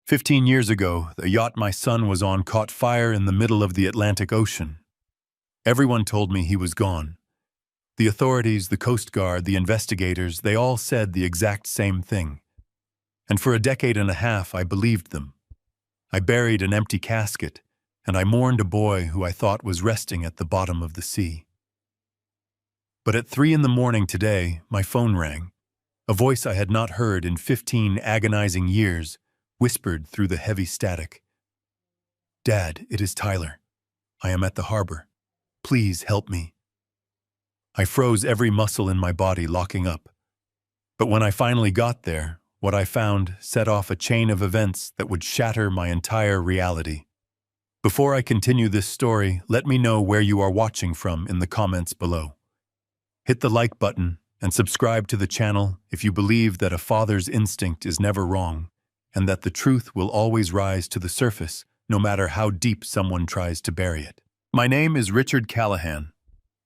15 years ago, the yacht my son was on caught fire in the middle of the Atlantic Ocean. Everyone told me he was gone. The authorities, the Coast Guard, the investigators, they all said the exact same thing. And for a decade and a half, I believed them. I buried an empty casket, and I mourned a boy who I thought was resting at the bottom of the sea. But at 3 a.m. today, my phone rang. A voice I had not heard in 15 agonizing years whispered through the heavy static. "Dad, it is Tyler. I am at the harbor. Please help me." I froze every muscle in my body, locking up. But when I finally got there, what I found set off a chain of events that would shatter my entire reality. Before I continue this story, let me know where you are watching from in the comments below. Hit the like button and subscribe to the channel if you believe that a father's instinct is never wrong, and that the truth will always rise to the surface, no matter how deep someone tries to bury it. My name is Richard Callahan.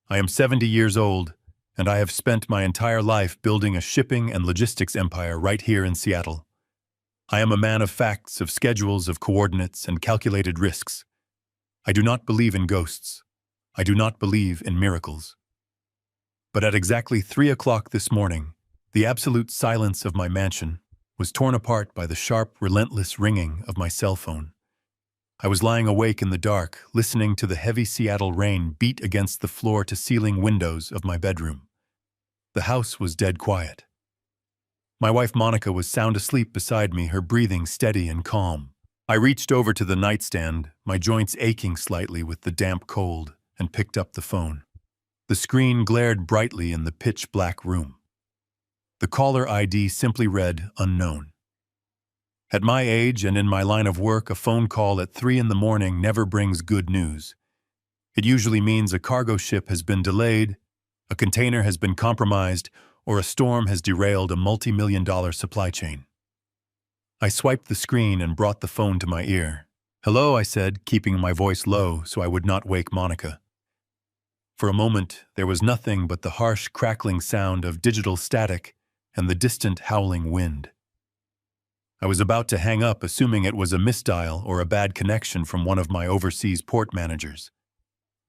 I am 70 years old, and I have spent my entire life building a shipping and logistics empire right here in Seattle. I am a man of facts, of schedules, of coordinates, and calculated risks. I do not believe in ghosts. I do not believe in miracles. But at exactly 3 o'clock this morning, the absolute silence of my mansion was torn apart by the sharp, relentless ringing of my cell phone. I was lying awake in the dark, listening to the heavy Seattle rain beat against the floor-to-ceiling windows of my bedroom. The house was dead quiet. My wife Monica was sound asleep beside me, her breathing steady and calm. I reached over to the nightstand, my joints aching slightly with the damp cold, and picked up the phone. The screen glared brightly in the pitch-black room. The caller ID simply read, "Unknown." At my age and in my line of work, a phone call at 3 a.m. never brings good news. It usually means a cargo ship has been delayed, a container has been compromised, or a storm has derailed a multi-million-dollar supply chain. I swiped the screen and brought the phone to my ear. "Hello," I said, keeping my voice low so I would not wake Monica. For a moment, there was nothing but the harsh, crackling sound of digital static and the distant howling wind. I was about to hang up, assuming it was a misdial or a bad connection from one of my overseas port managers.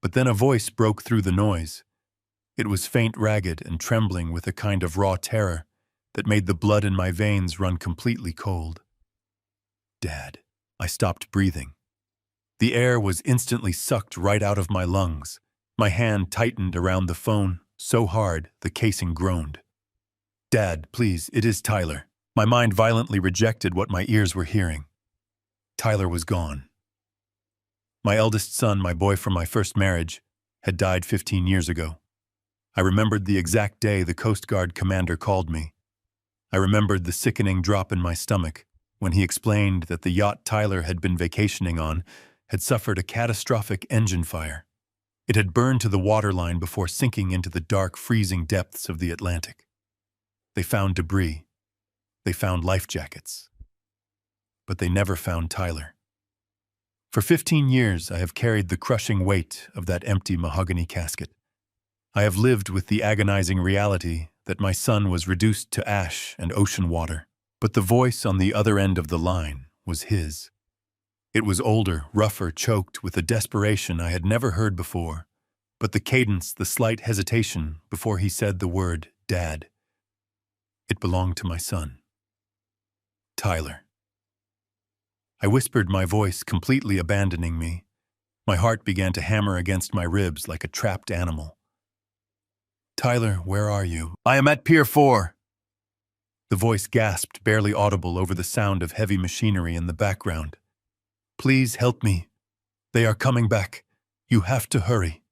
But then a voice broke through the noise. It was faint, ragged, and trembling with a kind of raw terror that made the blood in my veins run completely cold. "Dad." I stopped breathing. The air was instantly sucked right out of my lungs. My hand tightened around the phone so hard the casing groaned. "Dad, please, it is Tyler." My mind violently rejected what my ears were hearing. Tyler was gone. My eldest son, my boy from my first marriage, had died 15 years ago. I remembered the exact day the Coast Guard commander called me. I remembered the sickening drop in my stomach when he explained that the yacht Tyler had been vacationing on had suffered a catastrophic engine fire. It had burned to the waterline before sinking into the dark, freezing depths of the Atlantic. They found debris. They found life jackets. But they never found Tyler. For 15 years, I have carried the crushing weight of that empty mahogany casket. I have lived with the agonizing reality that my son was reduced to ash and ocean water. But the voice on the other end of the line was his. It was older, rougher, choked with a desperation I had never heard before, but the cadence, the slight hesitation before he said the word, "Dad." It belonged to my son. Tyler. I whispered, my voice completely abandoning me. My heart began to hammer against my ribs like a trapped animal. "Tyler, where are you?" "I am at Pier 4. The voice gasped, barely audible over the sound of heavy machinery in the background. "Please help me. They are coming back. You have to hurry."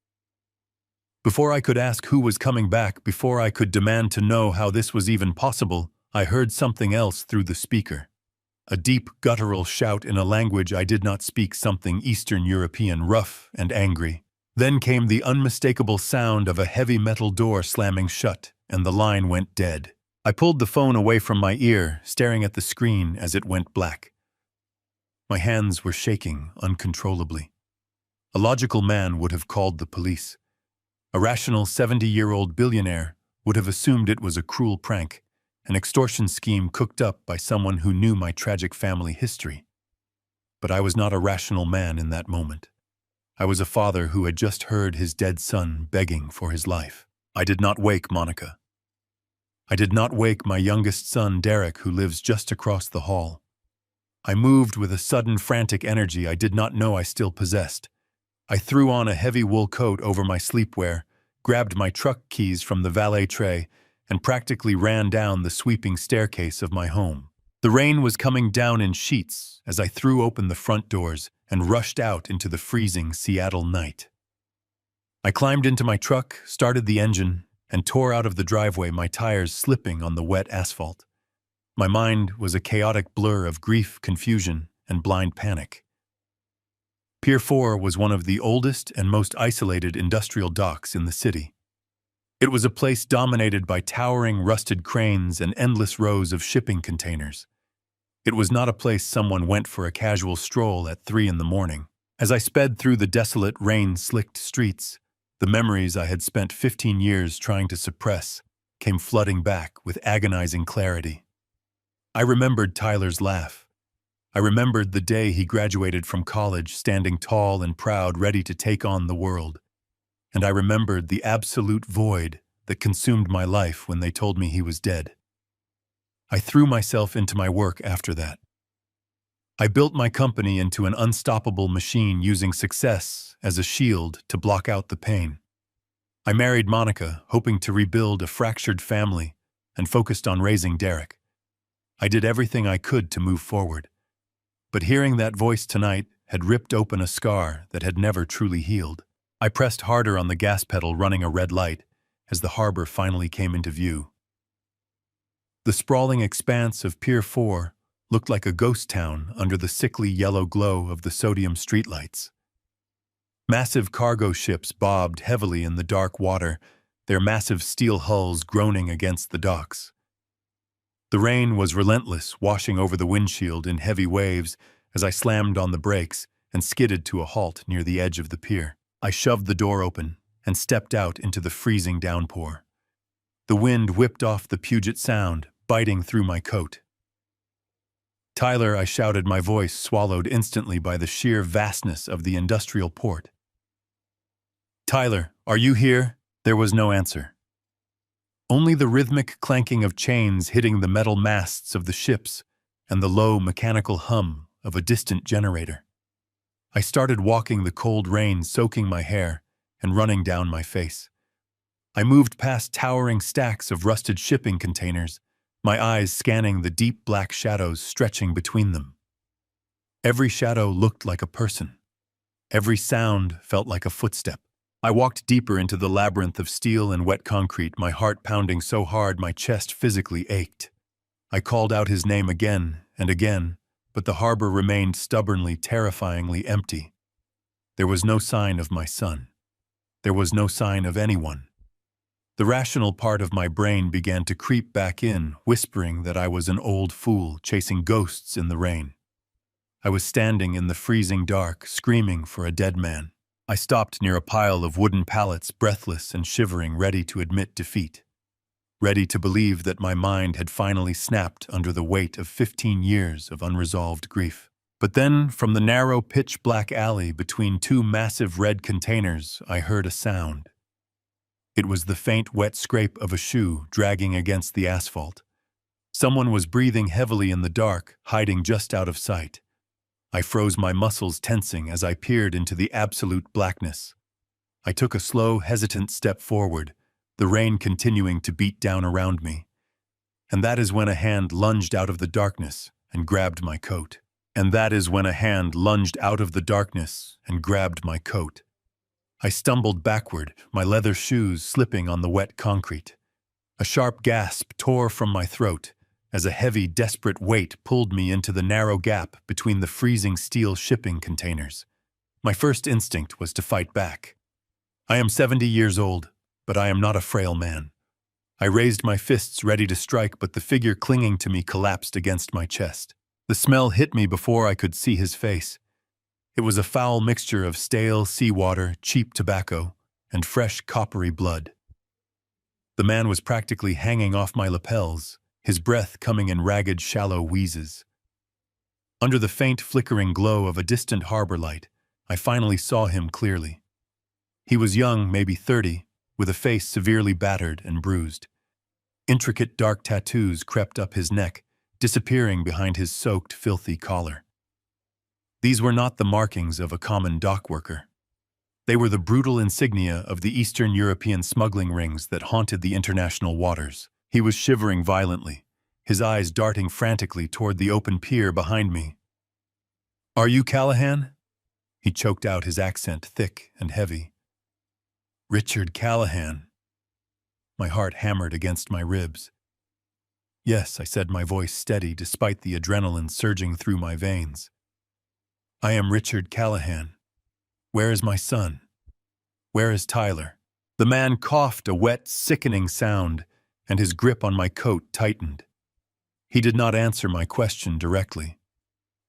Before I could ask who was coming back, before I could demand to know how this was even possible, I heard something else through the speaker. A deep, guttural shout in a language I did not speak, something Eastern European, rough and angry. Then came the unmistakable sound of a heavy metal door slamming shut, and the line went dead. I pulled the phone away from my ear, staring at the screen as it went black. My hands were shaking uncontrollably. A logical man would have called the police. A rational 70-year-old billionaire would have assumed it was a cruel prank, an extortion scheme cooked up by someone who knew my tragic family history. But I was not a rational man in that moment. I was a father who had just heard his dead son begging for his life. I did not wake Monica. I did not wake my youngest son, Derek, who lives just across the hall. I moved with a sudden frantic energy I did not know I still possessed. I threw on a heavy wool coat over my sleepwear, grabbed my truck keys from the valet tray, and practically ran down the sweeping staircase of my home. The rain was coming down in sheets as I threw open the front doors and rushed out into the freezing Seattle night. I climbed into my truck, started the engine, and tore out of the driveway, my tires slipping on the wet asphalt. My mind was a chaotic blur of grief, confusion, and blind panic. Pier 4 was one of the oldest and most isolated industrial docks in the city. It was a place dominated by towering, rusted cranes and endless rows of shipping containers. It was not a place someone went for a casual stroll at 3 in the morning. As I sped through the desolate, rain-slicked streets, the memories I had spent 15 years trying to suppress came flooding back with agonizing clarity. I remembered Tyler's laugh. I remembered the day he graduated from college, standing tall and proud, ready to take on the world. And I remembered the absolute void that consumed my life when they told me he was dead. I threw myself into my work after that. I built my company into an unstoppable machine, using success as a shield to block out the pain. I married Monica, hoping to rebuild a fractured family, and focused on raising Derek. I did everything I could to move forward. But hearing that voice tonight had ripped open a scar that had never truly healed. I pressed harder on the gas pedal, running a red light, as the harbor finally came into view. The sprawling expanse of Pier 4 looked like a ghost town under the sickly yellow glow of the sodium streetlights. Massive cargo ships bobbed heavily in the dark water, their massive steel hulls groaning against the docks. The rain was relentless, washing over the windshield in heavy waves as I slammed on the brakes and skidded to a halt near the edge of the pier. I shoved the door open and stepped out into the freezing downpour. The wind whipped off the Puget Sound, biting through my coat. "Tyler," I shouted, my voice swallowed instantly by the sheer vastness of the industrial port. "Tyler, are you here?" There was no answer. Only the rhythmic clanking of chains hitting the metal masts of the ships and the low mechanical hum of a distant generator. I started walking, the cold rain soaking my hair and running down my face. I moved past towering stacks of rusted shipping containers, my eyes scanning the deep black shadows stretching between them. Every shadow looked like a person. Every sound felt like a footstep. I walked deeper into the labyrinth of steel and wet concrete, my heart pounding so hard my chest physically ached. I called out his name again and again, but the harbor remained stubbornly, terrifyingly empty. There was no sign of my son. There was no sign of anyone. The rational part of my brain began to creep back in, whispering that I was an old fool chasing ghosts in the rain. I was standing in the freezing dark, screaming for a dead man. I stopped near a pile of wooden pallets, breathless and shivering, ready to admit defeat. Ready to believe that my mind had finally snapped under the weight of 15 years of unresolved grief. But then, from the narrow, pitch-black alley between two massive red containers, I heard a sound. It was the faint, wet scrape of a shoe dragging against the asphalt. Someone was breathing heavily in the dark, hiding just out of sight. I froze, my muscles tensing as I peered into the absolute blackness. I took a slow, hesitant step forward, the rain continuing to beat down around me. And that is when a hand lunged out of the darkness and grabbed my coat. I stumbled backward, my leather shoes slipping on the wet concrete. A sharp gasp tore from my throat as a heavy, desperate weight pulled me into the narrow gap between the freezing steel shipping containers. My first instinct was to fight back. I am 70 years old, but I am not a frail man. I raised my fists ready to strike, but the figure clinging to me collapsed against my chest. The smell hit me before I could see his face. It was a foul mixture of stale seawater, cheap tobacco, and fresh coppery blood. The man was practically hanging off my lapels, his breath coming in ragged, shallow wheezes. Under the faint flickering glow of a distant harbor light, I finally saw him clearly. He was young, maybe 30, with a face severely battered and bruised. Intricate dark tattoos crept up his neck, disappearing behind his soaked, filthy collar. These were not the markings of a common dock worker. They were the brutal insignia of the Eastern European smuggling rings that haunted the international waters. He was shivering violently, his eyes darting frantically toward the open pier behind me. "Are you Callahan?" He choked out, his accent thick and heavy. "Richard Callahan." My heart hammered against my ribs. "Yes," I said, my voice steady despite the adrenaline surging through my veins. "I am Richard Callahan. Where is my son? Where is Tyler?" The man coughed a wet, sickening sound, and his grip on my coat tightened. He did not answer my question directly.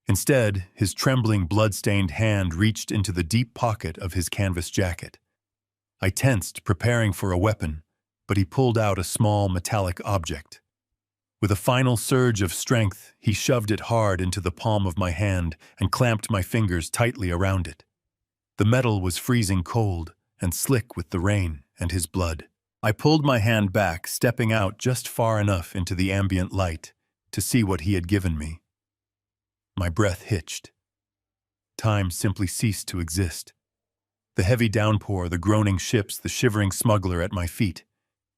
Instead, his trembling, blood-stained hand reached into the deep pocket of his canvas jacket. I tensed, preparing for a weapon, but he pulled out a small metallic object. With a final surge of strength, he shoved it hard into the palm of my hand and clamped my fingers tightly around it. The metal was freezing cold and slick with the rain and his blood. I pulled my hand back, stepping out just far enough into the ambient light to see what he had given me. My breath hitched. Time simply ceased to exist. The heavy downpour, the groaning ships, the shivering smuggler at my feet,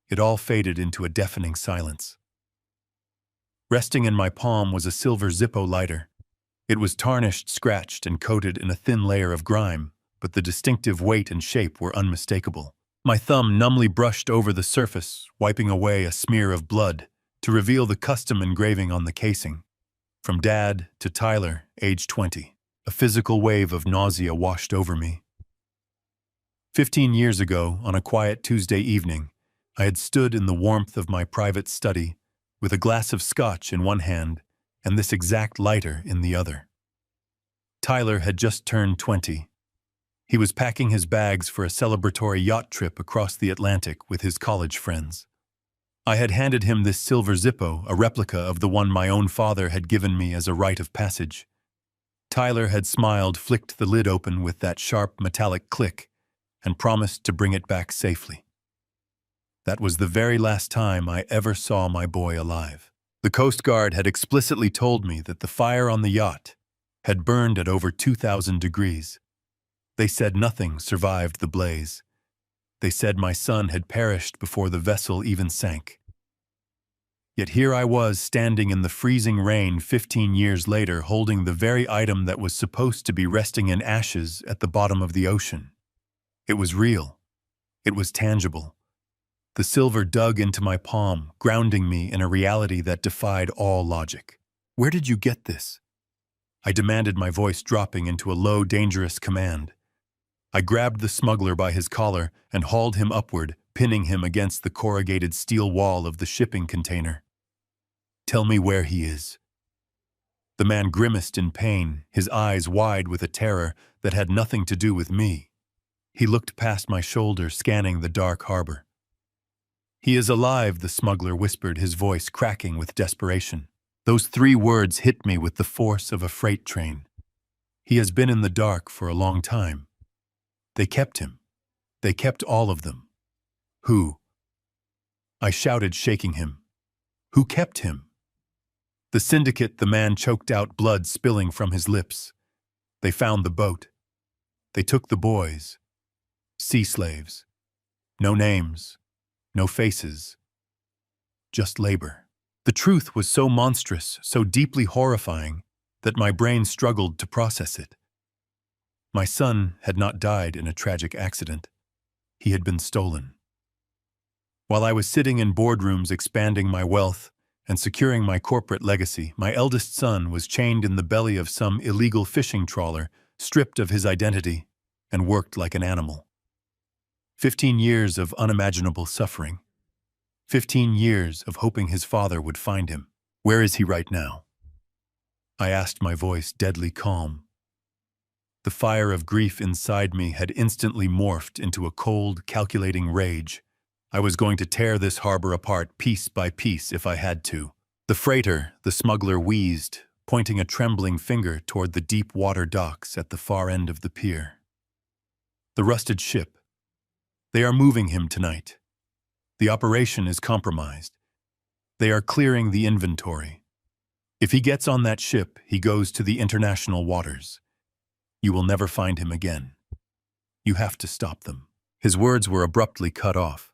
it all faded into a deafening silence. Resting in my palm was a silver Zippo lighter. It was tarnished, scratched, and coated in a thin layer of grime, but the distinctive weight and shape were unmistakable. My thumb numbly brushed over the surface, wiping away a smear of blood to reveal the custom engraving on the casing. From Dad to Tyler, age 20. A physical wave of nausea washed over me. 15 years ago, on a quiet Tuesday evening, I had stood in the warmth of my private study with a glass of scotch in one hand and this exact lighter in the other. Tyler had just turned 20. He was packing his bags for a celebratory yacht trip across the Atlantic with his college friends. I had handed him this silver Zippo, a replica of the one my own father had given me as a rite of passage. Tyler had smiled, flicked the lid open with that sharp metallic click, and promised to bring it back safely. That was the very last time I ever saw my boy alive. The Coast Guard had explicitly told me that the fire on the yacht had burned at over 2,000 degrees. They said nothing survived the blaze. They said my son had perished before the vessel even sank. Yet here I was standing in the freezing rain 15 years later, holding the very item that was supposed to be resting in ashes at the bottom of the ocean. It was real. It was tangible. The silver dug into my palm, grounding me in a reality that defied all logic. "Where did you get this?" I demanded, my voice dropping into a low, dangerous command. I grabbed the smuggler by his collar and hauled him upward, pinning him against the corrugated steel wall of the shipping container. "Tell me where he is." The man grimaced in pain, his eyes wide with a terror that had nothing to do with me. He looked past my shoulder, scanning the dark harbor. "He is alive," the smuggler whispered, his voice cracking with desperation. Those 3 words hit me with the force of a freight train. He has been in the dark for a long time. They kept him. They kept all of them. Who? I shouted, shaking him. Who kept him? "The syndicate," the man choked out, blood spilling from his lips. "They found the boat. They took the boys. Sea slaves. No names. No faces. Just labor." The truth was so monstrous, so deeply horrifying, that my brain struggled to process it. My son had not died in a tragic accident. He had been stolen. While I was sitting in boardrooms expanding my wealth and securing my corporate legacy, my eldest son was chained in the belly of some illegal fishing trawler, stripped of his identity, and worked like an animal. 15 years of unimaginable suffering. 15 years of hoping his father would find him. "Where is he right now?" I asked, my voice deadly calm. The fire of grief inside me had instantly morphed into a cold, calculating rage. I was going to tear this harbor apart piece by piece if I had to. "The freighter," the smuggler wheezed, pointing a trembling finger toward the deep water docks at the far end of the pier. The rusted ship. They are moving him tonight. The operation is compromised. They are clearing the inventory. If he gets on that ship, he goes to the international waters. You will never find him again. You have to stop them. His words were abruptly cut off.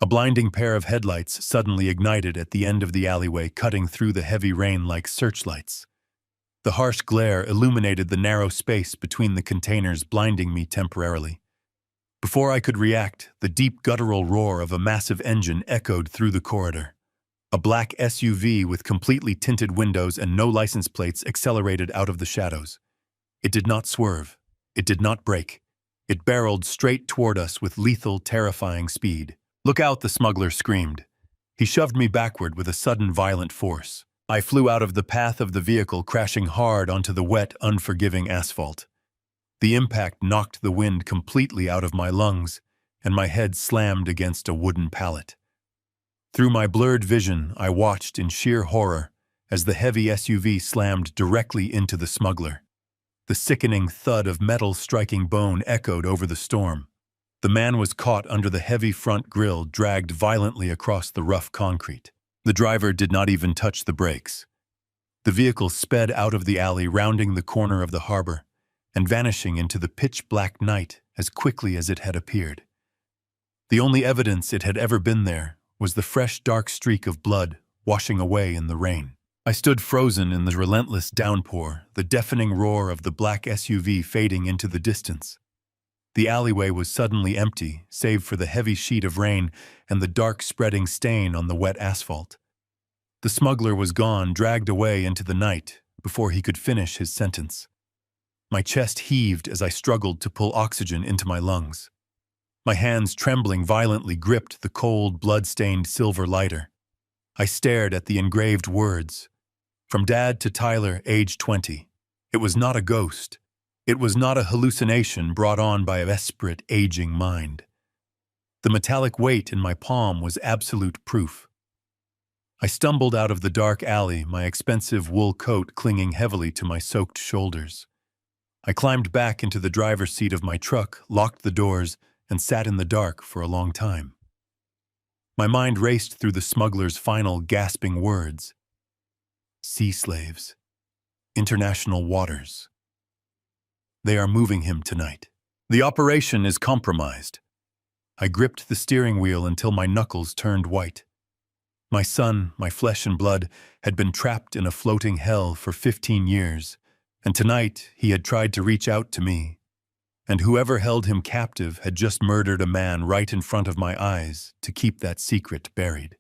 A blinding pair of headlights suddenly ignited at the end of the alleyway, cutting through the heavy rain like searchlights. The harsh glare illuminated the narrow space between the containers, blinding me temporarily. Before I could react, the deep guttural roar of a massive engine echoed through the corridor. A black SUV with completely tinted windows and no license plates accelerated out of the shadows. It did not swerve. It did not brake. It barreled straight toward us with lethal, terrifying speed. "Look out!" the smuggler screamed. He shoved me backward with a sudden, violent force. I flew out of the path of the vehicle, crashing hard onto the wet, unforgiving asphalt. The impact knocked the wind completely out of my lungs, and my head slammed against a wooden pallet. Through my blurred vision, I watched in sheer horror as the heavy SUV slammed directly into the smuggler. The sickening thud of metal striking bone echoed over the storm. The man was caught under the heavy front grille, dragged violently across the rough concrete. The driver did not even touch the brakes. The vehicle sped out of the alley, rounding the corner of the harbor, and vanishing into the pitch-black night as quickly as it had appeared. The only evidence it had ever been there was the fresh, dark streak of blood washing away in the rain. I stood frozen in the relentless downpour, the deafening roar of the black SUV fading into the distance. The alleyway was suddenly empty, save for the heavy sheet of rain and the dark spreading stain on the wet asphalt. The smuggler was gone, dragged away into the night before he could finish his sentence. My chest heaved as I struggled to pull oxygen into my lungs. My hands, trembling violently, gripped the cold, blood-stained silver lighter. I stared at the engraved words. From Dad to Tyler, age 20. It was not a ghost. It was not a hallucination brought on by a desperate, aging mind. The metallic weight in my palm was absolute proof. I stumbled out of the dark alley, my expensive wool coat clinging heavily to my soaked shoulders. I climbed back into the driver's seat of my truck, locked the doors, and sat in the dark for a long time. My mind raced through the smuggler's final, gasping words. Sea slaves. International waters. They are moving him tonight. The operation is compromised. I gripped the steering wheel until my knuckles turned white. My son, my flesh and blood, had been trapped in a floating hell for 15 years, and tonight he had tried to reach out to me. And whoever held him captive had just murdered a man right in front of my eyes to keep that secret buried.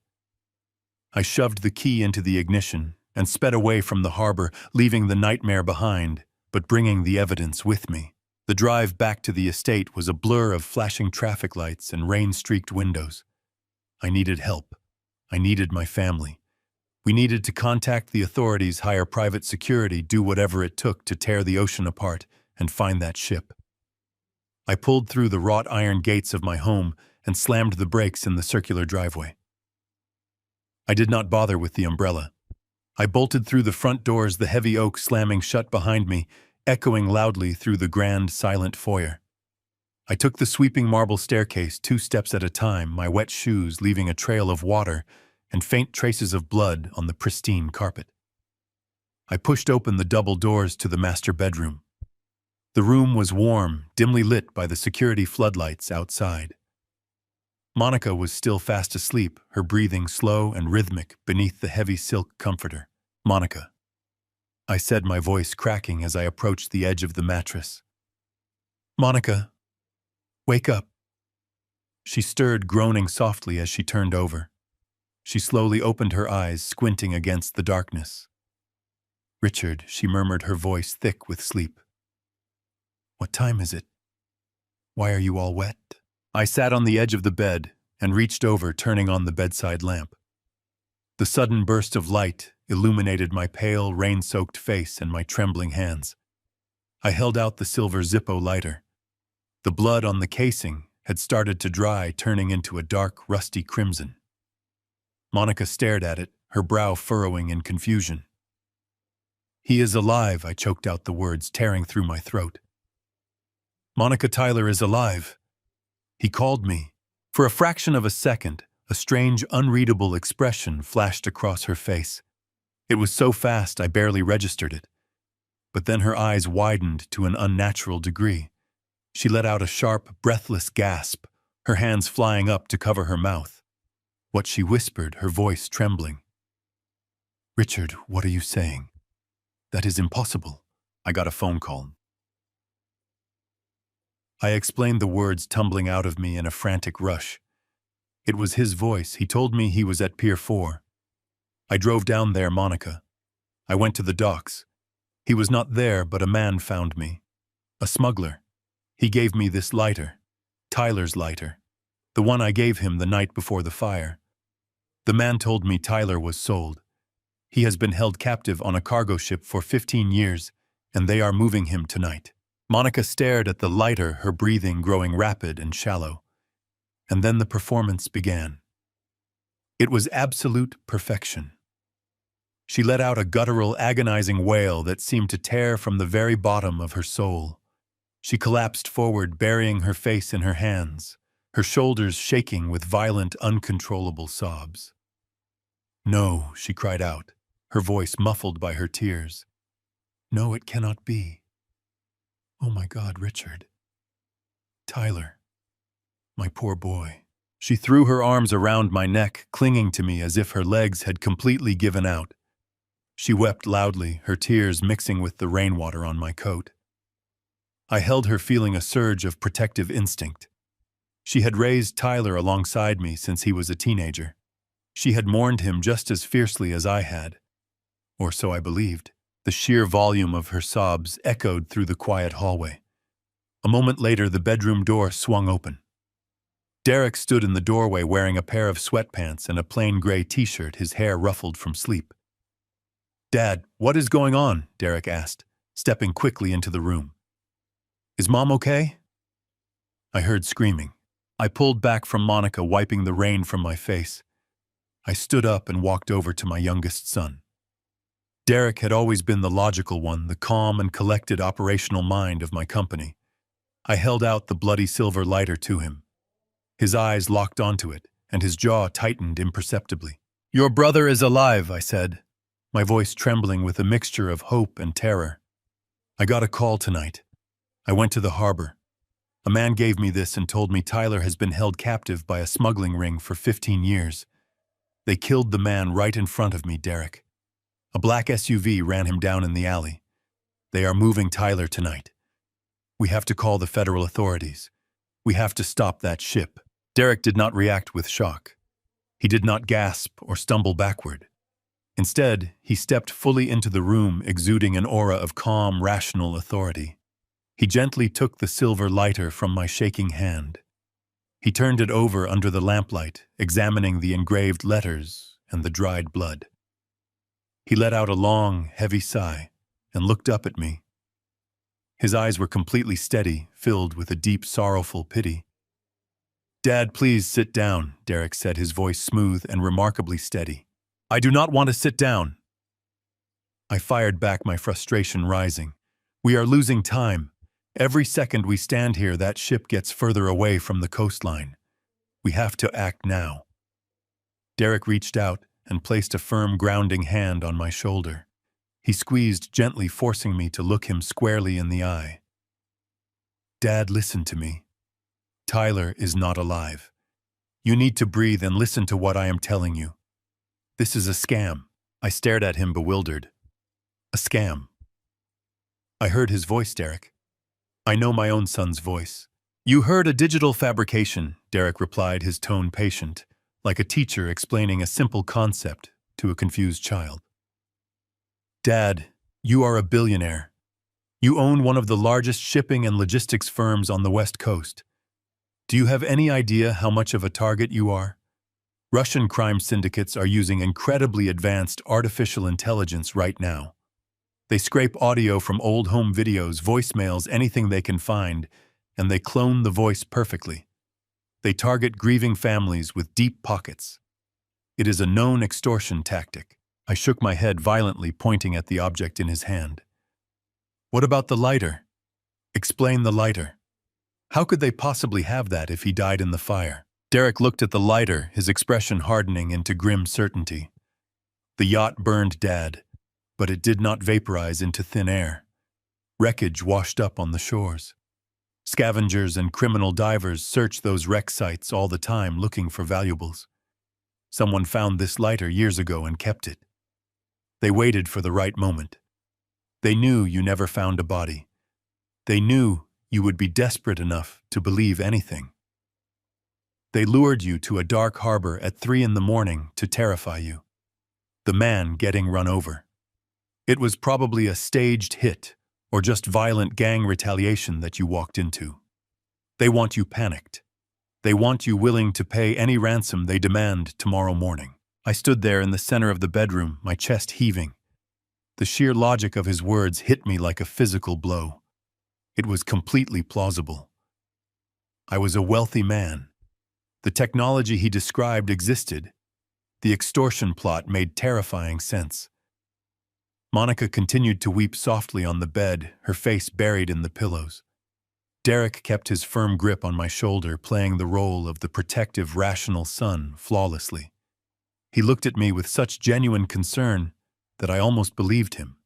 I shoved the key into the ignition and sped away from the harbor, leaving the nightmare behind, but bringing the evidence with me. The drive back to the estate was a blur of flashing traffic lights and rain-streaked windows. I needed help. I needed my family. We needed to contact the authorities, hire private security, do whatever it took to tear the ocean apart and find that ship. I pulled through the wrought iron gates of my home and slammed the brakes in the circular driveway. I did not bother with the umbrella. I bolted through the front doors, the heavy oak slamming shut behind me, echoing loudly through the grand, silent foyer. I took the sweeping marble staircase 2 steps at a time, my wet shoes leaving a trail of water and faint traces of blood on the pristine carpet. I pushed open the double doors to the master bedroom. The room was warm, dimly lit by the security floodlights outside. Monica was still fast asleep, her breathing slow and rhythmic beneath the heavy silk comforter. "Monica," I said, my voice cracking as I approached the edge of the mattress. "Monica, wake up." She stirred, groaning softly as she turned over. She slowly opened her eyes, squinting against the darkness. "Richard," she murmured, her voice thick with sleep. "What time is it? Why are you all wet?" I sat on the edge of the bed and reached over, turning on the bedside lamp. The sudden burst of light illuminated my pale, rain-soaked face and my trembling hands. I held out the silver Zippo lighter. The blood on the casing had started to dry, turning into a dark, rusty crimson. Monica stared at it, her brow furrowing in confusion. He is alive, I choked out the words, tearing through my throat. Monica Tyler is alive. He called me. For a fraction of a second, a strange, unreadable expression flashed across her face. It was so fast I barely registered it. But then her eyes widened to an unnatural degree. She let out a sharp, breathless gasp, her hands flying up to cover her mouth. What she whispered, her voice trembling. "Richard, what are you saying? That is impossible." I got a phone call. I explained the words tumbling out of me in a frantic rush. It was his voice. He told me he was at Pier 4. I drove down there, Monica. I went to the docks. He was not there, but a man found me. A smuggler. He gave me this lighter. Tyler's lighter. The one I gave him the night before the fire. The man told me Tyler was sold. He has been held captive on a cargo ship for 15 years, and they are moving him tonight. Monica stared at the lighter, her breathing growing rapid and shallow. And then the performance began. It was absolute perfection. She let out a guttural, agonizing wail that seemed to tear from the very bottom of her soul. She collapsed forward, burying her face in her hands, her shoulders shaking with violent, uncontrollable sobs. "No," she cried out, her voice muffled by her tears. "No, it cannot be. Oh my God, Richard. Tyler. My poor boy." She threw her arms around my neck, clinging to me as if her legs had completely given out. She wept loudly, her tears mixing with the rainwater on my coat. I held her, feeling a surge of protective instinct. She had raised Tyler alongside me since he was a teenager. She had mourned him just as fiercely as I had. Or so I believed. The sheer volume of her sobs echoed through the quiet hallway. A moment later, the bedroom door swung open. Derek stood in the doorway wearing a pair of sweatpants and a plain gray t-shirt, his hair ruffled from sleep. "Dad, what is going on?" Derek asked, stepping quickly into the room. "Is Mom okay?" I heard screaming. I pulled back from Monica, wiping the rain from my face. I stood up and walked over to my youngest son. Derek had always been the logical one, the calm and collected operational mind of my company. I held out the bloody silver lighter to him. His eyes locked onto it, and his jaw tightened imperceptibly. "Your brother is alive," I said, my voice trembling with a mixture of hope and terror. "I got a call tonight. I went to the harbor. A man gave me this and told me Tyler has been held captive by a smuggling ring for 15 years. They killed the man right in front of me, Derek. A black SUV ran him down in the alley. They are moving Tyler tonight. We have to call the federal authorities. We have to stop that ship." Derek did not react with shock. He did not gasp or stumble backward. Instead, he stepped fully into the room, exuding an aura of calm, rational authority. He gently took the silver lighter from my shaking hand. He turned it over under the lamplight, examining the engraved letters and the dried blood. He let out a long, heavy sigh and looked up at me. His eyes were completely steady, filled with a deep, sorrowful pity. "Dad, please sit down," Derek said, his voice smooth and remarkably steady. "I do not want to sit down." I fired back, my frustration rising. "We are losing time. Every second we stand here, that ship gets further away from the coastline. We have to act now." Derek reached out and placed a firm, grounding hand on my shoulder. He squeezed gently, forcing me to look him squarely in the eye. "Dad, listen to me. Tyler is not alive. You need to breathe and listen to what I am telling you. This is a scam." I stared at him, bewildered. "A scam?" I heard his voice, Derek. I know my own son's voice. "You heard a digital fabrication," Derek replied, his tone patient, like a teacher explaining a simple concept to a confused child. "Dad, you are a billionaire. You own one of the largest shipping and logistics firms on the West Coast. Do you have any idea how much of a target you are? Russian crime syndicates are using incredibly advanced artificial intelligence right now. They scrape audio from old home videos, voicemails, anything they can find, and they clone the voice perfectly. They target grieving families with deep pockets. It is a known extortion tactic. I shook my head violently, pointing at the object in his hand. What about the lighter? Explain the lighter. How could they possibly have that if he died in the fire? Derek looked at the lighter, his expression hardening into grim certainty. The yacht burned, Dad, but it did not vaporize into thin air. Wreckage washed up on the shores. Scavengers and criminal divers search those wreck sites all the time looking for valuables. Someone found this lighter years ago and kept it. They waited for the right moment. They knew you never found a body. They knew you would be desperate enough to believe anything. They lured you to a dark harbor at 3 a.m. to terrify you. The man getting run over. It was probably a staged hit or just violent gang retaliation that you walked into. They want you panicked. They want you willing to pay any ransom they demand tomorrow morning. I stood there in the center of the bedroom, my chest heaving. The sheer logic of his words hit me like a physical blow. It was completely plausible. I was a wealthy man. The technology he described existed. The extortion plot made terrifying sense. Monica continued to weep softly on the bed, her face buried in the pillows. Derek kept his firm grip on my shoulder, playing the role of the protective, rational son flawlessly. He looked at me with such genuine concern that I almost believed him.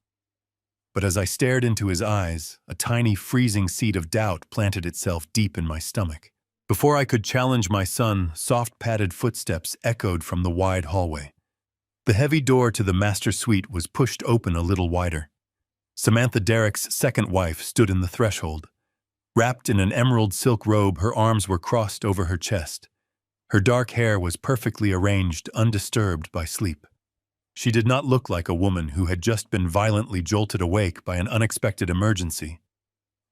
But as I stared into his eyes, a tiny freezing seed of doubt planted itself deep in my stomach. Before I could challenge my son, soft padded footsteps echoed from the wide hallway. The heavy door to the master suite was pushed open a little wider. Samantha, Derek's second wife, stood in the threshold. Wrapped in an emerald silk robe, her arms were crossed over her chest. Her dark hair was perfectly arranged, undisturbed by sleep. She did not look like a woman who had just been violently jolted awake by an unexpected emergency.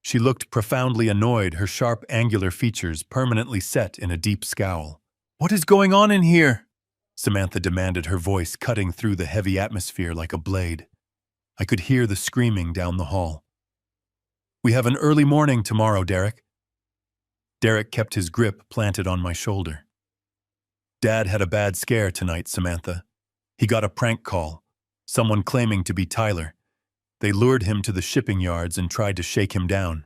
She looked profoundly annoyed, her sharp, angular features permanently set in a deep scowl. "What is going on in here?" Samantha demanded, her voice cutting through the heavy atmosphere like a blade. I could hear the screaming down the hall. "We have an early morning tomorrow, Derek." Derek kept his grip planted on my shoulder. "Dad had a bad scare tonight, Samantha. He got a prank call, someone claiming to be Tyler. They lured him to the shipping yards and tried to shake him down.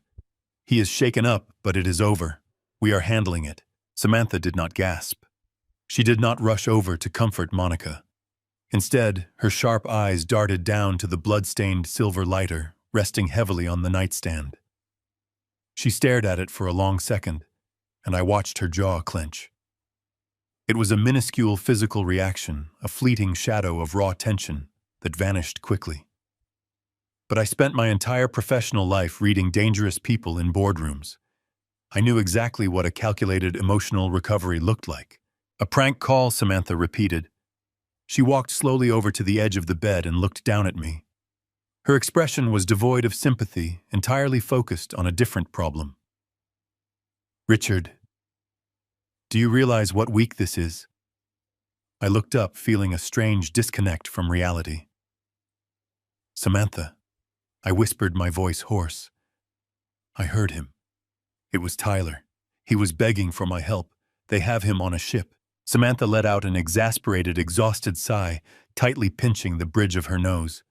He is shaken up, but it is over. We are handling it." Samantha did not gasp. She did not rush over to comfort Monica. Instead, her sharp eyes darted down to the blood-stained silver lighter, resting heavily on the nightstand. She stared at it for a long second, and I watched her jaw clench. It was a minuscule physical reaction, a fleeting shadow of raw tension that vanished quickly. But I spent my entire professional life reading dangerous people in boardrooms. I knew exactly what a calculated emotional recovery looked like. "A prank call," Samantha repeated. She walked slowly over to the edge of the bed and looked down at me. Her expression was devoid of sympathy, entirely focused on a different problem. "Richard, do you realize what week this is?" I looked up, feeling a strange disconnect from reality. "Samantha," I whispered, my voice hoarse. I heard him. It was Tyler. He was begging for my help. They have him on a ship. Samantha let out an exasperated, exhausted sigh, tightly pinching the bridge of her nose.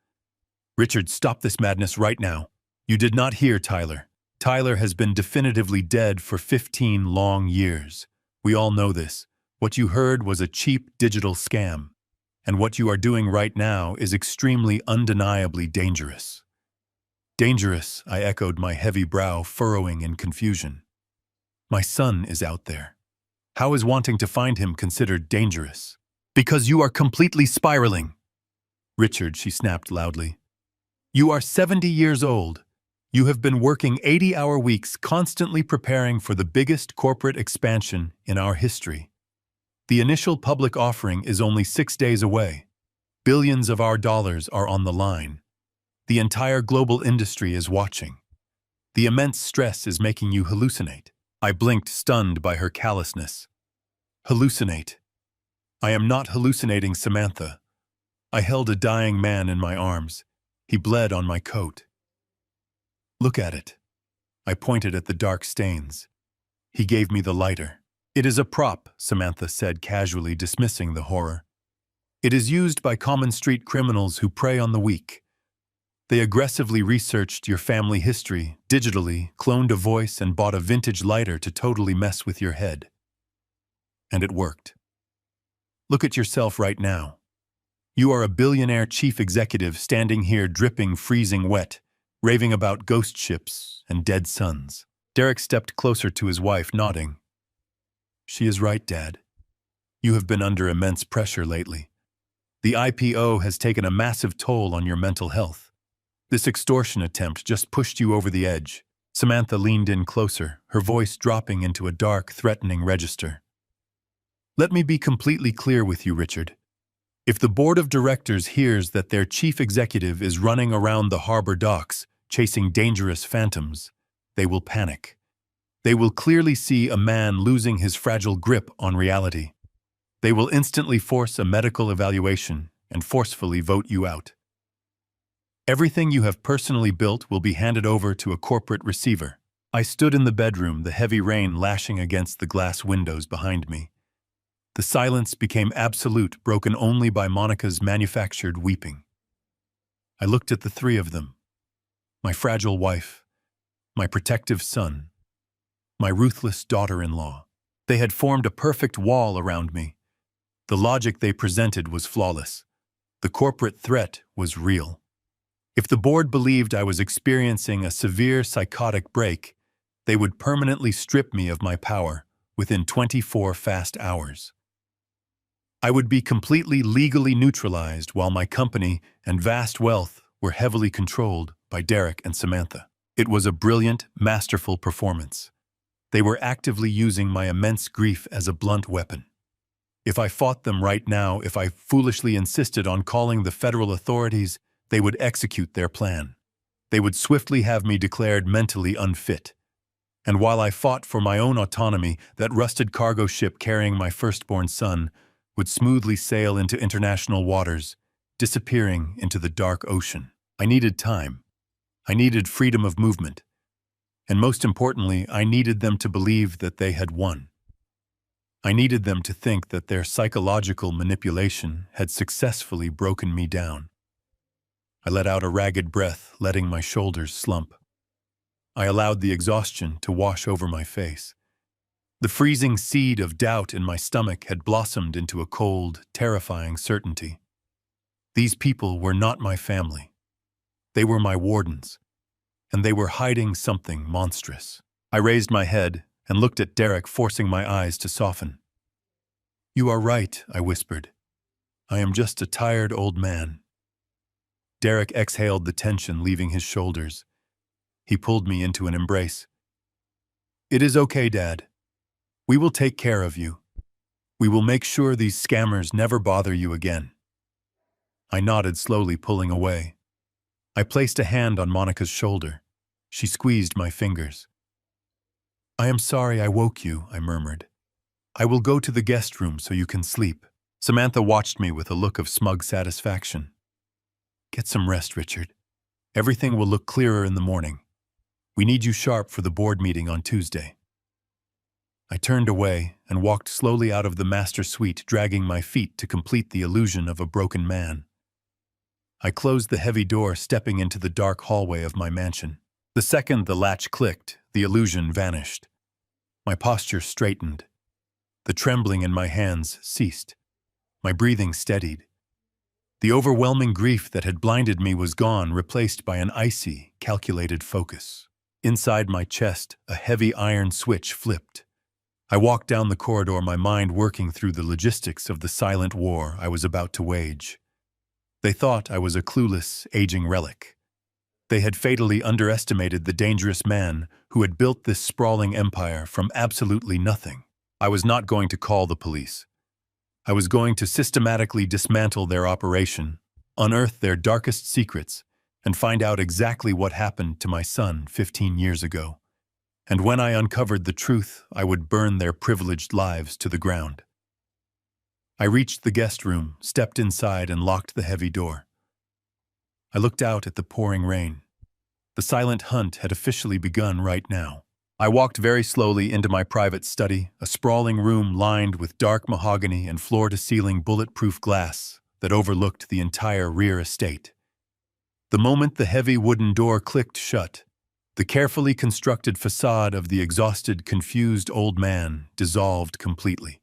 "Richard, stop this madness right now. You did not hear Tyler. Tyler has been definitively dead for 15 long years. We all know this. What you heard was a cheap digital scam. And what you are doing right now is extremely, undeniably dangerous." "Dangerous," I echoed, my heavy brow furrowing in confusion. "My son is out there. How is wanting to find him considered dangerous?" "Because you are completely spiraling." "Richard," she snapped loudly. "You are 70 years old. You have been working 80-hour weeks, constantly preparing for the biggest corporate expansion in our history. The initial public offering is only 6 days away. Billions of our dollars are on the line. The entire global industry is watching. The immense stress is making you hallucinate." I blinked, stunned by her callousness. "Hallucinate? I am not hallucinating, Samantha." I held a dying man in my arms. He bled on my coat. "Look at it." I pointed at the dark stains. He gave me the lighter. "It is a prop," Samantha said casually, dismissing the horror. It is used by common street criminals who prey on the weak. They aggressively researched your family history, digitally, cloned a voice, and bought a vintage lighter to totally mess with your head. And it worked. Look at yourself right now. You are a billionaire chief executive standing here dripping freezing wet, raving about ghost ships and dead sons. Derek stepped closer to his wife, nodding. She is right, Dad. You have been under immense pressure lately. The IPO has taken a massive toll on your mental health. This extortion attempt just pushed you over the edge. Samantha leaned in closer, her voice dropping into a dark, threatening register. Let me be completely clear with you, Richard. If the board of directors hears that their chief executive is running around the harbor docks, chasing dangerous phantoms, they will panic. They will clearly see a man losing his fragile grip on reality. They will instantly force a medical evaluation and forcefully vote you out. Everything you have personally built will be handed over to a corporate receiver. I stood in the bedroom, the heavy rain lashing against the glass windows behind me. The silence became absolute, broken only by Monica's manufactured weeping. I looked at the three of them. My fragile wife, my protective son, my ruthless daughter-in-law. They had formed a perfect wall around me. The logic they presented was flawless. The corporate threat was real. If the board believed I was experiencing a severe psychotic break, they would permanently strip me of my power within 24 fast hours. I would be completely legally neutralized while my company and vast wealth were heavily controlled by Derek and Samantha. It was a brilliant, masterful performance. They were actively using my immense grief as a blunt weapon. If I fought them right now, if I foolishly insisted on calling the federal authorities, they would execute their plan. They would swiftly have me declared mentally unfit. And while I fought for my own autonomy, that rusted cargo ship carrying my firstborn son would smoothly sail into international waters, disappearing into the dark ocean. I needed time. I needed freedom of movement. And most importantly, I needed them to believe that they had won. I needed them to think that their psychological manipulation had successfully broken me down. I let out a ragged breath, letting my shoulders slump. I allowed the exhaustion to wash over my face. The freezing seed of doubt in my stomach had blossomed into a cold, terrifying certainty. These people were not my family. They were my wardens, and they were hiding something monstrous. I raised my head and looked at Derek, forcing my eyes to soften. "You are right," I whispered. "I am just a tired old man." Derek exhaled the tension leaving his shoulders. He pulled me into an embrace. "It is okay, Dad. We will take care of you. We will make sure these scammers never bother you again." I nodded slowly, pulling away. I placed a hand on Monica's shoulder. She squeezed my fingers. "I am sorry I woke you," I murmured. "I will go to the guest room so you can sleep." Samantha watched me with a look of smug satisfaction. "Get some rest, Richard. Everything will look clearer in the morning. We need you sharp for the board meeting on Tuesday." I turned away and walked slowly out of the master suite, dragging my feet to complete the illusion of a broken man. I closed the heavy door, stepping into the dark hallway of my mansion. The second the latch clicked, the illusion vanished. My posture straightened. The trembling in my hands ceased. My breathing steadied. The overwhelming grief that had blinded me was gone, replaced by an icy, calculated focus. Inside my chest, a heavy iron switch flipped. I walked down the corridor, my mind working through the logistics of the silent war I was about to wage. They thought I was a clueless, aging relic. They had fatally underestimated the dangerous man who had built this sprawling empire from absolutely nothing. I was not going to call the police. I was going to systematically dismantle their operation, unearth their darkest secrets, and find out exactly what happened to my son 15 years ago. And when I uncovered the truth, I would burn their privileged lives to the ground. I reached the guest room, stepped inside, and locked the heavy door. I looked out at the pouring rain. The silent hunt had officially begun right now. I walked very slowly into my private study, a sprawling room lined with dark mahogany and floor-to-ceiling bulletproof glass, that overlooked the entire rear estate. The moment the heavy wooden door clicked shut, the carefully constructed facade of the exhausted, confused old man dissolved completely.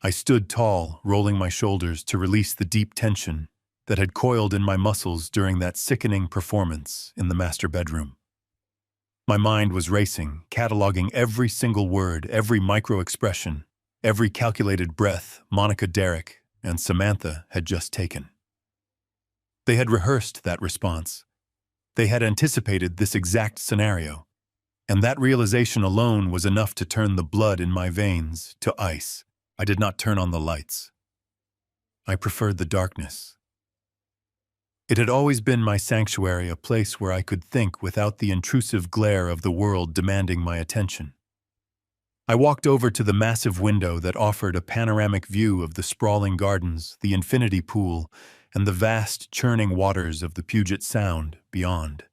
I stood tall, rolling my shoulders to release the deep tension that had coiled in my muscles during that sickening performance in the master bedroom. My mind was racing, cataloging every single word, every micro-expression, every calculated breath Monica, Derek, and Samantha had just taken. They had rehearsed that response. They had anticipated this exact scenario, and that realization alone was enough to turn the blood in my veins to ice. I did not turn on the lights. I preferred the darkness. It had always been my sanctuary, a place where I could think without the intrusive glare of the world demanding my attention. I walked over to the massive window that offered a panoramic view of the sprawling gardens, the infinity pool, and the vast, churning waters of the Puget Sound beyond.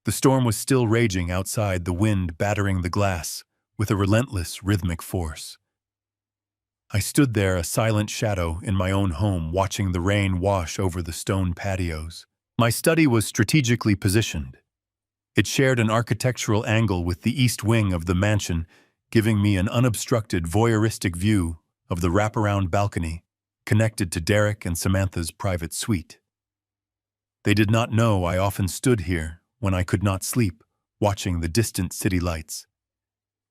The storm was still raging outside, the wind battering the glass with a relentless, rhythmic force. I stood there, a silent shadow in my own home, watching the rain wash over the stone patios. My study was strategically positioned. It shared an architectural angle with the east wing of the mansion, giving me an unobstructed, voyeuristic view of the wraparound balcony connected to Derek and Samantha's private suite. They did not know I often stood here when I could not sleep, watching the distant city lights.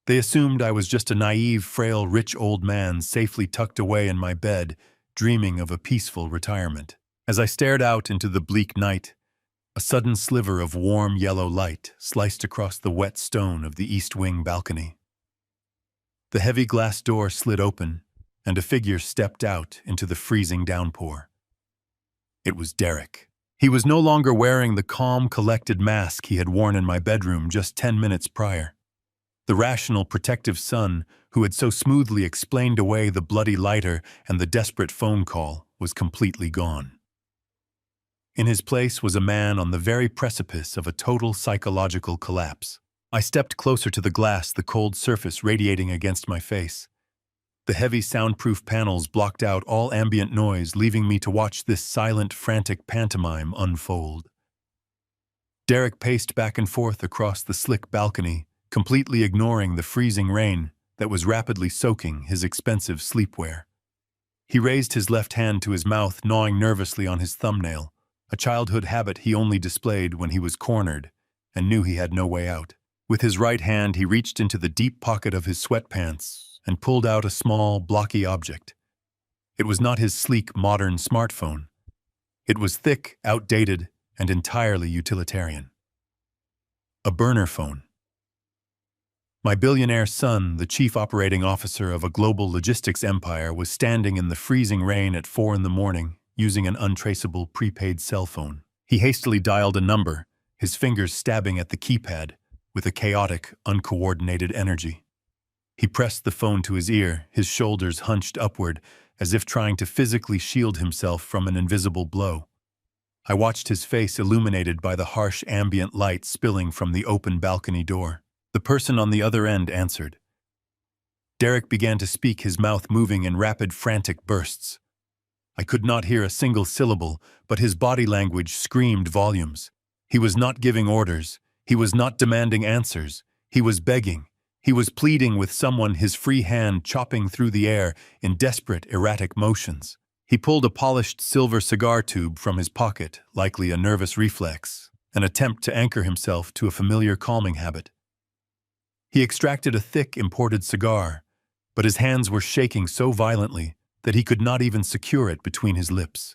They assumed I was just a naive, frail, rich old man safely tucked away in my bed, dreaming of a peaceful retirement. As I stared out into the bleak night, a sudden sliver of warm yellow light sliced across the wet stone of the east wing balcony. The heavy glass door slid open, and a figure stepped out into the freezing downpour. It was Derek. He was no longer wearing the calm, collected mask he had worn in my bedroom just 10 minutes prior. The rational, protective son who had so smoothly explained away the bloody lighter and the desperate phone call was completely gone. In his place was a man on the very precipice of a total psychological collapse. I stepped closer to the glass, the cold surface radiating against my face. The heavy soundproof panels blocked out all ambient noise, leaving me to watch this silent, frantic pantomime unfold. Derek paced back and forth across the slick balcony, completely ignoring the freezing rain that was rapidly soaking his expensive sleepwear. He raised his left hand to his mouth, gnawing nervously on his thumbnail, a childhood habit he only displayed when he was cornered and knew he had no way out. With his right hand, he reached into the deep pocket of his sweatpants and pulled out a small, blocky object. It was not his sleek, modern smartphone. It was thick, outdated, and entirely utilitarian. A burner phone. My billionaire son, the chief operating officer of a global logistics empire, was standing in the freezing rain at 4 a.m, using an untraceable prepaid cell phone. He hastily dialed a number, his fingers stabbing at the keypad with a chaotic, uncoordinated energy. He pressed the phone to his ear, his shoulders hunched upward, as if trying to physically shield himself from an invisible blow. I watched his face illuminated by the harsh ambient light spilling from the open balcony door. The person on the other end answered. Derek began to speak, his mouth moving in rapid, frantic bursts. I could not hear a single syllable, but his body language screamed volumes. He was not giving orders. He was not demanding answers. He was begging. He was pleading with someone, his free hand chopping through the air in desperate, erratic motions. He pulled a polished silver cigar tube from his pocket, likely a nervous reflex, an attempt to anchor himself to a familiar calming habit. He extracted a thick, imported cigar, but his hands were shaking so violently that he could not even secure it between his lips.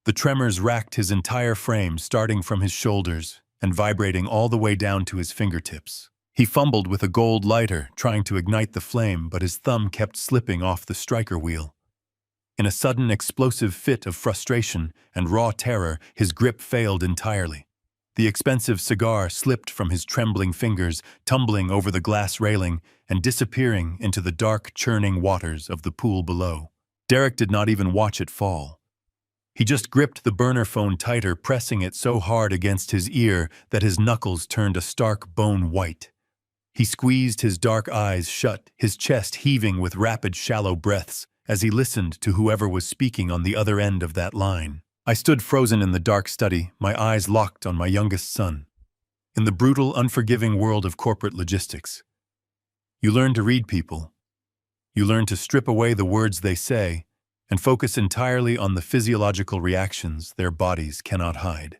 The tremors racked his entire frame, starting from his shoulders and vibrating all the way down to his fingertips. He fumbled with a gold lighter, trying to ignite the flame, but his thumb kept slipping off the striker wheel. In a sudden, explosive fit of frustration and raw terror, his grip failed entirely. The expensive cigar slipped from his trembling fingers, tumbling over the glass railing and disappearing into the dark, churning waters of the pool below. Derek did not even watch it fall. He just gripped the burner phone tighter, pressing it so hard against his ear that his knuckles turned a stark bone white. He squeezed his dark eyes shut, his chest heaving with rapid, shallow breaths, as he listened to whoever was speaking on the other end of that line. I stood frozen in the dark study, my eyes locked on my youngest son. In the brutal, unforgiving world of corporate logistics, you learn to read people. You learn to strip away the words they say and focus entirely on the physiological reactions their bodies cannot hide.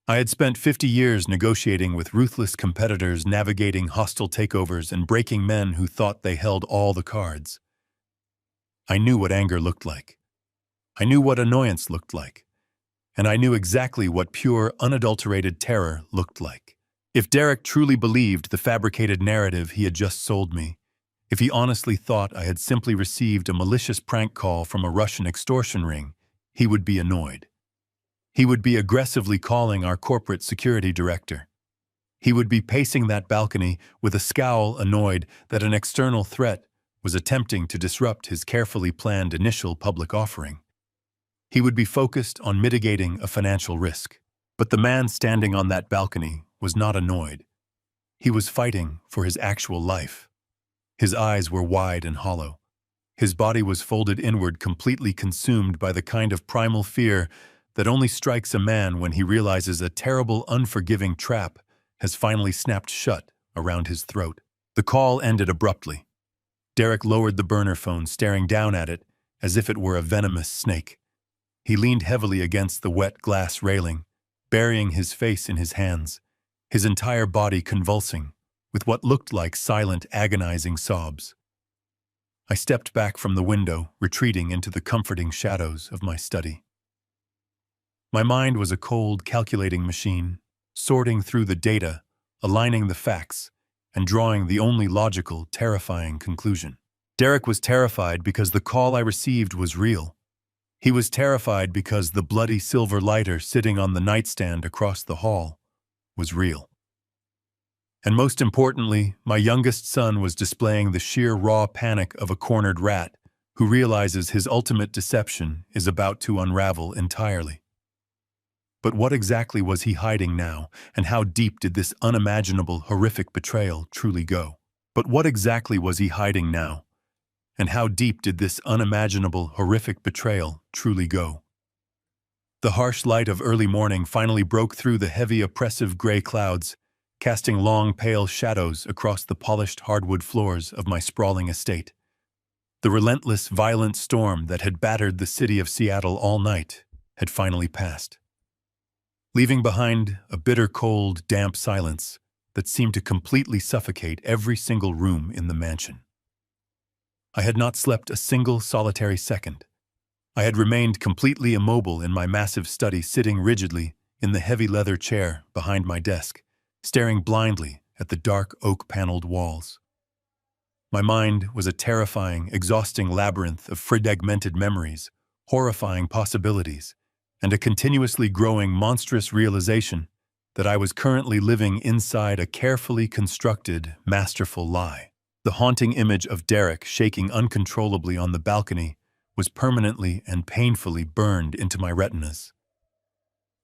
I had spent 50 years negotiating with ruthless competitors, navigating hostile takeovers, and breaking men who thought they held all the cards. I knew what anger looked like. I knew what annoyance looked like. And I knew exactly what pure, unadulterated terror looked like. If Derek truly believed the fabricated narrative he had just sold me, if he honestly thought I had simply received a malicious prank call from a Russian extortion ring, he would be annoyed. He would be aggressively calling our corporate security director. He would be pacing that balcony with a scowl, annoyed that an external threat was attempting to disrupt his carefully planned initial public offering. He would be focused on mitigating a financial risk. But the man standing on that balcony was not annoyed. He was fighting for his actual life. His eyes were wide and hollow. His body was folded inward, completely consumed by the kind of primal fear that only strikes a man when he realizes a terrible, unforgiving trap has finally snapped shut around his throat. The call ended abruptly. Derek lowered the burner phone, staring down at it as if it were a venomous snake. He leaned heavily against the wet glass railing, burying his face in his hands, his entire body convulsing with what looked like silent, agonizing sobs. I stepped back from the window, retreating into the comforting shadows of my study. My mind was a cold, calculating machine, sorting through the data, aligning the facts, and drawing the only logical, terrifying conclusion. Derek was terrified because the call I received was real. He was terrified because the bloody silver lighter sitting on the nightstand across the hall was real. And most importantly, my youngest son was displaying the sheer raw panic of a cornered rat who realizes his ultimate deception is about to unravel entirely. But what exactly was he hiding now, and how deep did this unimaginable, horrific betrayal truly go? But what exactly was he hiding now, and how deep did this unimaginable, horrific betrayal truly go? The harsh light of early morning finally broke through the heavy, oppressive gray clouds, casting long, pale shadows across the polished hardwood floors of my sprawling estate. The relentless, violent storm that had battered the city of Seattle all night had finally passed, leaving behind a bitter, cold, damp silence that seemed to completely suffocate every single room in the mansion. I had not slept a single solitary second. I had remained completely immobile in my massive study, sitting rigidly in the heavy leather chair behind my desk, staring blindly at the dark oak-paneled walls. My mind was a terrifying, exhausting labyrinth of fragmented memories, horrifying possibilities, and a continuously growing monstrous realization that I was currently living inside a carefully constructed, masterful lie. The haunting image of Derek shaking uncontrollably on the balcony was permanently and painfully burned into my retinas.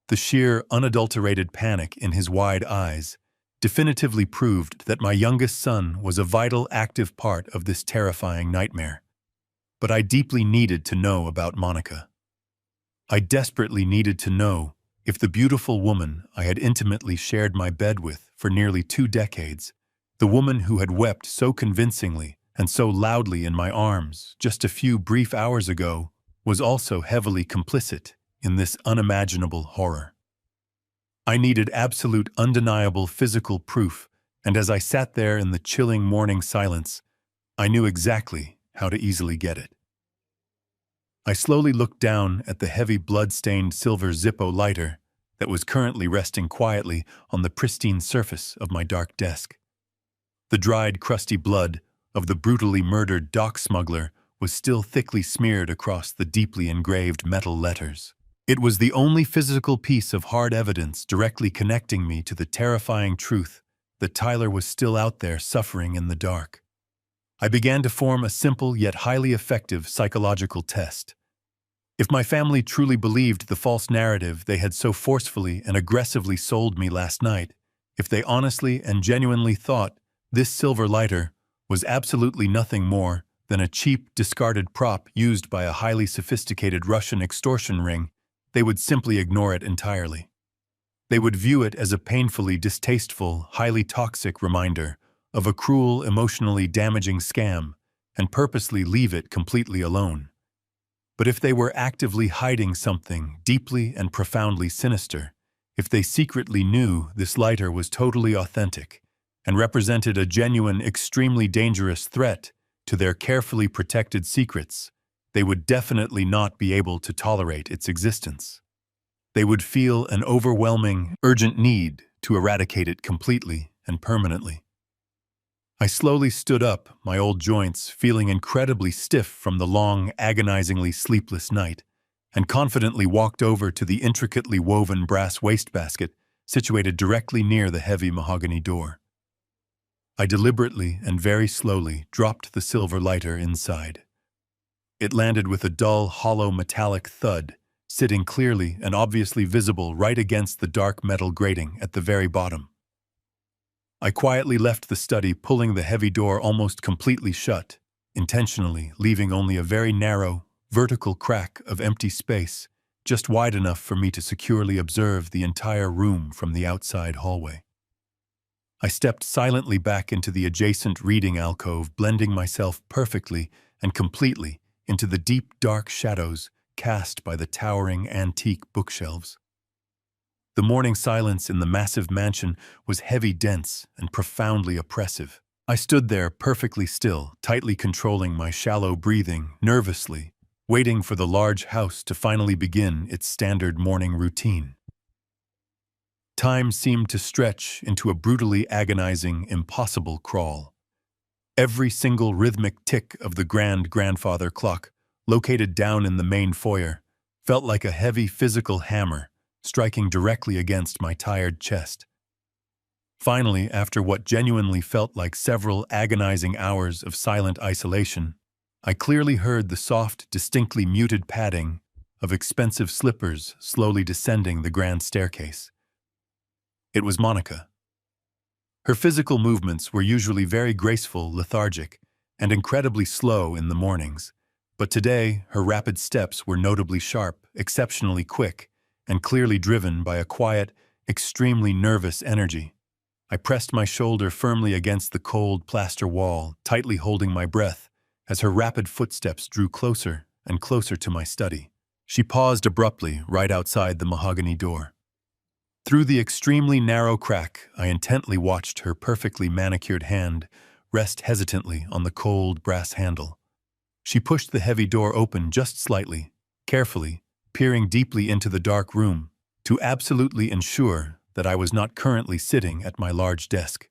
The sheer, unadulterated panic in his wide eyes definitively proved that my youngest son was a vital, active part of this terrifying nightmare. But I deeply needed to know about Monica. I desperately needed to know if the beautiful woman I had intimately shared my bed with for nearly 2 decades, the woman who had wept so convincingly and so loudly in my arms just a few brief hours ago, was also heavily complicit in this unimaginable horror. I needed absolute, undeniable physical proof, and as I sat there in the chilling morning silence, I knew exactly how to easily get it. I slowly looked down at the heavy blood-stained silver Zippo lighter that was currently resting quietly on the pristine surface of my dark desk. The dried, crusty blood of the brutally murdered dock smuggler was still thickly smeared across the deeply engraved metal letters. It was the only physical piece of hard evidence directly connecting me to the terrifying truth that Tyler was still out there suffering in the dark. I began to form a simple yet highly effective psychological test. If my family truly believed the false narrative they had so forcefully and aggressively sold me last night, if they honestly and genuinely thought this silver lighter was absolutely nothing more than a cheap, discarded prop used by a highly sophisticated Russian extortion ring, they would simply ignore it entirely. They would view it as a painfully distasteful, highly toxic reminder of a cruel, emotionally damaging scam and purposely leave it completely alone. But if they were actively hiding something deeply and profoundly sinister, if they secretly knew this lighter was totally authentic and represented a genuine, extremely dangerous threat to their carefully protected secrets, they would definitely not be able to tolerate its existence. They would feel an overwhelming, urgent need to eradicate it completely and permanently. I slowly stood up, my old joints feeling incredibly stiff from the long, agonizingly sleepless night, and confidently walked over to the intricately woven brass wastebasket situated directly near the heavy mahogany door. I deliberately and very slowly dropped the silver lighter inside. It landed with a dull, hollow metallic thud, sitting clearly and obviously visible right against the dark metal grating at the very bottom. I quietly left the study, pulling the heavy door almost completely shut, intentionally leaving only a very narrow, vertical crack of empty space, just wide enough for me to securely observe the entire room from the outside hallway. I stepped silently back into the adjacent reading alcove, blending myself perfectly and completely into the deep, dark shadows cast by the towering antique bookshelves. The morning silence in the massive mansion was heavy, dense, and profoundly oppressive. I stood there perfectly still, tightly controlling my shallow breathing, nervously, waiting for the large house to finally begin its standard morning routine. Time seemed to stretch into a brutally agonizing, impossible crawl. Every single rhythmic tick of the grandfather clock, located down in the main foyer, felt like a heavy physical hammer, striking directly against my tired chest. Finally, after what genuinely felt like several agonizing hours of silent isolation, I clearly heard the soft, distinctly muted padding of expensive slippers slowly descending the grand staircase. It was Monica. Her physical movements were usually very graceful, lethargic, and incredibly slow in the mornings, but today her rapid steps were notably sharp, exceptionally quick, and clearly driven by a quiet, extremely nervous energy. I pressed my shoulder firmly against the cold plaster wall, tightly holding my breath, as her rapid footsteps drew closer and closer to my study. She paused abruptly right outside the mahogany door. Through the extremely narrow crack, I intently watched her perfectly manicured hand rest hesitantly on the cold brass handle. She pushed the heavy door open just slightly, carefully, peering deeply into the dark room to absolutely ensure that I was not currently sitting at my large desk.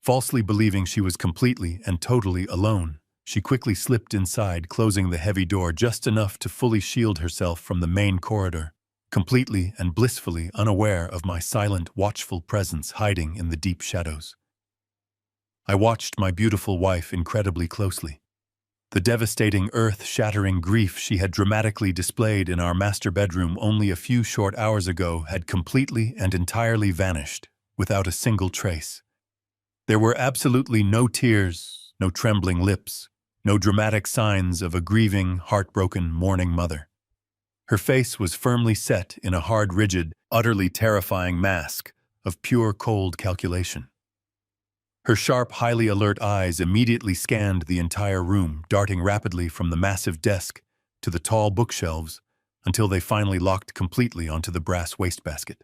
Falsely believing she was completely and totally alone, she quickly slipped inside, closing the heavy door just enough to fully shield herself from the main corridor, completely and blissfully unaware of my silent, watchful presence hiding in the deep shadows. I watched my beautiful wife incredibly closely. The devastating, earth-shattering grief she had dramatically displayed in our master bedroom only a few short hours ago had completely and entirely vanished, without a single trace. There were absolutely no tears, no trembling lips, no dramatic signs of a grieving, heartbroken, mourning mother. Her face was firmly set in a hard, rigid, utterly terrifying mask of pure, cold calculation. Her sharp, highly alert eyes immediately scanned the entire room, darting rapidly from the massive desk to the tall bookshelves until they finally locked completely onto the brass wastebasket.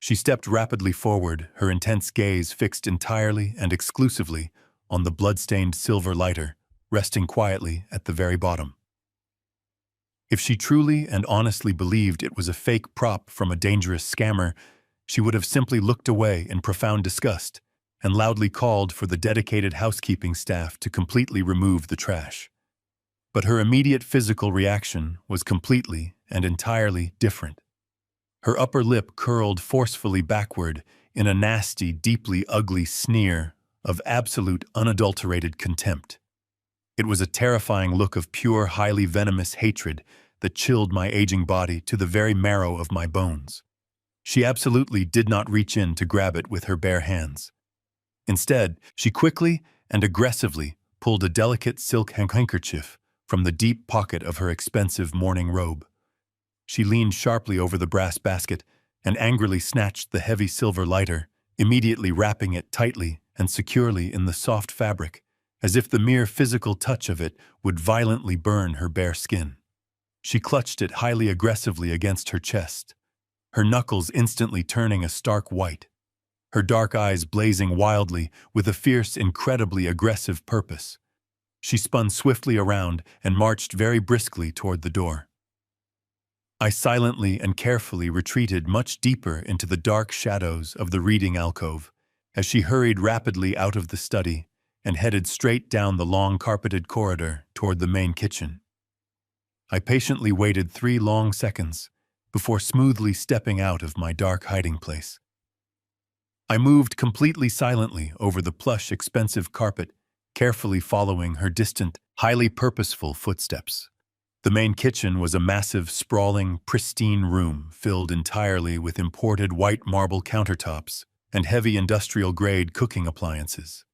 She stepped rapidly forward, her intense gaze fixed entirely and exclusively on the blood-stained silver lighter, resting quietly at the very bottom. If she truly and honestly believed it was a fake prop from a dangerous scammer, she would have simply looked away in profound disgust and loudly called for the dedicated housekeeping staff to completely remove the trash. But her immediate physical reaction was completely and entirely different. Her upper lip curled forcefully backward in a nasty, deeply ugly sneer of absolute, unadulterated contempt. It was a terrifying look of pure, highly venomous hatred that chilled my aging body to the very marrow of my bones. She absolutely did not reach in to grab it with her bare hands. Instead, she quickly and aggressively pulled a delicate silk handkerchief from the deep pocket of her expensive morning robe. She leaned sharply over the brass basket and angrily snatched the heavy silver lighter, immediately wrapping it tightly and securely in the soft fabric, as if the mere physical touch of it would violently burn her bare skin. She clutched it highly aggressively against her chest, her knuckles instantly turning a stark white, her dark eyes blazing wildly with a fierce, incredibly aggressive purpose. She spun swiftly around and marched very briskly toward the door. I silently and carefully retreated much deeper into the dark shadows of the reading alcove as she hurried rapidly out of the study and headed straight down the long carpeted corridor toward the main kitchen. I patiently waited 3 long seconds before smoothly stepping out of my dark hiding place. I moved completely silently over the plush, expensive carpet, carefully following her distant, highly purposeful footsteps. The main kitchen was a massive, sprawling, pristine room filled entirely with imported white marble countertops and heavy industrial-grade cooking appliances.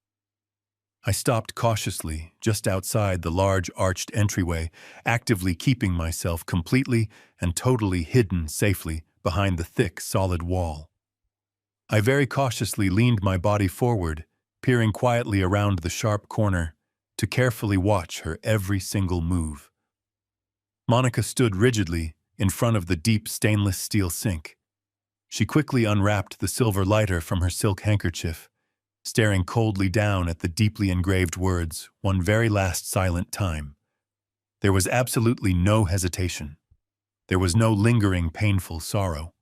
I stopped cautiously just outside the large arched entryway, actively keeping myself completely and totally hidden safely behind the thick, solid wall. I very cautiously leaned my body forward, peering quietly around the sharp corner to carefully watch her every single move. Monica stood rigidly in front of the deep stainless steel sink. She quickly unwrapped the silver lighter from her silk handkerchief, staring coldly down at the deeply engraved words one very last silent time. There was absolutely no hesitation. There was no lingering, painful sorrow.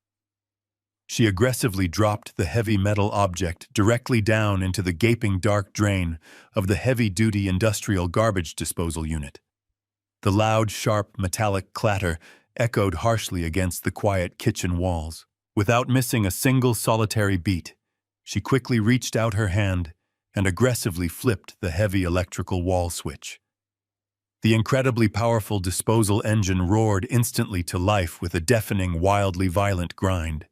She aggressively dropped the heavy metal object directly down into the gaping dark drain of the heavy-duty industrial garbage disposal unit. The loud, sharp, metallic clatter echoed harshly against the quiet kitchen walls. Without missing a single solitary beat, she quickly reached out her hand and aggressively flipped the heavy electrical wall switch. The incredibly powerful disposal engine roared instantly to life with a deafening, wildly violent grind.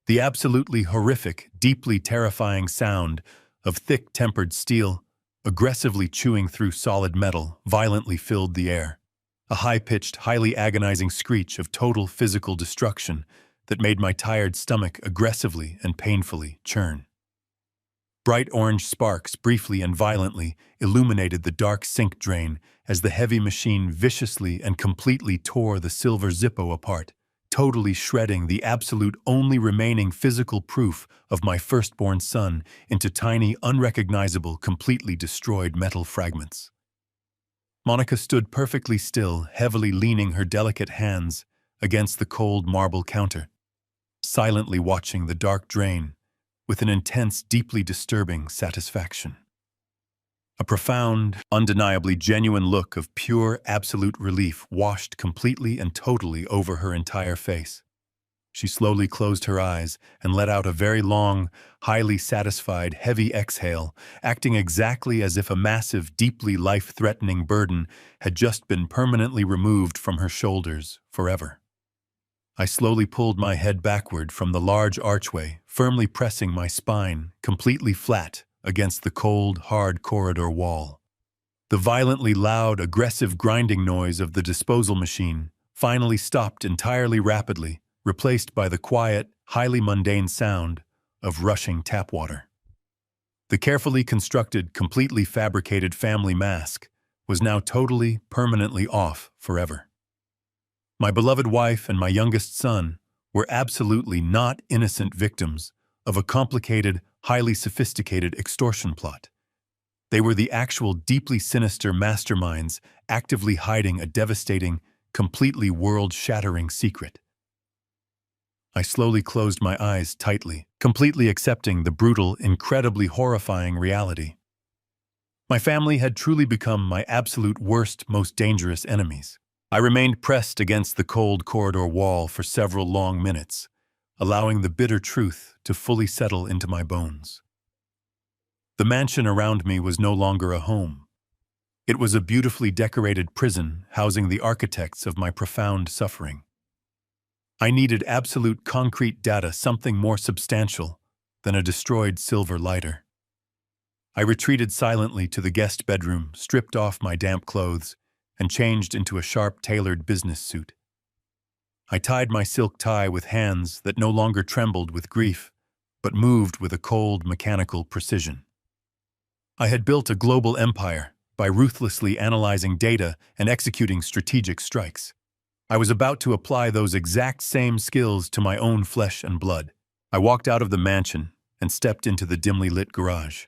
The absolutely horrific, deeply terrifying sound of thick tempered steel aggressively chewing through solid metal violently filled the air. A high-pitched, highly agonizing screech of total physical destruction that made my tired stomach aggressively and painfully churn. Bright orange sparks briefly and violently illuminated the dark sink drain as the heavy machine viciously and completely tore the silver Zippo apart, totally shredding the absolute only remaining physical proof of my firstborn son into tiny, unrecognizable, completely destroyed metal fragments. Monica stood perfectly still, heavily leaning her delicate hands against the cold marble counter, silently watching the dark drain with an intense, deeply disturbing satisfaction. A profound, undeniably genuine look of pure, absolute relief washed completely and totally over her entire face. She slowly closed her eyes and let out a very long, highly satisfied, heavy exhale, acting exactly as if a massive, deeply life-threatening burden had just been permanently removed from her shoulders forever. I slowly pulled my head backward from the large archway, firmly pressing my spine completely flat against the cold, hard corridor wall. The violently loud, aggressive grinding noise of the disposal machine finally stopped entirely rapidly, replaced by the quiet, highly mundane sound of rushing tap water. The carefully constructed, completely fabricated family mask was now totally, permanently off forever. My beloved wife and my youngest son were absolutely not innocent victims of a complicated, highly sophisticated extortion plot. They were the actual deeply sinister masterminds actively hiding a devastating, completely world-shattering secret. I slowly closed my eyes tightly, completely accepting the brutal, incredibly horrifying reality. My family had truly become my absolute worst, most dangerous enemies. I remained pressed against the cold corridor wall for several long minutes, allowing the bitter truth to fully settle into my bones. The mansion around me was no longer a home. It was a beautifully decorated prison housing the architects of my profound suffering. I needed absolute concrete data, something more substantial than a destroyed silver lighter. I retreated silently to the guest bedroom, stripped off my damp clothes, and changed into a sharp-tailored business suit. I tied my silk tie with hands that no longer trembled with grief, but moved with a cold, mechanical precision. I had built a global empire by ruthlessly analyzing data and executing strategic strikes. I was about to apply those exact same skills to my own flesh and blood. I walked out of the mansion and stepped into the dimly lit garage.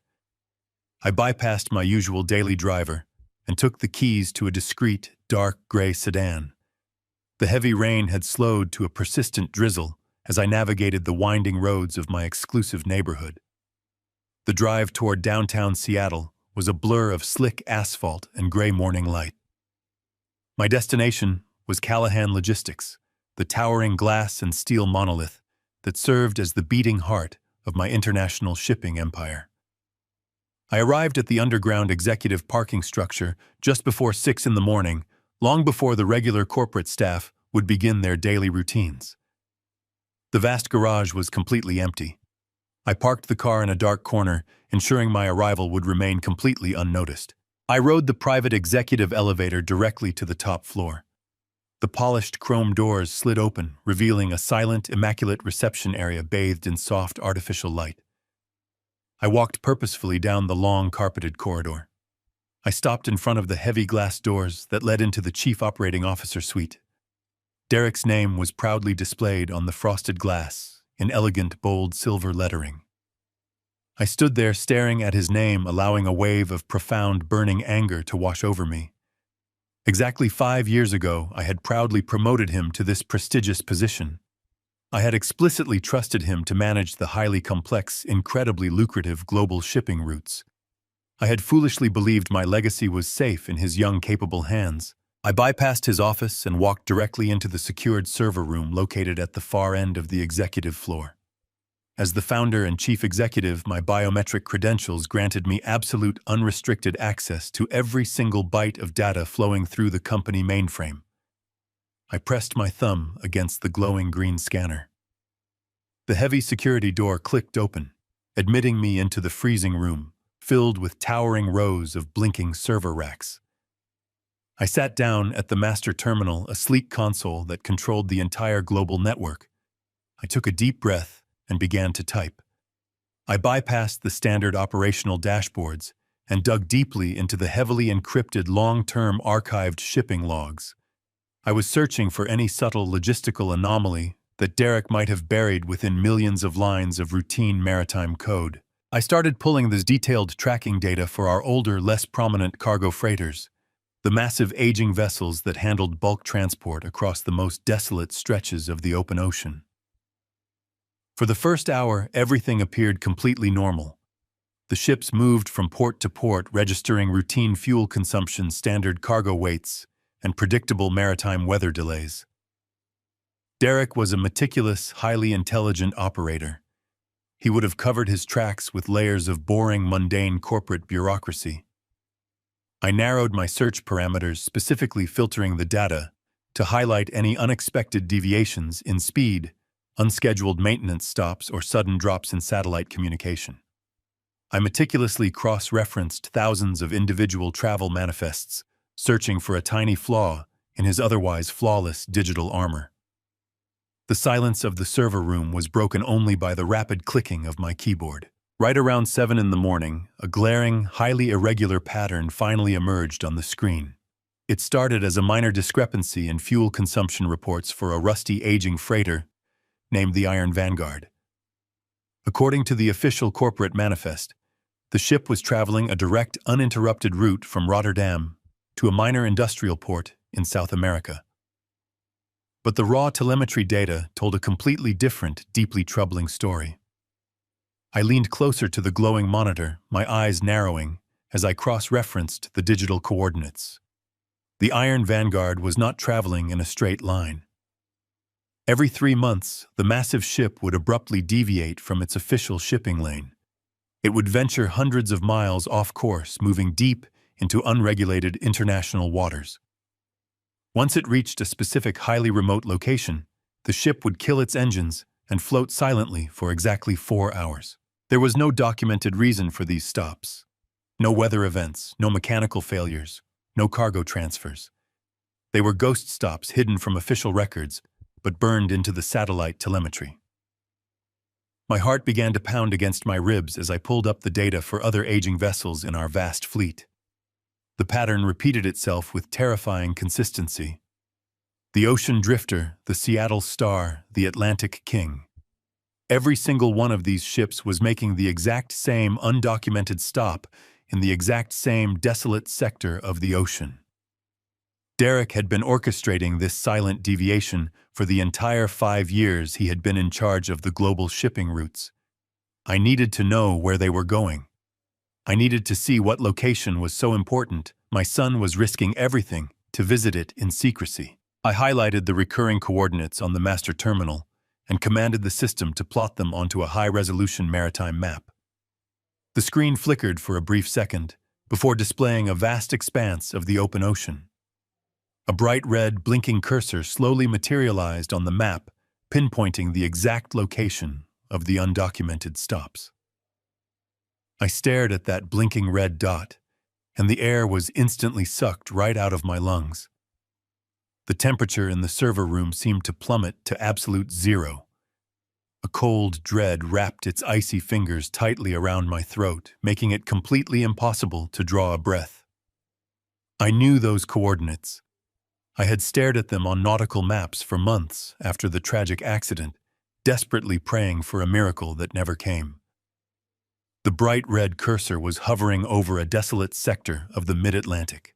I bypassed my usual daily driver and took the keys to a discreet, dark gray sedan. The heavy rain had slowed to a persistent drizzle as I navigated the winding roads of my exclusive neighborhood. The drive toward downtown Seattle was a blur of slick asphalt and gray morning light. My destination was Callahan Logistics, the towering glass and steel monolith that served as the beating heart of my international shipping empire. I arrived at the underground executive parking structure just before 6 in the morning, long before the regular corporate staff would begin their daily routines. The vast garage was completely empty. I parked the car in a dark corner, ensuring my arrival would remain completely unnoticed. I rode the private executive elevator directly to the top floor. The polished chrome doors slid open, revealing a silent, immaculate reception area bathed in soft, artificial light. I walked purposefully down the long, carpeted corridor. I stopped in front of the heavy glass doors that led into the Chief Operating Officer suite. Derek's name was proudly displayed on the frosted glass in elegant, bold silver lettering. I stood there staring at his name, allowing a wave of profound, burning anger to wash over me. Exactly 5 years ago, I had proudly promoted him to this prestigious position. I had explicitly trusted him to manage the highly complex, incredibly lucrative global shipping routes. I had foolishly believed my legacy was safe in his young, capable hands. I bypassed his office and walked directly into the secured server room located at the far end of the executive floor. As the founder and chief executive, my biometric credentials granted me absolute, unrestricted access to every single byte of data flowing through the company mainframe. I pressed my thumb against the glowing green scanner. The heavy security door clicked open, admitting me into the freezing room, filled with towering rows of blinking server racks. I sat down at the master terminal, a sleek console that controlled the entire global network. I took a deep breath and began to type. I bypassed the standard operational dashboards and dug deeply into the heavily encrypted long-term archived shipping logs. I was searching for any subtle logistical anomaly that Derek might have buried within millions of lines of routine maritime code. I started pulling this detailed tracking data for our older, less prominent cargo freighters, the massive aging vessels that handled bulk transport across the most desolate stretches of the open ocean. For the first hour, everything appeared completely normal. The ships moved from port to port, registering routine fuel consumption, standard cargo weights, and predictable maritime weather delays. Derek was a meticulous, highly intelligent operator. He would have covered his tracks with layers of boring, mundane corporate bureaucracy. I narrowed my search parameters, specifically filtering the data to highlight any unexpected deviations in speed, unscheduled maintenance stops, or sudden drops in satellite communication. I meticulously cross-referenced thousands of individual travel manifests, searching for a tiny flaw in his otherwise flawless digital armor. The silence of the server room was broken only by the rapid clicking of my keyboard. Right around 7 in the morning, a glaring, highly irregular pattern finally emerged on the screen. It started as a minor discrepancy in fuel consumption reports for a rusty, aging freighter named the Iron Vanguard. According to the official corporate manifest, the ship was traveling a direct, uninterrupted route from Rotterdam to a minor industrial port in South America. But the raw telemetry data told a completely different, deeply troubling story. I leaned closer to the glowing monitor, my eyes narrowing as I cross-referenced the digital coordinates. The Iron Vanguard was not traveling in a straight line. Every 3 months, the massive ship would abruptly deviate from its official shipping lane. It would venture hundreds of miles off course, moving deep into unregulated international waters. Once it reached a specific highly remote location, the ship would kill its engines and float silently for exactly 4 hours. There was no documented reason for these stops. No weather events, no mechanical failures, no cargo transfers. They were ghost stops hidden from official records, but burned into the satellite telemetry. My heart began to pound against my ribs as I pulled up the data for other aging vessels in our vast fleet. The pattern repeated itself with terrifying consistency. The Ocean Drifter, the Seattle Star, the Atlantic King. Every single one of these ships was making the exact same undocumented stop in the exact same desolate sector of the ocean. Derek had been orchestrating this silent deviation for the entire 5 years he had been in charge of the global shipping routes. I needed to know where they were going. I needed to see what location was so important. My son was risking everything to visit it in secrecy. I highlighted the recurring coordinates on the master terminal and commanded the system to plot them onto a high-resolution maritime map. The screen flickered for a brief second before displaying a vast expanse of the open ocean. A bright red, blinking cursor slowly materialized on the map, pinpointing the exact location of the undocumented stops. I stared at that blinking red dot, and the air was instantly sucked right out of my lungs. The temperature in the server room seemed to plummet to absolute zero. A cold dread wrapped its icy fingers tightly around my throat, making it completely impossible to draw a breath. I knew those coordinates. I had stared at them on nautical maps for months after the tragic accident, desperately praying for a miracle that never came. The bright red cursor was hovering over a desolate sector of the mid-Atlantic.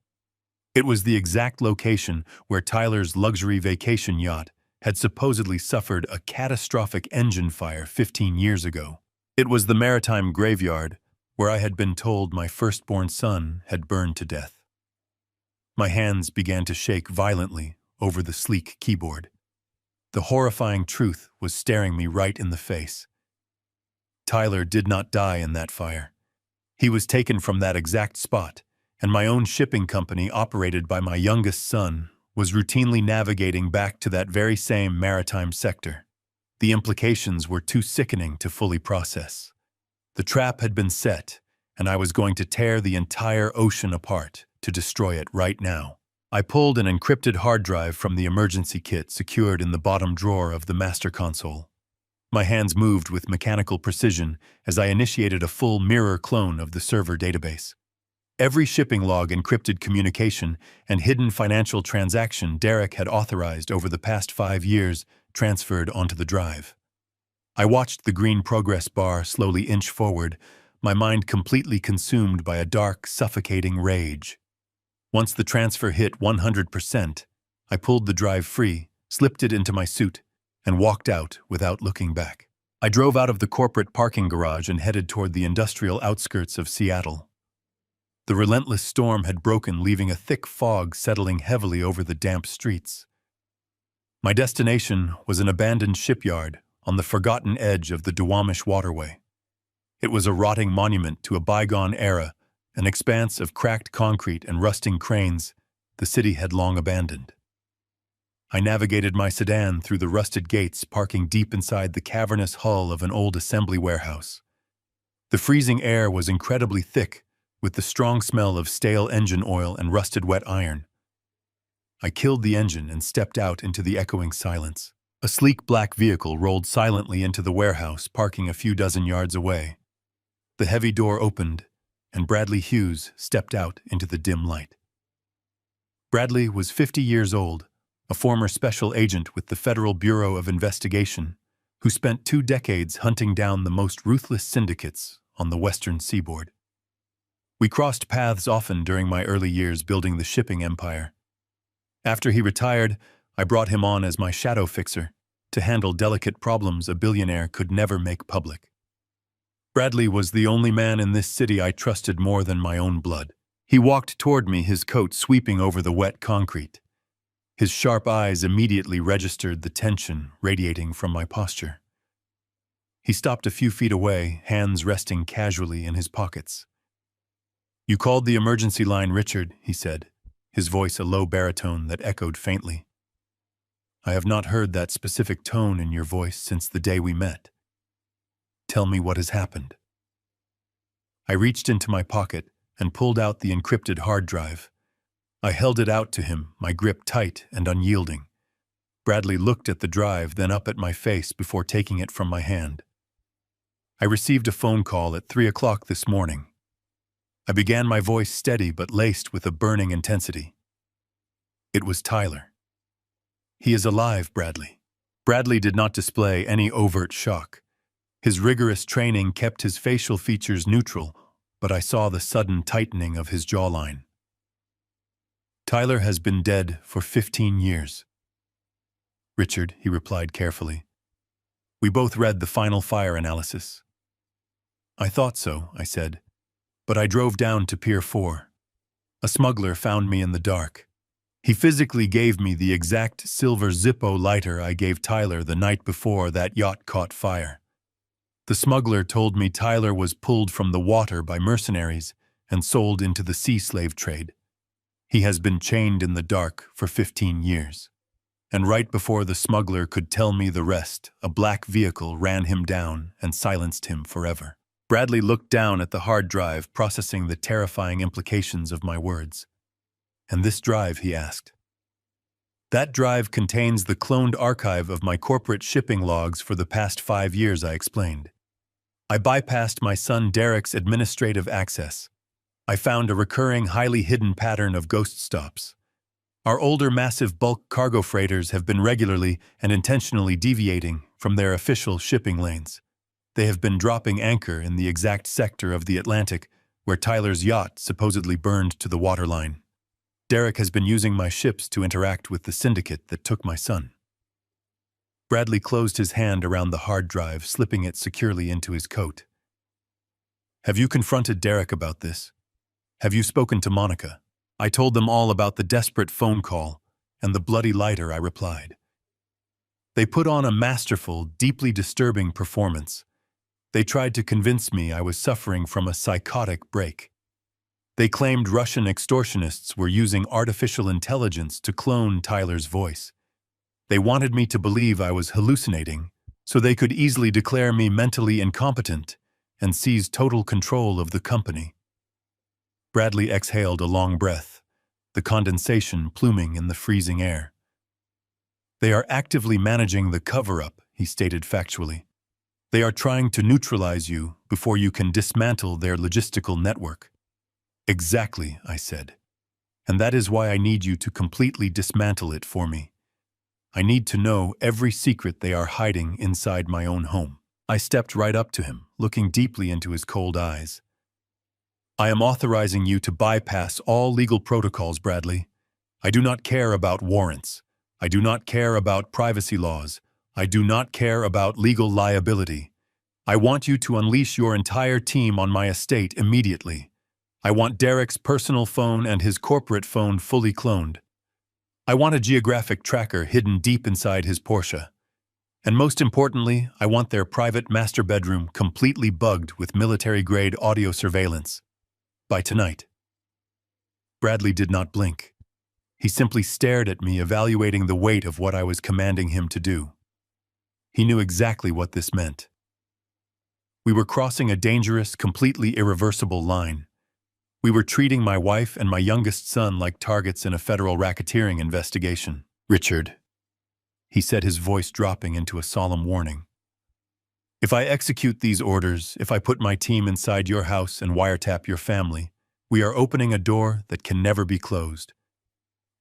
It was the exact location where Tyler's luxury vacation yacht had supposedly suffered a catastrophic engine fire 15 years ago. It was the maritime graveyard where I had been told my firstborn son had burned to death. My hands began to shake violently over the sleek keyboard. The horrifying truth was staring me right in the face. Tyler did not die in that fire. He was taken from that exact spot, and my own shipping company, operated by my youngest son, was routinely navigating back to that very same maritime sector. The implications were too sickening to fully process. The trap had been set, and I was going to tear the entire ocean apart to destroy it right now. I pulled an encrypted hard drive from the emergency kit secured in the bottom drawer of the master console. My hands moved with mechanical precision as I initiated a full mirror clone of the server database. Every shipping log, encrypted communication, and hidden financial transaction Derek had authorized over the past 5 years transferred onto the drive. I watched the green progress bar slowly inch forward, my mind completely consumed by a dark, suffocating rage. Once the transfer hit 100%, I pulled the drive free, slipped it into my suit, and walked out without looking back. I drove out of the corporate parking garage and headed toward the industrial outskirts of Seattle. The relentless storm had broken, leaving a thick fog settling heavily over the damp streets. My destination was an abandoned shipyard on the forgotten edge of the Duwamish waterway. It was a rotting monument to a bygone era, an expanse of cracked concrete and rusting cranes the city had long abandoned. I navigated my sedan through the rusted gates, parking deep inside the cavernous hull of an old assembly warehouse. The freezing air was incredibly thick, with the strong smell of stale engine oil and rusted wet iron. I killed the engine and stepped out into the echoing silence. A sleek black vehicle rolled silently into the warehouse, parking a few dozen yards away. The heavy door opened, and Bradley Hughes stepped out into the dim light. Bradley was 50 years old, a former special agent with the Federal Bureau of Investigation, who spent 2 decades hunting down the most ruthless syndicates on the western seaboard. We crossed paths often during my early years building the shipping empire. After he retired, I brought him on as my shadow fixer to handle delicate problems a billionaire could never make public. Bradley was the only man in this city I trusted more than my own blood. He walked toward me, his coat sweeping over the wet concrete. His sharp eyes immediately registered the tension radiating from my posture. He stopped a few feet away, hands resting casually in his pockets. "You called the emergency line, Richard," he said, his voice a low baritone that echoed faintly. "I have not heard that specific tone in your voice since the day we met. Tell me what has happened." I reached into my pocket, and pulled out the encrypted hard drive. I held it out to him, my grip tight and unyielding. Bradley looked at the drive, then up at my face before taking it from my hand. I received a phone call at 3 o'clock this morning. I began, my voice steady but laced with a burning intensity. It was Tyler. He is alive, Bradley. Bradley did not display any overt shock. His rigorous training kept his facial features neutral, but I saw the sudden tightening of his jawline. Tyler has been dead for 15 years. Richard, he replied carefully. We both read the final fire analysis. I thought so, I said, but I drove down to Pier 4. A smuggler found me in the dark. He physically gave me the exact silver Zippo lighter I gave Tyler the night before that yacht caught fire. The smuggler told me Tyler was pulled from the water by mercenaries and sold into the sea slave trade. He has been chained in the dark for 15 years. And right before the smuggler could tell me the rest, a black vehicle ran him down and silenced him forever. Bradley looked down at the hard drive, processing the terrifying implications of my words. And this drive, he asked. That drive contains the cloned archive of my corporate shipping logs for the past 5 years, I explained. I bypassed my son Derek's administrative access. I found a recurring, highly hidden pattern of ghost stops. Our older massive bulk cargo freighters have been regularly and intentionally deviating from their official shipping lanes. They have been dropping anchor in the exact sector of the Atlantic where Tyler's yacht supposedly burned to the waterline. Derek has been using my ships to interact with the syndicate that took my son. Bradley closed his hand around the hard drive, slipping it securely into his coat. Have you confronted Derek about this? Have you spoken to Monica? I told them all about the desperate phone call and the bloody lighter, I replied. They put on a masterful, deeply disturbing performance. They tried to convince me I was suffering from a psychotic break. They claimed Russian extortionists were using artificial intelligence to clone Tyler's voice. They wanted me to believe I was hallucinating, so they could easily declare me mentally incompetent and seize total control of the company. Bradley exhaled a long breath, the condensation pluming in the freezing air. They are actively managing the cover-up, he stated factually. They are trying to neutralize you before you can dismantle their logistical network. Exactly, I said. And that is why I need you to completely dismantle it for me. I need to know every secret they are hiding inside my own home. I stepped right up to him, looking deeply into his cold eyes. I am authorizing you to bypass all legal protocols, Bradley. I do not care about warrants. I do not care about privacy laws. I do not care about legal liability. I want you to unleash your entire team on my estate immediately. I want Derek's personal phone and his corporate phone fully cloned. I want a geographic tracker hidden deep inside his Porsche. And most importantly, I want their private master bedroom completely bugged with military-grade audio surveillance. By tonight. Bradley did not blink. He simply stared at me, evaluating the weight of what I was commanding him to do. He knew exactly what this meant. We were crossing a dangerous, completely irreversible line. We were treating my wife and my youngest son like targets in a federal racketeering investigation. Richard, he said, his voice dropping into a solemn warning. If I execute these orders, if I put my team inside your house and wiretap your family, we are opening a door that can never be closed.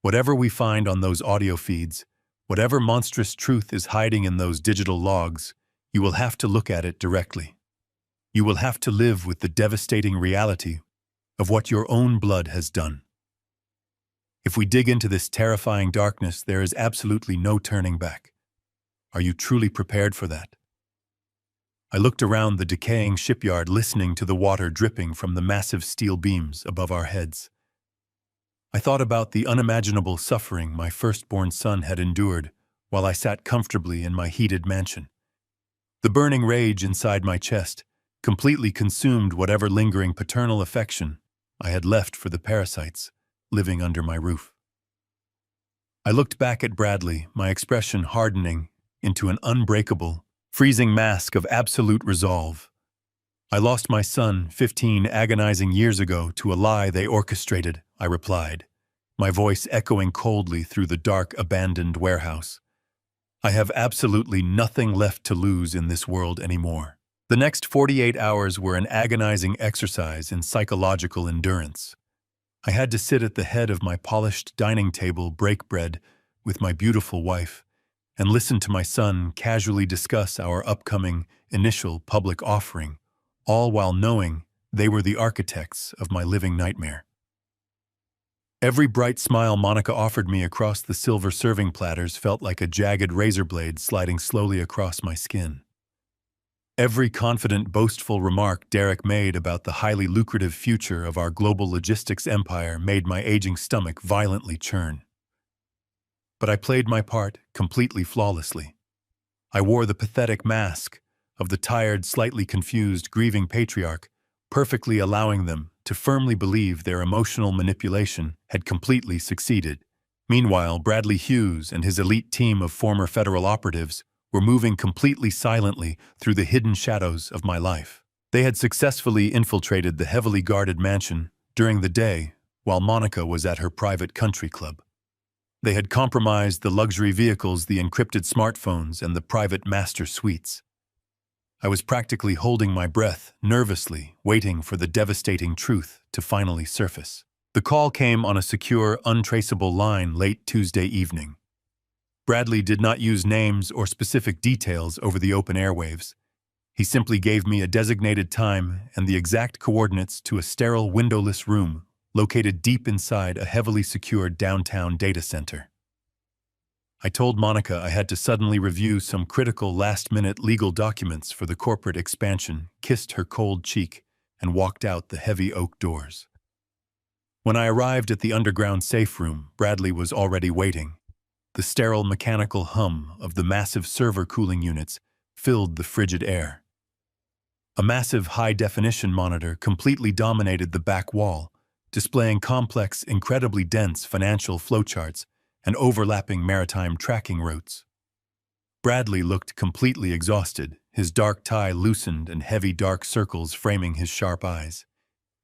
Whatever we find on those audio feeds, whatever monstrous truth is hiding in those digital logs, you will have to look at it directly. You will have to live with the devastating reality of what your own blood has done. If we dig into this terrifying darkness, there is absolutely no turning back. Are you truly prepared for that? I looked around the decaying shipyard, listening to the water dripping from the massive steel beams above our heads. I thought about the unimaginable suffering my firstborn son had endured while I sat comfortably in my heated mansion. The burning rage inside my chest completely consumed whatever lingering paternal affection I had left for the parasites living under my roof. I looked back at Bradley, my expression hardening into an unbreakable, freezing mask of absolute resolve. I lost my son 15 agonizing years ago to a lie they orchestrated, I replied, my voice echoing coldly through the dark, abandoned warehouse. I have absolutely nothing left to lose in this world anymore. The next 48 hours were an agonizing exercise in psychological endurance. I had to sit at the head of my polished dining table, break bread with my beautiful wife, and listen to my son casually discuss our upcoming initial public offering, all while knowing they were the architects of my living nightmare. Every bright smile Monica offered me across the silver serving platters felt like a jagged razor blade sliding slowly across my skin. Every confident, boastful remark Derek made about the highly lucrative future of our global logistics empire made my aging stomach violently churn. But I played my part completely flawlessly. I wore the pathetic mask of the tired, slightly confused, grieving patriarch, perfectly allowing them to firmly believe their emotional manipulation had completely succeeded. Meanwhile, Bradley Hughes and his elite team of former federal operatives were moving completely silently through the hidden shadows of my life. They had successfully infiltrated the heavily guarded mansion during the day while Monica was at her private country club. They had compromised the luxury vehicles, the encrypted smartphones, and the private master suites. I was practically holding my breath, nervously waiting for the devastating truth to finally surface. The call came on a secure, untraceable line late Tuesday evening. Bradley did not use names or specific details over the open airwaves. He simply gave me a designated time and the exact coordinates to a sterile, windowless room located deep inside a heavily secured downtown data center. I told Monica I had to suddenly review some critical last-minute legal documents for the corporate expansion, kissed her cold cheek, and walked out the heavy oak doors. When I arrived at the underground safe room, Bradley was already waiting. The sterile mechanical hum of the massive server cooling units filled the frigid air. A massive high-definition monitor completely dominated the back wall, displaying complex, incredibly dense financial flowcharts and overlapping maritime tracking routes. Bradley looked completely exhausted, his dark tie loosened and heavy dark circles framing his sharp eyes.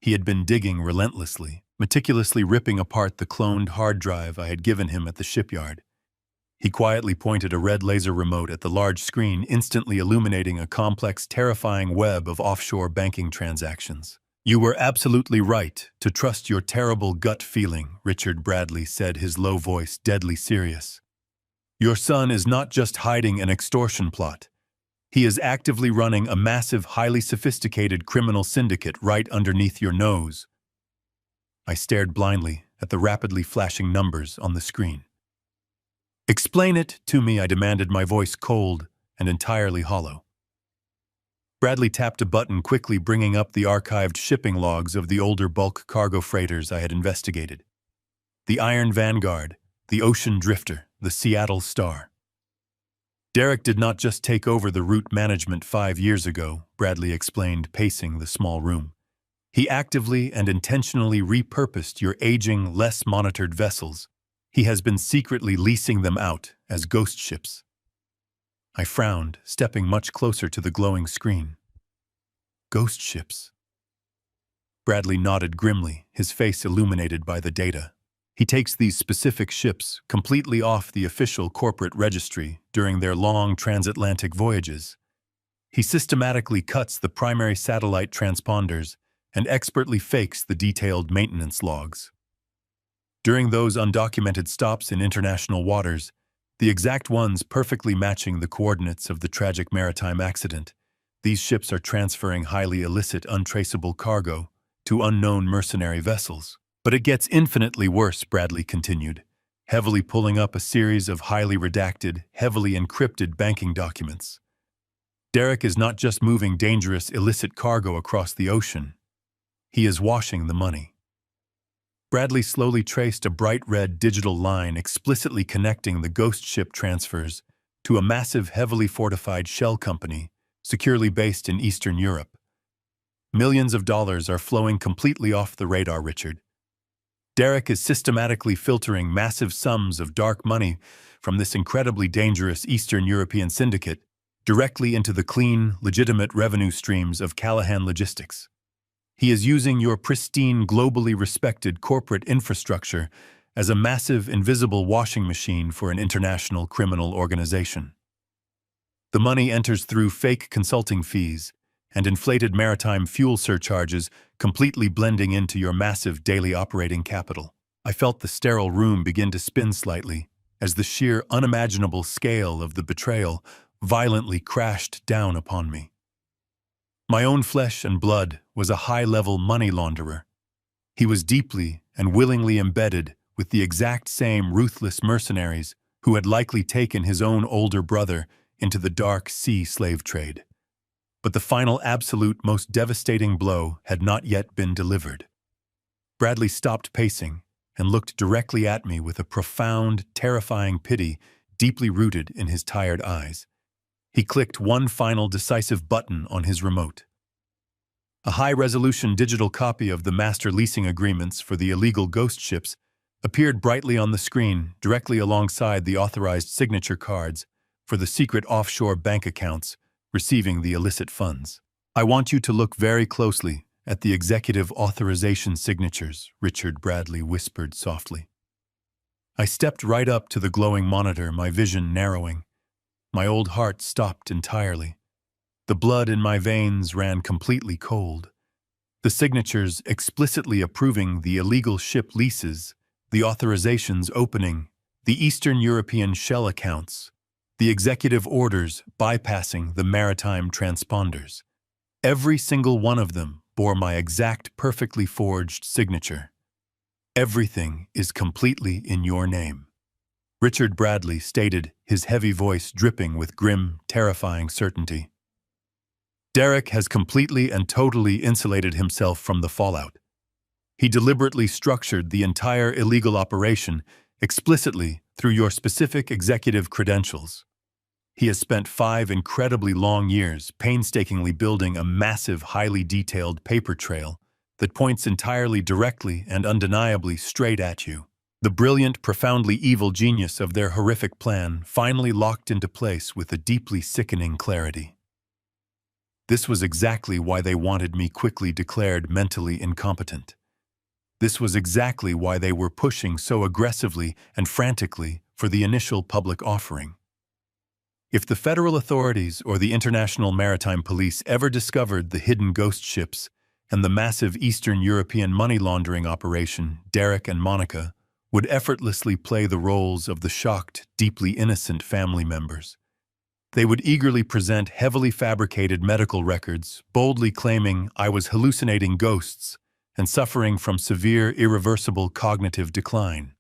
He had been digging relentlessly, meticulously ripping apart the cloned hard drive I had given him at the shipyard. He quietly pointed a red laser remote at the large screen, instantly illuminating a complex, terrifying web of offshore banking transactions. "You were absolutely right to trust your terrible gut feeling," Richard Bradley said, his low voice deadly serious. "Your son is not just hiding an extortion plot. He is actively running a massive, highly sophisticated criminal syndicate right underneath your nose." I stared blindly at the rapidly flashing numbers on the screen. "Explain it to me," I demanded, my voice cold and entirely hollow. Bradley tapped a button, quickly bringing up the archived shipping logs of the older bulk cargo freighters I had investigated. The Iron Vanguard, the Ocean Drifter, the Seattle Star. "Derek did not just take over the route management 5 years ago," Bradley explained, pacing the small room. "He actively and intentionally repurposed your aging, less monitored vessels. He has been secretly leasing them out as ghost ships." I frowned, stepping much closer to the glowing screen. "Ghost ships?" Bradley nodded grimly, his face illuminated by the data. "He takes these specific ships completely off the official corporate registry during their long transatlantic voyages. He systematically cuts the primary satellite transponders and expertly fakes the detailed maintenance logs. During those undocumented stops in international waters, the exact ones perfectly matching the coordinates of the tragic maritime accident, these ships are transferring highly illicit, untraceable cargo to unknown mercenary vessels. But it gets infinitely worse," Bradley continued, heavily pulling up a series of highly redacted, heavily encrypted banking documents. "Derek is not just moving dangerous, illicit cargo across the ocean. He is washing the money." Bradley slowly traced a bright red digital line explicitly connecting the ghost ship transfers to a massive, heavily fortified shell company securely based in Eastern Europe. "Millions of dollars are flowing completely off the radar, Richard. Derek is systematically filtering massive sums of dark money from this incredibly dangerous Eastern European syndicate directly into the clean, legitimate revenue streams of Callahan Logistics. He is using your pristine, globally respected corporate infrastructure as a massive, invisible washing machine for an international criminal organization. The money enters through fake consulting fees and inflated maritime fuel surcharges, completely blending into your massive daily operating capital. I felt the sterile room begin to spin slightly as the sheer unimaginable scale of the betrayal violently crashed down upon me. My own flesh and blood was a high-level money launderer. He was deeply and willingly embedded with the exact same ruthless mercenaries who had likely taken his own older brother into the dark sea slave trade. But the final absolute most devastating blow had not yet been delivered. Bradley stopped pacing and looked directly at me with a profound, terrifying pity deeply rooted in his tired eyes. He clicked one final decisive button on his remote. A high-resolution digital copy of the master leasing agreements for the illegal ghost ships appeared brightly on the screen directly alongside the authorized signature cards for the secret offshore bank accounts receiving the illicit funds. "I want you to look very closely at the executive authorization signatures," Richard Bradley whispered softly. I stepped right up to the glowing monitor, my vision narrowing. My old heart stopped entirely. The blood in my veins ran completely cold. The signatures explicitly approving the illegal ship leases, the authorizations opening, the Eastern European shell accounts, the executive orders bypassing the maritime transponders. Every single one of them bore my exact perfectly forged signature. "Everything is completely in your name," Richard Bradley stated, his heavy voice dripping with grim, terrifying certainty. "Derek has completely and totally insulated himself from the fallout. He deliberately structured the entire illegal operation explicitly through your specific executive credentials. He has spent 5 incredibly long years painstakingly building a massive, highly detailed paper trail that points entirely directly and undeniably straight at you. The brilliant, profoundly evil genius of their horrific plan finally locked into place with a deeply sickening clarity. This was exactly why they wanted me quickly declared mentally incompetent. This was exactly why they were pushing so aggressively and frantically for the initial public offering. If the federal authorities or the International Maritime Police ever discovered the hidden ghost ships and the massive Eastern European money laundering operation, Derek and Monica would effortlessly play the roles of the shocked, deeply innocent family members. They would eagerly present heavily fabricated medical records, boldly claiming I was hallucinating ghosts and suffering from severe, irreversible cognitive decline.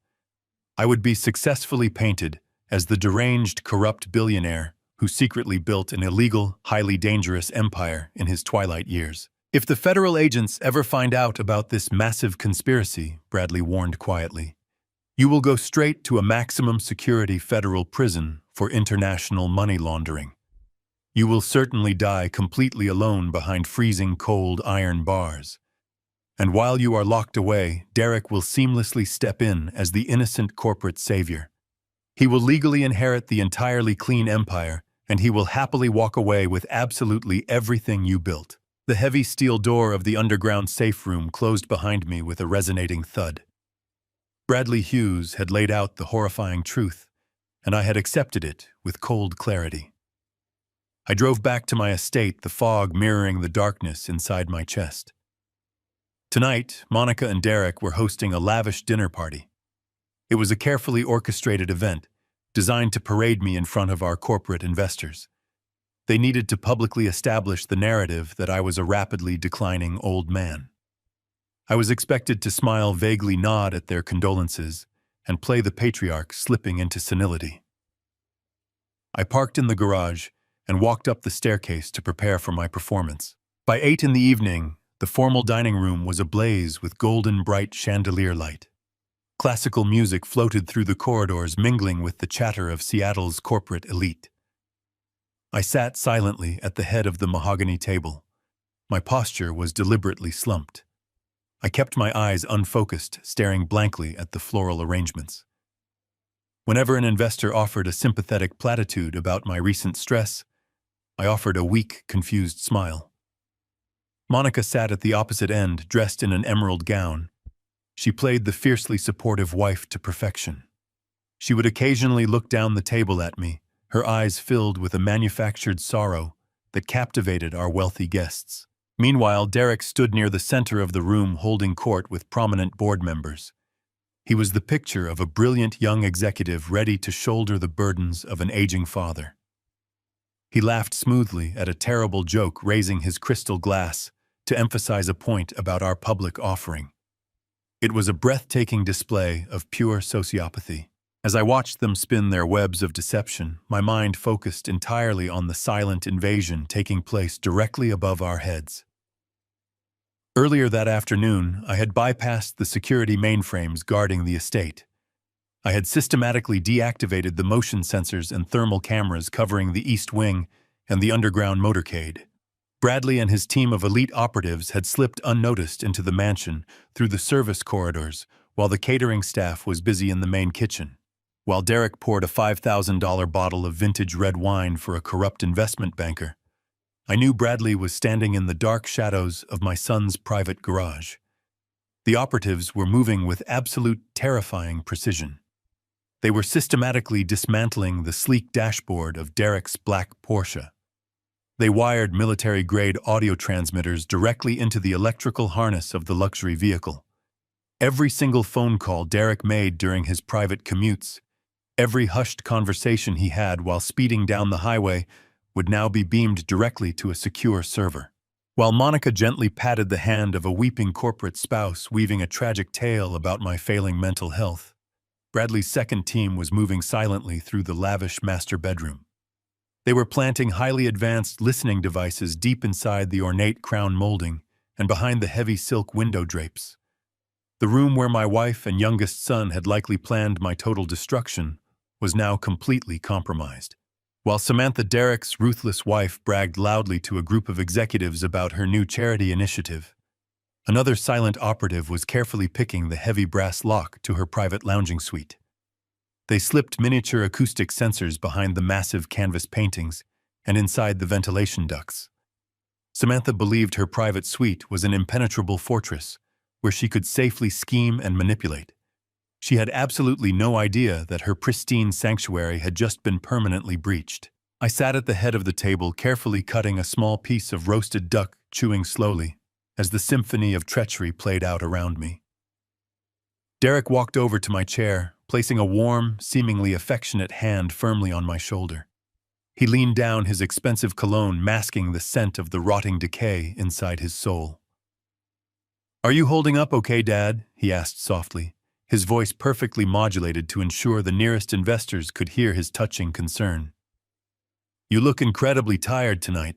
I would be successfully painted as the deranged, corrupt billionaire who secretly built an illegal, highly dangerous empire in his twilight years. "If the federal agents ever find out about this massive conspiracy," Bradley warned quietly, "you will go straight to a maximum security federal prison for international money laundering. You will certainly die completely alone behind freezing cold iron bars. And while you are locked away, Derek will seamlessly step in as the innocent corporate savior. He will legally inherit the entirely clean empire, and he will happily walk away with absolutely everything you built." The heavy steel door of the underground safe room closed behind me with a resonating thud. Bradley Hughes had laid out the horrifying truth, and I had accepted it with cold clarity. I drove back to my estate, the fog mirroring the darkness inside my chest. Tonight, Monica and Derek were hosting a lavish dinner party. It was a carefully orchestrated event, designed to parade me in front of our corporate investors. They needed to publicly establish the narrative that I was a rapidly declining old man. I was expected to smile, vaguely nod at their condolences, and play the patriarch slipping into senility. I parked in the garage and walked up the staircase to prepare for my performance. By 8 in the evening, the formal dining room was ablaze with golden bright chandelier light. Classical music floated through the corridors, mingling with the chatter of Seattle's corporate elite. I sat silently at the head of the mahogany table. My posture was deliberately slumped. I kept my eyes unfocused, staring blankly at the floral arrangements. Whenever an investor offered a sympathetic platitude about my recent stress, I offered a weak, confused smile. Monica sat at the opposite end, dressed in an emerald gown. She played the fiercely supportive wife to perfection. She would occasionally look down the table at me, her eyes filled with a manufactured sorrow that captivated our wealthy guests. Meanwhile, Derek stood near the center of the room holding court with prominent board members. He was the picture of a brilliant young executive ready to shoulder the burdens of an aging father. He laughed smoothly at a terrible joke, raising his crystal glass to emphasize a point about our public offering. It was a breathtaking display of pure sociopathy. As I watched them spin their webs of deception, my mind focused entirely on the silent invasion taking place directly above our heads. Earlier that afternoon, I had bypassed the security mainframes guarding the estate. I had systematically deactivated the motion sensors and thermal cameras covering the east wing and the underground motorcade. Bradley and his team of elite operatives had slipped unnoticed into the mansion through the service corridors while the catering staff was busy in the main kitchen. While Derek poured a $5,000 bottle of vintage red wine for a corrupt investment banker, I knew Bradley was standing in the dark shadows of my son's private garage. The operatives were moving with absolute terrifying precision. They were systematically dismantling the sleek dashboard of Derek's black Porsche. They wired military-grade audio transmitters directly into the electrical harness of the luxury vehicle. Every single phone call Derek made during his private commutes, every hushed conversation he had while speeding down the highway would now be beamed directly to a secure server. While Monica gently patted the hand of a weeping corporate spouse weaving a tragic tale about my failing mental health, Bradley's second team was moving silently through the lavish master bedroom. They were planting highly advanced listening devices deep inside the ornate crown molding and behind the heavy silk window drapes. The room where my wife and youngest son had likely planned my total destruction was now completely compromised. While Samantha Derek's ruthless wife bragged loudly to a group of executives about her new charity initiative, another silent operative was carefully picking the heavy brass lock to her private lounging suite. They slipped miniature acoustic sensors behind the massive canvas paintings and inside the ventilation ducts. Samantha believed her private suite was an impenetrable fortress where she could safely scheme and manipulate. She had absolutely no idea that her pristine sanctuary had just been permanently breached. I sat at the head of the table, carefully cutting a small piece of roasted duck, chewing slowly, as the symphony of treachery played out around me. Derek walked over to my chair, placing a warm, seemingly affectionate hand firmly on my shoulder. He leaned down, his expensive cologne masking the scent of the rotting decay inside his soul. "Are you holding up okay, Dad?" he asked softly, his voice perfectly modulated to ensure the nearest investors could hear his touching concern. "You look incredibly tired tonight.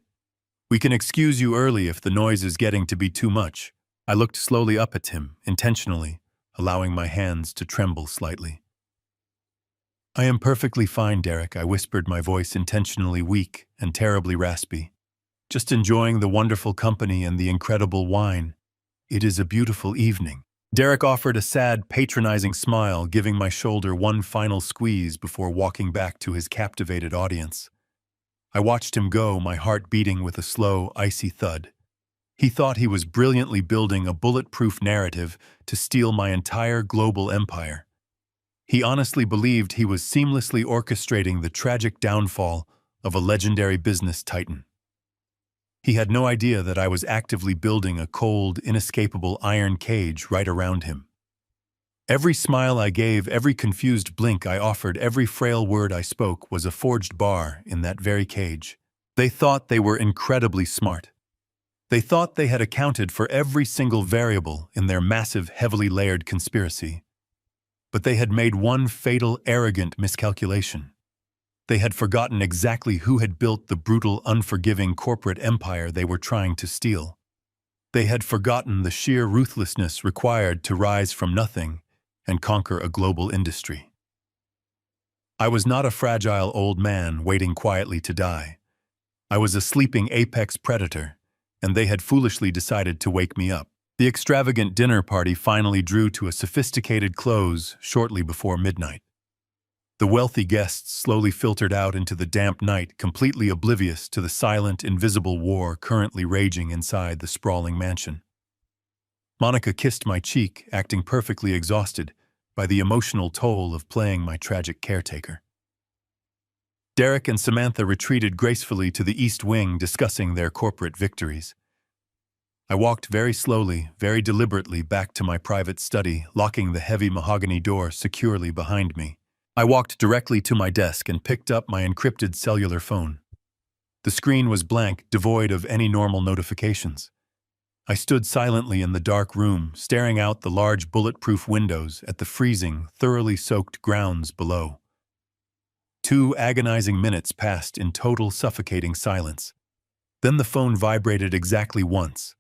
We can excuse you early if the noise is getting to be too much." I looked slowly up at him, intentionally, allowing my hands to tremble slightly. "I am perfectly fine, Derek," I whispered, my voice intentionally weak and terribly raspy. "Just enjoying the wonderful company and the incredible wine. It is a beautiful evening." Derek offered a sad, patronizing smile, giving my shoulder one final squeeze before walking back to his captivated audience. I watched him go, my heart beating with a slow, icy thud. He thought he was brilliantly building a bulletproof narrative to steal my entire global empire. He honestly believed he was seamlessly orchestrating the tragic downfall of a legendary business titan. He had no idea that I was actively building a cold, inescapable iron cage right around him. Every smile I gave, every confused blink I offered, every frail word I spoke was a forged bar in that very cage. They thought they were incredibly smart. They thought they had accounted for every single variable in their massive, heavily layered conspiracy. But they had made one fatal, arrogant miscalculation. They had forgotten exactly who had built the brutal, unforgiving corporate empire they were trying to steal. They had forgotten the sheer ruthlessness required to rise from nothing and conquer a global industry. I was not a fragile old man waiting quietly to die. I was a sleeping apex predator, and they had foolishly decided to wake me up. The extravagant dinner party finally drew to a sophisticated close shortly before midnight. The wealthy guests slowly filtered out into the damp night, completely oblivious to the silent, invisible war currently raging inside the sprawling mansion. Monica kissed my cheek, acting perfectly exhausted by the emotional toll of playing my tragic caretaker. Derek and Samantha retreated gracefully to the East Wing, discussing their corporate victories. I walked very slowly, very deliberately back to my private study, locking the heavy mahogany door securely behind me. I walked directly to my desk and picked up my encrypted cellular phone. The screen was blank, devoid of any normal notifications. I stood silently in the dark room, staring out the large bulletproof windows at the freezing, thoroughly soaked grounds below. 2 agonizing minutes passed in total suffocating silence. Then the phone vibrated exactly once.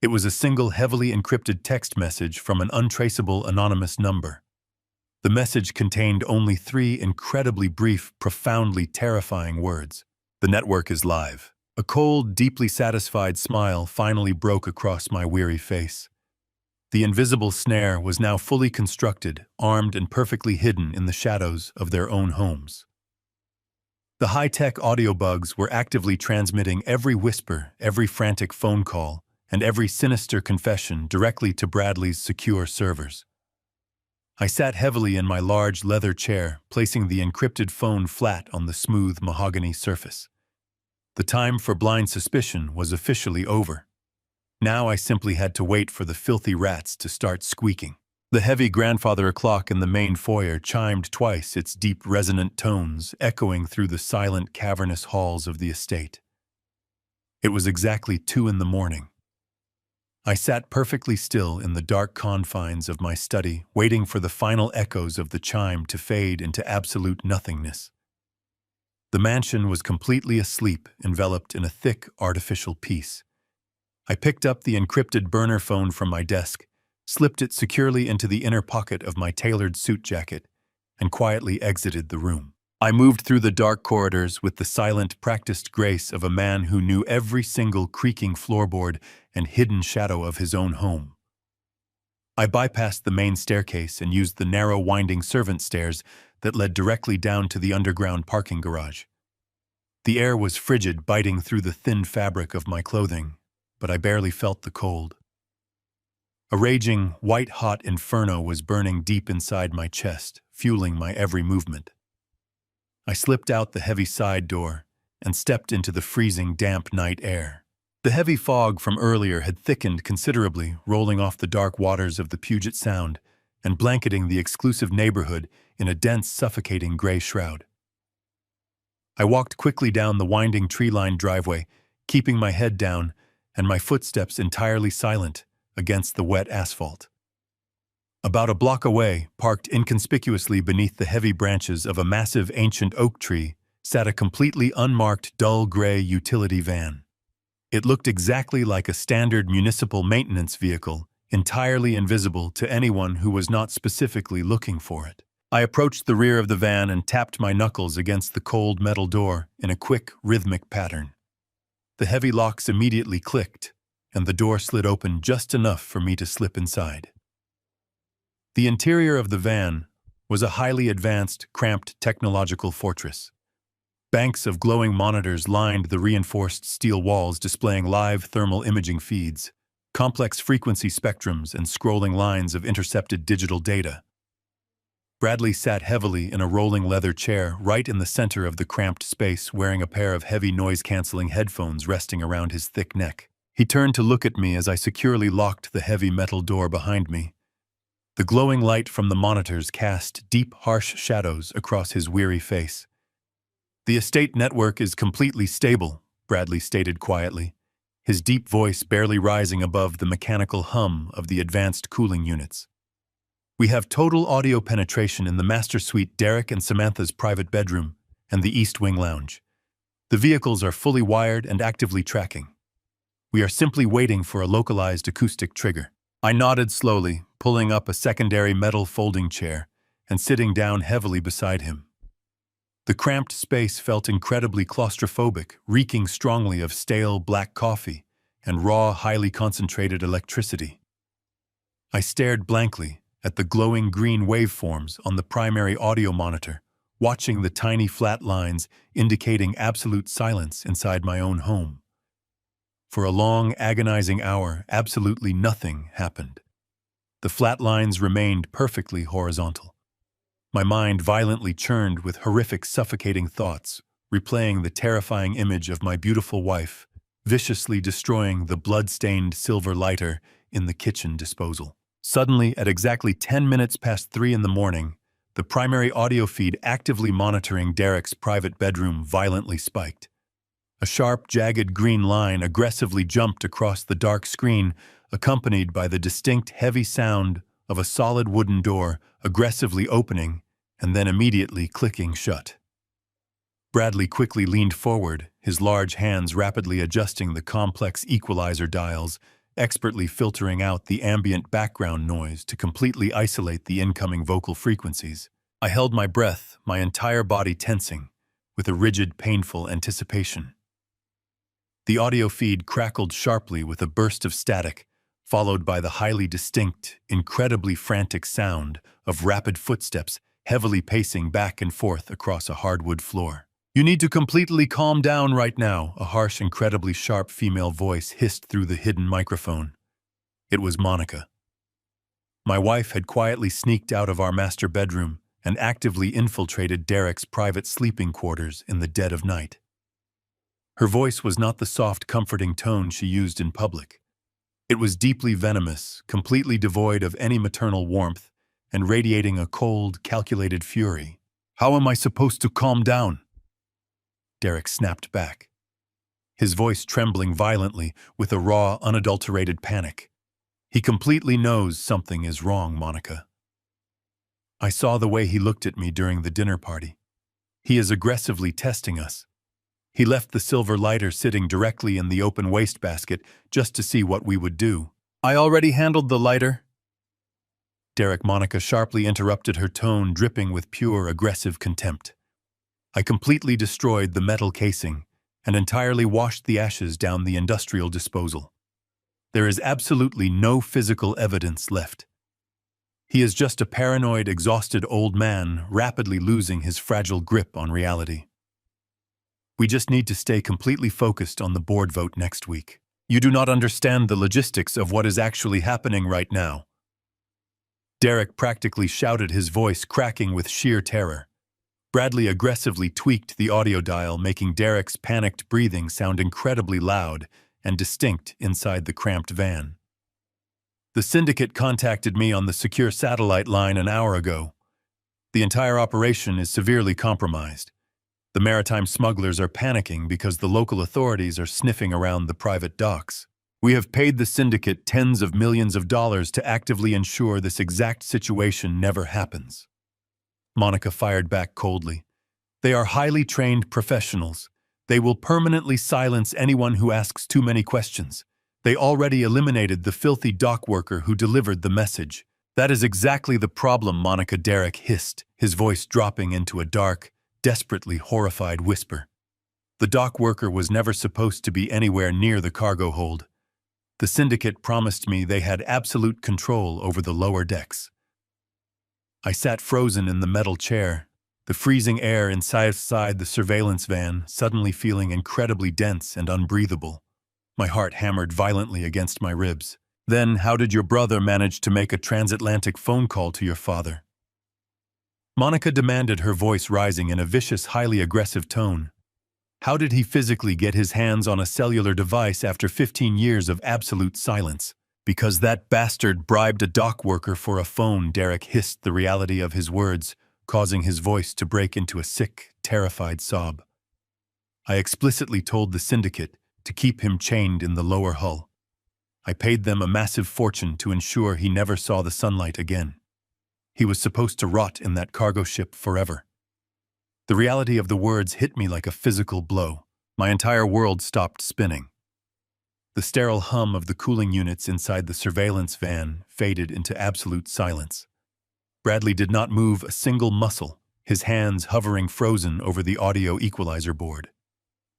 It was a single heavily encrypted text message from an untraceable anonymous number. The message contained only 3 incredibly brief, profoundly terrifying words. "The network is live." A cold, deeply satisfied smile finally broke across my weary face. The invisible snare was now fully constructed, armed and perfectly hidden in the shadows of their own homes. The high-tech audio bugs were actively transmitting every whisper, every frantic phone call, and every sinister confession directly to Bradley's secure servers. I sat heavily in my large leather chair, placing the encrypted phone flat on the smooth mahogany surface. The time for blind suspicion was officially over. Now I simply had to wait for the filthy rats to start squeaking. The heavy grandfather clock in the main foyer chimed twice, its deep resonant tones echoing through the silent cavernous halls of the estate. It was exactly 2 in the morning. I sat perfectly still in the dark confines of my study, waiting for the final echoes of the chime to fade into absolute nothingness. The mansion was completely asleep, enveloped in a thick, artificial peace. I picked up the encrypted burner phone from my desk, slipped it securely into the inner pocket of my tailored suit jacket, and quietly exited the room. I moved through the dark corridors with the silent, practiced grace of a man who knew every single creaking floorboard and hidden shadow of his own home. I bypassed the main staircase and used the narrow, winding servant stairs that led directly down to the underground parking garage. The air was frigid, biting through the thin fabric of my clothing, but I barely felt the cold. A raging, white-hot inferno was burning deep inside my chest, fueling my every movement. I slipped out the heavy side door and stepped into the freezing, damp night air. The heavy fog from earlier had thickened considerably, rolling off the dark waters of the Puget Sound and blanketing the exclusive neighborhood in a dense, suffocating gray shroud. I walked quickly down the winding tree-lined driveway, keeping my head down and my footsteps entirely silent against the wet asphalt. About a block away, parked inconspicuously beneath the heavy branches of a massive ancient oak tree, sat a completely unmarked dull gray utility van. It looked exactly like a standard municipal maintenance vehicle, entirely invisible to anyone who was not specifically looking for it. I approached the rear of the van and tapped my knuckles against the cold metal door in a quick, rhythmic pattern. The heavy locks immediately clicked, and the door slid open just enough for me to slip inside. The interior of the van was a highly advanced, cramped technological fortress. Banks of glowing monitors lined the reinforced steel walls, displaying live thermal imaging feeds, complex frequency spectrums, and scrolling lines of intercepted digital data. Bradley sat heavily in a rolling leather chair right in the center of the cramped space, wearing a pair of heavy noise-canceling headphones resting around his thick neck. He turned to look at me as I securely locked the heavy metal door behind me. The glowing light from the monitors cast deep, harsh shadows across his weary face. "The estate network is completely stable," Bradley stated quietly, his deep voice barely rising above the mechanical hum of the advanced cooling units. "We have total audio penetration in the master suite, Derek and Samantha's private bedroom, and the East Wing lounge. The vehicles are fully wired and actively tracking. We are simply waiting for a localized acoustic trigger." I nodded slowly, pulling up a secondary metal folding chair and sitting down heavily beside him. The cramped space felt incredibly claustrophobic, reeking strongly of stale black coffee and raw, highly concentrated electricity. I stared blankly at the glowing green waveforms on the primary audio monitor, watching the tiny flat lines indicating absolute silence inside my own home. For a long, agonizing hour, absolutely nothing happened. The flat lines remained perfectly horizontal. My mind violently churned with horrific, suffocating thoughts, replaying the terrifying image of my beautiful wife, viciously destroying the blood-stained silver lighter in the kitchen disposal. Suddenly, at exactly 10 minutes past 3 in the morning, the primary audio feed actively monitoring Derek's private bedroom violently spiked. A sharp, jagged green line aggressively jumped across the dark screen, accompanied by the distinct, heavy sound of a solid wooden door aggressively opening and then immediately clicking shut. Bradley quickly leaned forward, his large hands rapidly adjusting the complex equalizer dials, expertly filtering out the ambient background noise to completely isolate the incoming vocal frequencies. I held my breath, my entire body tensing, with a rigid, painful anticipation. The audio feed crackled sharply with a burst of static, followed by the highly distinct, incredibly frantic sound of rapid footsteps heavily pacing back and forth across a hardwood floor. "You need to completely calm down right now," a harsh, incredibly sharp female voice hissed through the hidden microphone. It was Monica. My wife had quietly sneaked out of our master bedroom and actively infiltrated Derek's private sleeping quarters in the dead of night. Her voice was not the soft, comforting tone she used in public. It was deeply venomous, completely devoid of any maternal warmth, and radiating a cold, calculated fury. "How am I supposed to calm down?" Derek snapped back, his voice trembling violently with a raw, unadulterated panic. "He completely knows something is wrong, Monica. I saw the way he looked at me during the dinner party. He is aggressively testing us. He left the silver lighter sitting directly in the open wastebasket just to see what we would do." "I already handled the lighter." Monica sharply interrupted, her tone dripping with pure, aggressive contempt. "I completely destroyed the metal casing and entirely washed the ashes down the industrial disposal. There is absolutely no physical evidence left. He is just a paranoid, exhausted old man rapidly losing his fragile grip on reality. We just need to stay completely focused on the board vote next week. You do not understand the logistics of what is actually happening right now." Derek practically shouted, his voice cracking with sheer terror. Bradley aggressively tweaked the audio dial, making Derek's panicked breathing sound incredibly loud and distinct inside the cramped van. "The syndicate contacted me on the secure satellite line an hour ago. The entire operation is severely compromised. The maritime smugglers are panicking because the local authorities are sniffing around the private docks. We have paid the syndicate tens of millions of dollars to actively ensure this exact situation never happens." Monica fired back coldly. "They are highly trained professionals. They will permanently silence anyone who asks too many questions. They already eliminated the filthy dock worker who delivered the message." "That is exactly the problem, Monica," Derek hissed, his voice dropping into a dark, desperately horrified whisper. "The dock worker was never supposed to be anywhere near the cargo hold. The syndicate promised me they had absolute control over the lower decks." I sat frozen in the metal chair, the freezing air inside the surveillance van suddenly feeling incredibly dense and unbreathable. My heart hammered violently against my ribs. "Then how did your brother manage to make a transatlantic phone call to your father?" Monica demanded, her voice rising in a vicious, highly aggressive tone. "How did he physically get his hands on a cellular device after 15 years of absolute silence?" "Because that bastard bribed a dock worker for a phone," Derek hissed the reality of his words, causing his voice to break into a sick, terrified sob. "I explicitly told the syndicate to keep him chained in the lower hull. I paid them a massive fortune to ensure he never saw the sunlight again. He was supposed to rot in that cargo ship forever." The reality of the words hit me like a physical blow. My entire world stopped spinning. The sterile hum of the cooling units inside the surveillance van faded into absolute silence. Bradley did not move a single muscle, his hands hovering frozen over the audio equalizer board.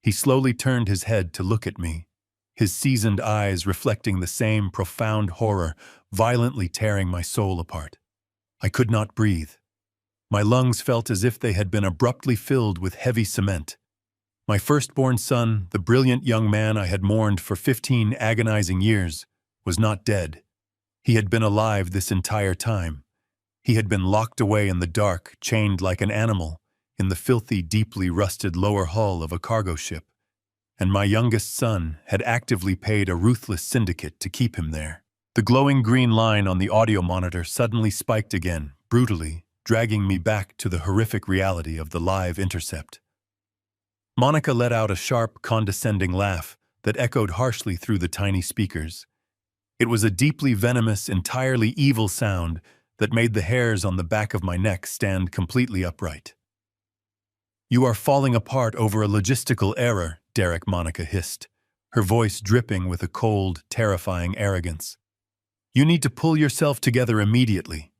He slowly turned his head to look at me, his seasoned eyes reflecting the same profound horror, violently tearing my soul apart. I could not breathe. My lungs felt as if they had been abruptly filled with heavy cement. My firstborn son, the brilliant young man I had mourned for 15 agonizing years, was not dead. He had been alive this entire time. He had been locked away in the dark, chained like an animal, in the filthy, deeply rusted lower hull of a cargo ship. And my youngest son had actively paid a ruthless syndicate to keep him there. The glowing green line on the audio monitor suddenly spiked again, brutally, dragging me back to the horrific reality of the live intercept. Monica let out a sharp, condescending laugh that echoed harshly through the tiny speakers. It was a deeply venomous, entirely evil sound that made the hairs on the back of my neck stand completely upright. "You are falling apart over a logistical error," Derek, Monica hissed, her voice dripping with a cold, terrifying arrogance. "You need to pull yourself together immediately.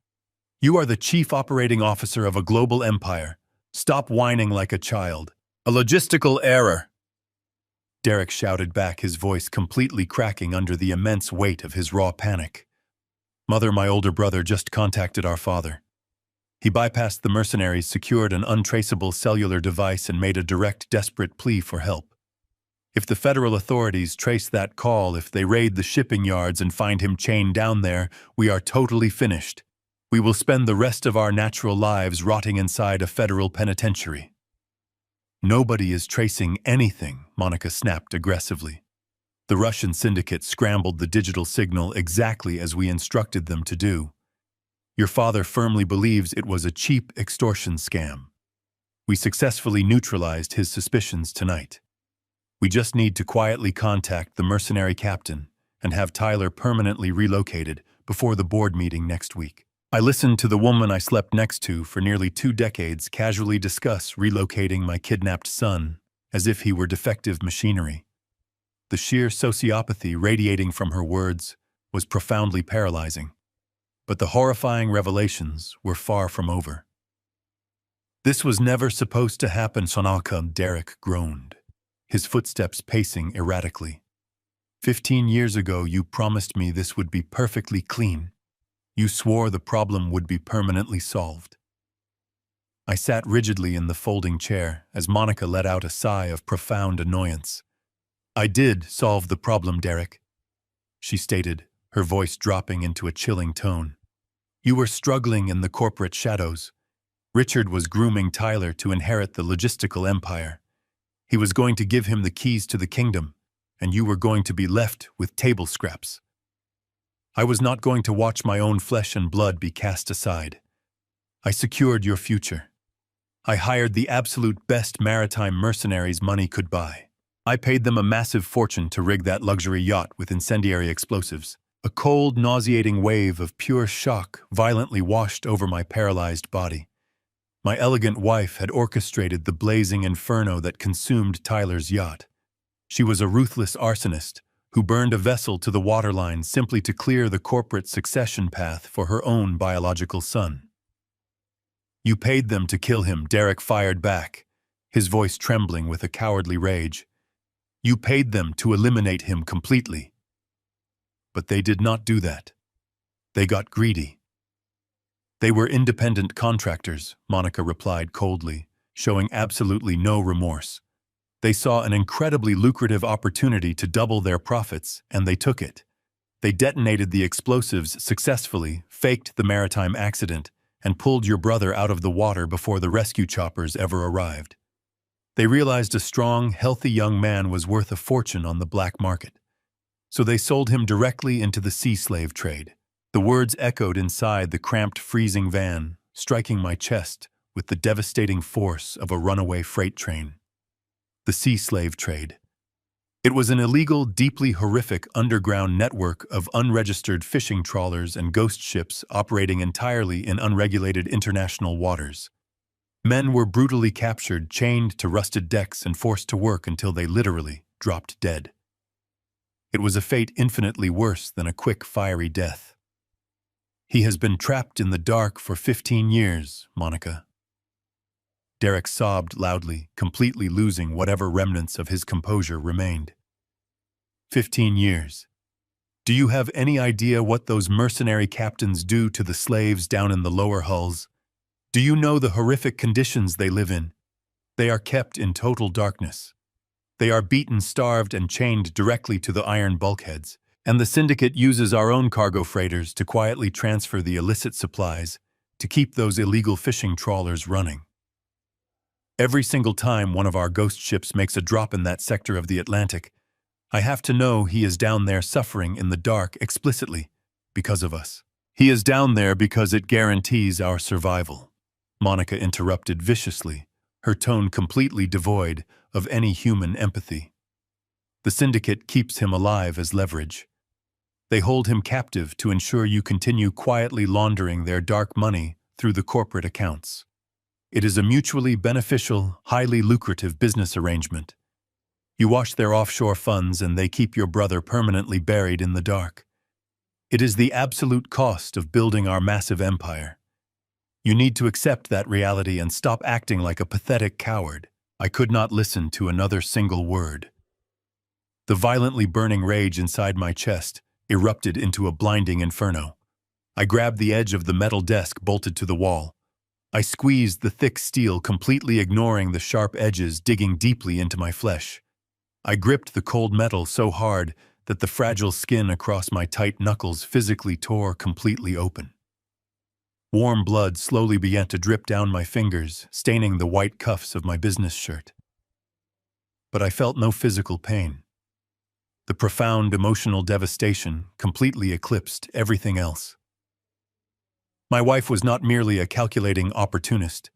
You are the chief operating officer of a global empire. Stop whining like a child. A logistical error." Derek shouted back, his voice completely cracking under the immense weight of his raw panic. "Mother, my older brother just contacted our father. He bypassed the mercenaries, secured an untraceable cellular device, and made a direct, desperate plea for help. If the federal authorities trace that call, if they raid the shipping yards and find him chained down there, we are totally finished. We will spend the rest of our natural lives rotting inside a federal penitentiary." "Nobody is tracing anything," Monica snapped aggressively. "The Russian syndicate scrambled the digital signal exactly as we instructed them to do. Your father firmly believes it was a cheap extortion scam. We successfully neutralized his suspicions tonight. We just need to quietly contact the mercenary captain and have Tyler permanently relocated before the board meeting next week." I listened to the woman I slept next to for nearly 2 decades casually discuss relocating my kidnapped son as if he were defective machinery. The sheer sociopathy radiating from her words was profoundly paralyzing. But the horrifying revelations were far from over. "This was never supposed to happen, Sonaka," Derek groaned, his footsteps pacing erratically. 15 years ago, you promised me this would be perfectly clean. You swore the problem would be permanently solved." I sat rigidly in the folding chair as Monica let out a sigh of profound annoyance. "I did solve the problem, Derek," she stated, her voice dropping into a chilling tone. "You were struggling in the corporate shadows. Richard was grooming Tyler to inherit the logistical empire. He was going to give him the keys to the kingdom, and you were going to be left with table scraps. I was not going to watch my own flesh and blood be cast aside. I secured your future. I hired the absolute best maritime mercenaries money could buy. I paid them a massive fortune to rig that luxury yacht with incendiary explosives. A cold, nauseating wave of pure shock violently washed over my paralyzed body. My elegant wife had orchestrated the blazing inferno that consumed Tyler's yacht. She was a ruthless arsonist who burned a vessel to the waterline simply to clear the corporate succession path for her own biological son. "You paid them to kill him," Derek fired back, his voice trembling with a cowardly rage. "You paid them to eliminate him completely. But they did not do that. They got greedy." "They were independent contractors," Monica replied coldly, showing absolutely no remorse. "They saw an incredibly lucrative opportunity to double their profits, and they took it. They detonated the explosives successfully, faked the maritime accident, and pulled your brother out of the water before the rescue choppers ever arrived. They realized a strong, healthy young man was worth a fortune on the black market. So they sold him directly into the sea slave trade." The words echoed inside the cramped, freezing van, striking my chest with the devastating force of a runaway freight train. The sea slave trade. It was an illegal, deeply horrific underground network of unregistered fishing trawlers and ghost ships operating entirely in unregulated international waters. Men were brutally captured, chained to rusted decks, and forced to work until they literally dropped dead. It was a fate infinitely worse than a quick, fiery death. "He has been trapped in the dark for 15 years, Monica." Derek sobbed loudly, completely losing whatever remnants of his composure remained. 15 years. Do you have any idea what those mercenary captains do to the slaves down in the lower hulls? Do you know the horrific conditions they live in? They are kept in total darkness. They are beaten, starved, and chained directly to the iron bulkheads, and the syndicate uses our own cargo freighters to quietly transfer the illicit supplies to keep those illegal fishing trawlers running. Every single time one of our ghost ships makes a drop in that sector of the Atlantic, I have to know he is down there suffering in the dark explicitly because of us. He is down there because it guarantees our survival. Monica interrupted viciously, her tone completely devoid of any human empathy. The syndicate keeps him alive as leverage. They hold him captive to ensure you continue quietly laundering their dark money through the corporate accounts. It is a mutually beneficial, highly lucrative business arrangement. You wash their offshore funds and they keep your brother permanently buried in the dark. It is the absolute cost of building our massive empire. You need to accept that reality and stop acting like a pathetic coward. I could not listen to another single word. The violently burning rage inside my chest erupted into a blinding inferno. I grabbed the edge of the metal desk bolted to the wall. I squeezed the thick steel, completely ignoring the sharp edges digging deeply into my flesh. I gripped the cold metal so hard that the fragile skin across my tight knuckles physically tore completely open. Warm blood slowly began to drip down my fingers, staining the white cuffs of my business shirt. But I felt no physical pain. The profound emotional devastation completely eclipsed everything else. My wife was not merely a calculating opportunist.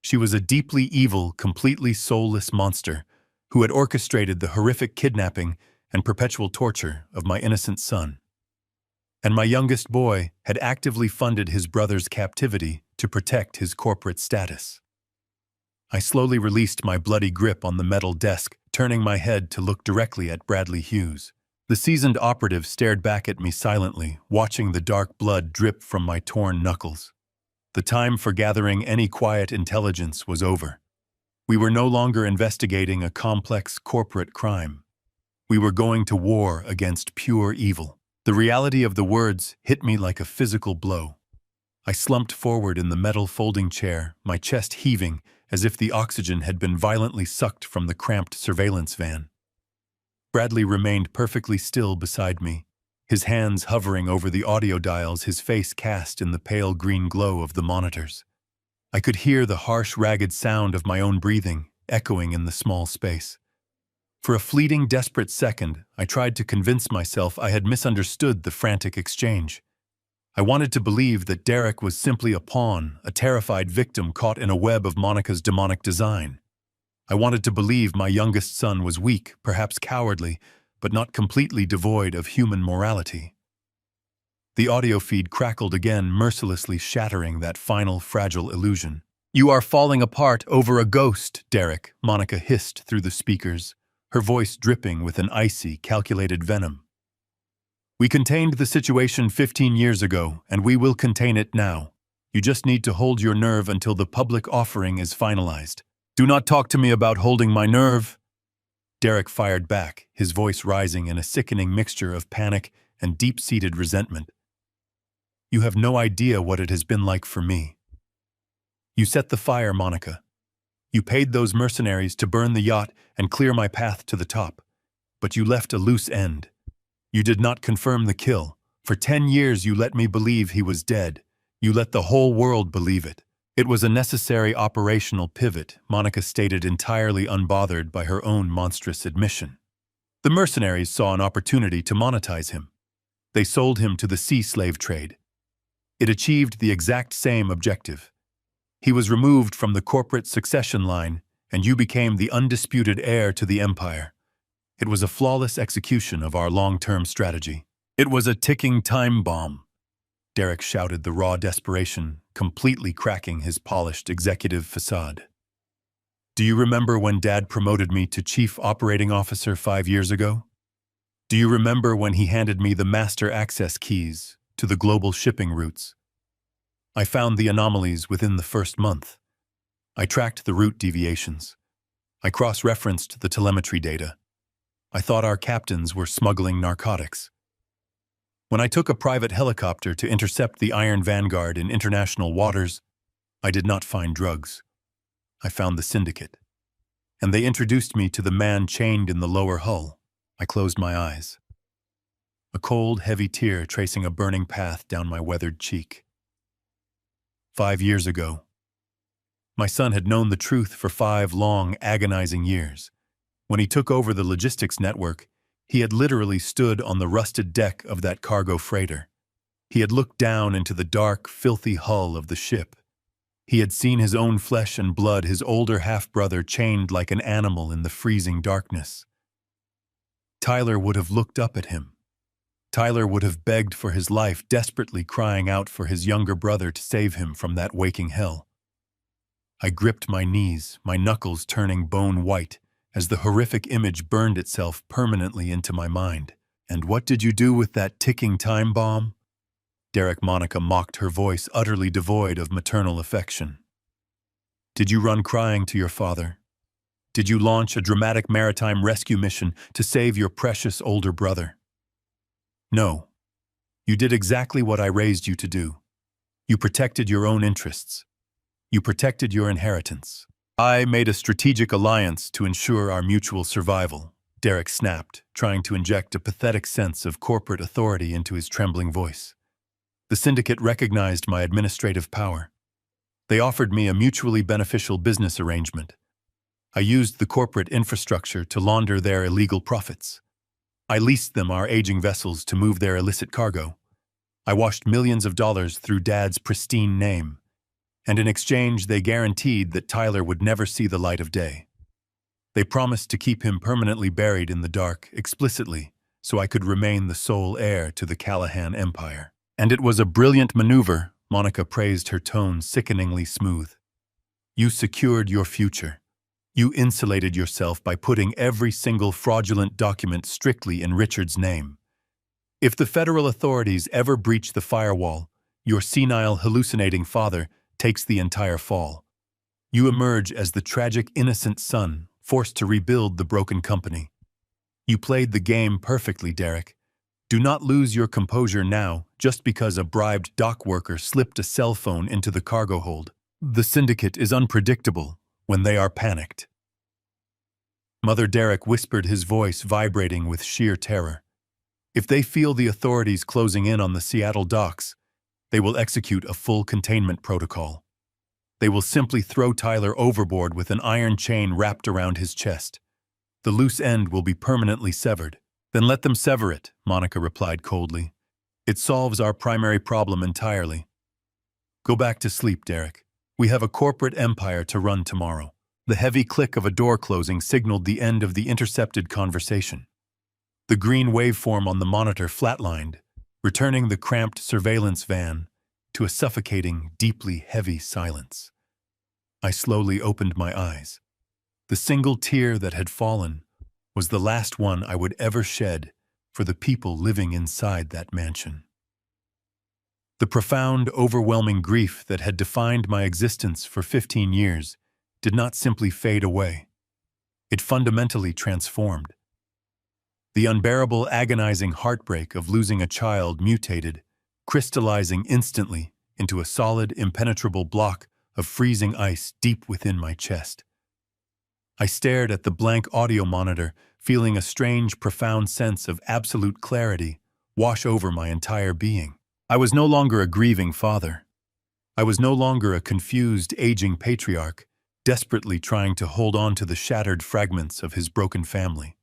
She was a deeply evil, completely soulless monster who had orchestrated the horrific kidnapping and perpetual torture of my innocent son. And my youngest boy had actively funded his brother's captivity to protect his corporate status. I slowly released my bloody grip on the metal desk, turning my head to look directly at Bradley Hughes. The seasoned operative stared back at me silently, watching the dark blood drip from my torn knuckles. The time for gathering any quiet intelligence was over. We were no longer investigating a complex corporate crime. We were going to war against pure evil. The reality of the words hit me like a physical blow. I slumped forward in the metal folding chair, my chest heaving as if the oxygen had been violently sucked from the cramped surveillance van. Bradley remained perfectly still beside me, his hands hovering over the audio dials, his face cast in the pale green glow of the monitors. I could hear the harsh, ragged sound of my own breathing echoing in the small space. For a fleeting, desperate second, I tried to convince myself I had misunderstood the frantic exchange. I wanted to believe that Derek was simply a pawn, a terrified victim caught in a web of Monica's demonic design. I wanted to believe my youngest son was weak, perhaps cowardly, but not completely devoid of human morality. The audio feed crackled again, mercilessly shattering that final, fragile illusion. "You are falling apart over a ghost, Derek," Monica hissed through the speakers, her voice dripping with an icy, calculated venom. "We contained the situation 15 years ago, and we will contain it now. You just need to hold your nerve until the public offering is finalized." "Do not talk to me about holding my nerve," Derek fired back, his voice rising in a sickening mixture of panic and deep-seated resentment. "You have no idea what it has been like for me. You set the fire, Monica. You paid those mercenaries to burn the yacht and clear my path to the top. But you left a loose end. You did not confirm the kill. For 10 years you let me believe he was dead. You let the whole world believe it. It was a necessary operational pivot," Monica stated, entirely unbothered by her own monstrous admission. "The mercenaries saw an opportunity to monetize him. They sold him to the sea slave trade. It achieved the exact same objective. He was removed from the corporate succession line, and you became the undisputed heir to the empire. It was a flawless execution of our long-term strategy." "It was a ticking time bomb," Derek shouted, the raw desperation completely cracking his polished executive facade. "Do you remember when Dad promoted me to Chief Operating Officer 5 years ago? Do you remember when he handed me the master access keys to the global shipping routes? I found the anomalies within the first month. I tracked the route deviations. I cross-referenced the telemetry data. I thought our captains were smuggling narcotics. When I took a private helicopter to intercept the Iron Vanguard in international waters, I did not find drugs. I found the syndicate. And they introduced me to the man chained in the lower hull. I closed my eyes. A cold, heavy tear tracing a burning path down my weathered cheek. 5 years ago. My son had known the truth for 5 long, agonizing years. When he took over the logistics network, he had literally stood on the rusted deck of that cargo freighter. He had looked down into the dark, filthy hull of the ship. He had seen his own flesh and blood, his older half-brother chained like an animal in the freezing darkness. Tyler would have looked up at him. Tyler would have begged for his life, desperately crying out for his younger brother to save him from that waking hell. I gripped my knees, my knuckles turning bone white, as the horrific image burned itself permanently into my mind. "And what did you do with that ticking time bomb?" Derek Monica mocked, her voice utterly devoid of maternal affection. "Did you run crying to your father? Did you launch a dramatic maritime rescue mission to save your precious older brother? No. You did exactly what I raised you to do. You protected your own interests. You protected your inheritance. I made a strategic alliance to ensure our mutual survival," Derek snapped, trying to inject a pathetic sense of corporate authority into his trembling voice. "The syndicate recognized my administrative power. They offered me a mutually beneficial business arrangement. I used the corporate infrastructure to launder their illegal profits. I leased them our aging vessels to move their illicit cargo. I washed millions of dollars through Dad's pristine name. And in exchange, they guaranteed that Tyler would never see the light of day. They promised to keep him permanently buried in the dark, explicitly, so I could remain the sole heir to the Callahan empire. And it was a brilliant maneuver," Monica praised, her tone sickeningly smooth. "You secured your future. You insulated yourself by putting every single fraudulent document strictly in Richard's name. If the federal authorities ever breach the firewall, your senile, hallucinating father takes the entire fall. You emerge as the tragic, innocent son, forced to rebuild the broken company. You played the game perfectly, Derek. Do not lose your composure now just because a bribed dock worker slipped a cell phone into the cargo hold. The syndicate is unpredictable when they are panicked." Mother Derek whispered, his voice vibrating with sheer terror. "If they feel the authorities closing in on the Seattle docks, they will execute a full containment protocol. They will simply throw Tyler overboard with an iron chain wrapped around his chest. The loose end will be permanently severed." "Then let them sever it," Monica replied coldly. "It solves our primary problem entirely. Go back to sleep, Derek. We have a corporate empire to run tomorrow." The heavy click of a door closing signaled the end of the intercepted conversation. The green waveform on the monitor flatlined, returning the cramped surveillance van to a suffocating, deeply heavy silence. I slowly opened my eyes. The single tear that had fallen was the last one I would ever shed for the people living inside that mansion. The profound, overwhelming grief that had defined my existence for 15 years did not simply fade away. It fundamentally transformed. The unbearable, agonizing heartbreak of losing a child mutated, crystallizing instantly into a solid, impenetrable block of freezing ice deep within my chest. I stared at the blank audio monitor, feeling a strange, profound sense of absolute clarity wash over my entire being. I was no longer a grieving father. I was no longer a confused, aging patriarch, desperately trying to hold on to the shattered fragments of his broken family.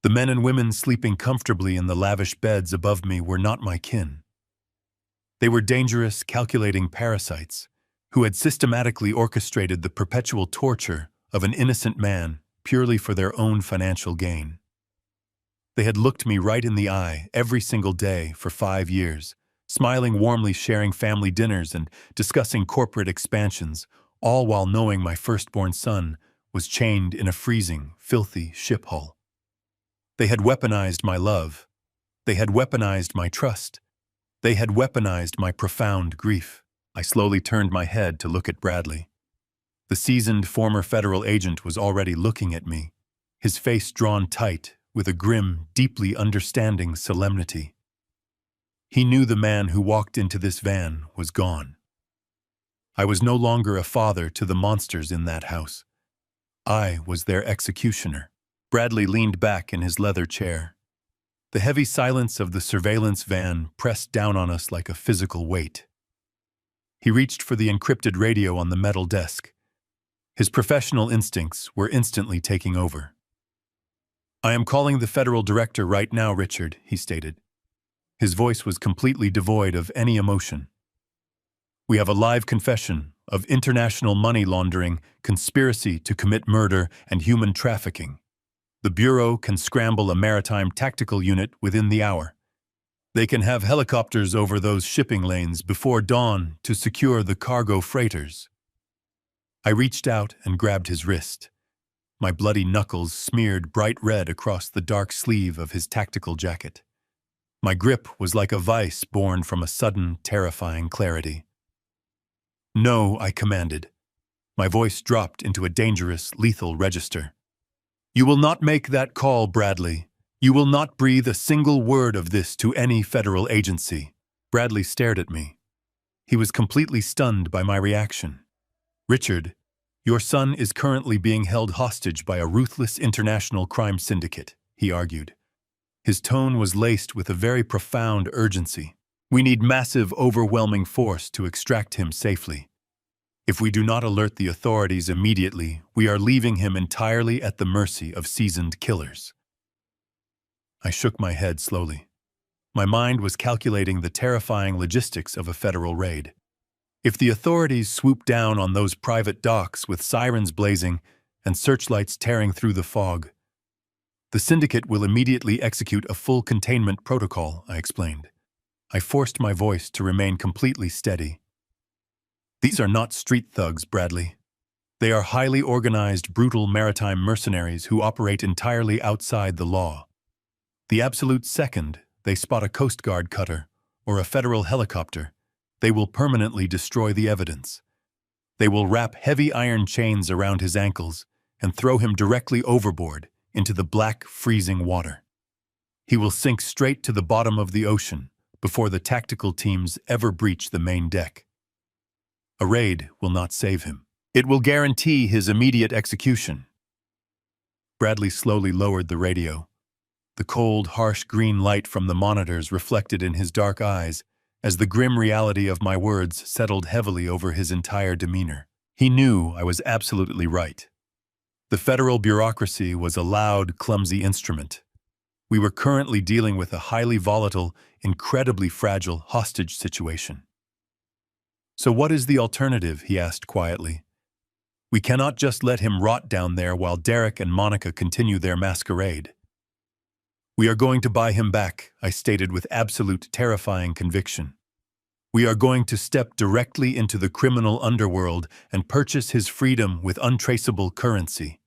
The men and women sleeping comfortably in the lavish beds above me were not my kin. They were dangerous, calculating parasites who had systematically orchestrated the perpetual torture of an innocent man purely for their own financial gain. They had looked me right in the eye every single day for 5 years, smiling warmly, sharing family dinners and discussing corporate expansions, all while knowing my firstborn son was chained in a freezing, filthy ship hull. They had weaponized my love. They had weaponized my trust. They had weaponized my profound grief. I slowly turned my head to look at Bradley. The seasoned former federal agent was already looking at me, his face drawn tight with a grim, deeply understanding solemnity. He knew the man who walked into this van was gone. I was no longer a father to the monsters in that house. I was their executioner. Bradley leaned back in his leather chair. The heavy silence of the surveillance van pressed down on us like a physical weight. He reached for the encrypted radio on the metal desk. His professional instincts were instantly taking over. "I am calling the federal director right now, Richard," he stated. His voice was completely devoid of any emotion. "We have a live confession of international money laundering, conspiracy to commit murder, and human trafficking. The Bureau can scramble a maritime tactical unit within the hour. They can have helicopters over those shipping lanes before dawn to secure the cargo freighters." I reached out and grabbed his wrist. My bloody knuckles smeared bright red across the dark sleeve of his tactical jacket. My grip was like a vice born from a sudden, terrifying clarity. "No," I commanded. My voice dropped into a dangerous, lethal register. "You will not make that call, Bradley. You will not breathe a single word of this to any federal agency." Bradley stared at me. He was completely stunned by my reaction. "Richard, your son is currently being held hostage by a ruthless international crime syndicate," he argued. His tone was laced with a very profound urgency. "We need massive, overwhelming force to extract him safely. If we do not alert the authorities immediately, we are leaving him entirely at the mercy of seasoned killers." I shook my head slowly. My mind was calculating the terrifying logistics of a federal raid. If the authorities swoop down on those private docks with sirens blazing and searchlights tearing through the fog, the syndicate will immediately execute a full containment protocol, I explained. I forced my voice to remain completely steady. "These are not street thugs, Bradley. They are highly organized, brutal maritime mercenaries who operate entirely outside the law. The absolute second they spot a Coast Guard cutter or a federal helicopter, they will permanently destroy the evidence. They will wrap heavy iron chains around his ankles and throw him directly overboard into the black, freezing water. He will sink straight to the bottom of the ocean before the tactical teams ever breach the main deck. A raid will not save him. It will guarantee his immediate execution." Bradley slowly lowered the radio. The cold, harsh green light from the monitors reflected in his dark eyes as the grim reality of my words settled heavily over his entire demeanor. He knew I was absolutely right. The federal bureaucracy was a loud, clumsy instrument. We were currently dealing with a highly volatile, incredibly fragile hostage situation. "So what is the alternative?" he asked quietly. "We cannot just let him rot down there while Derek and Monica continue their masquerade." "We are going to buy him back," I stated with absolute terrifying conviction. "We are going to step directly into the criminal underworld and purchase his freedom with untraceable currency."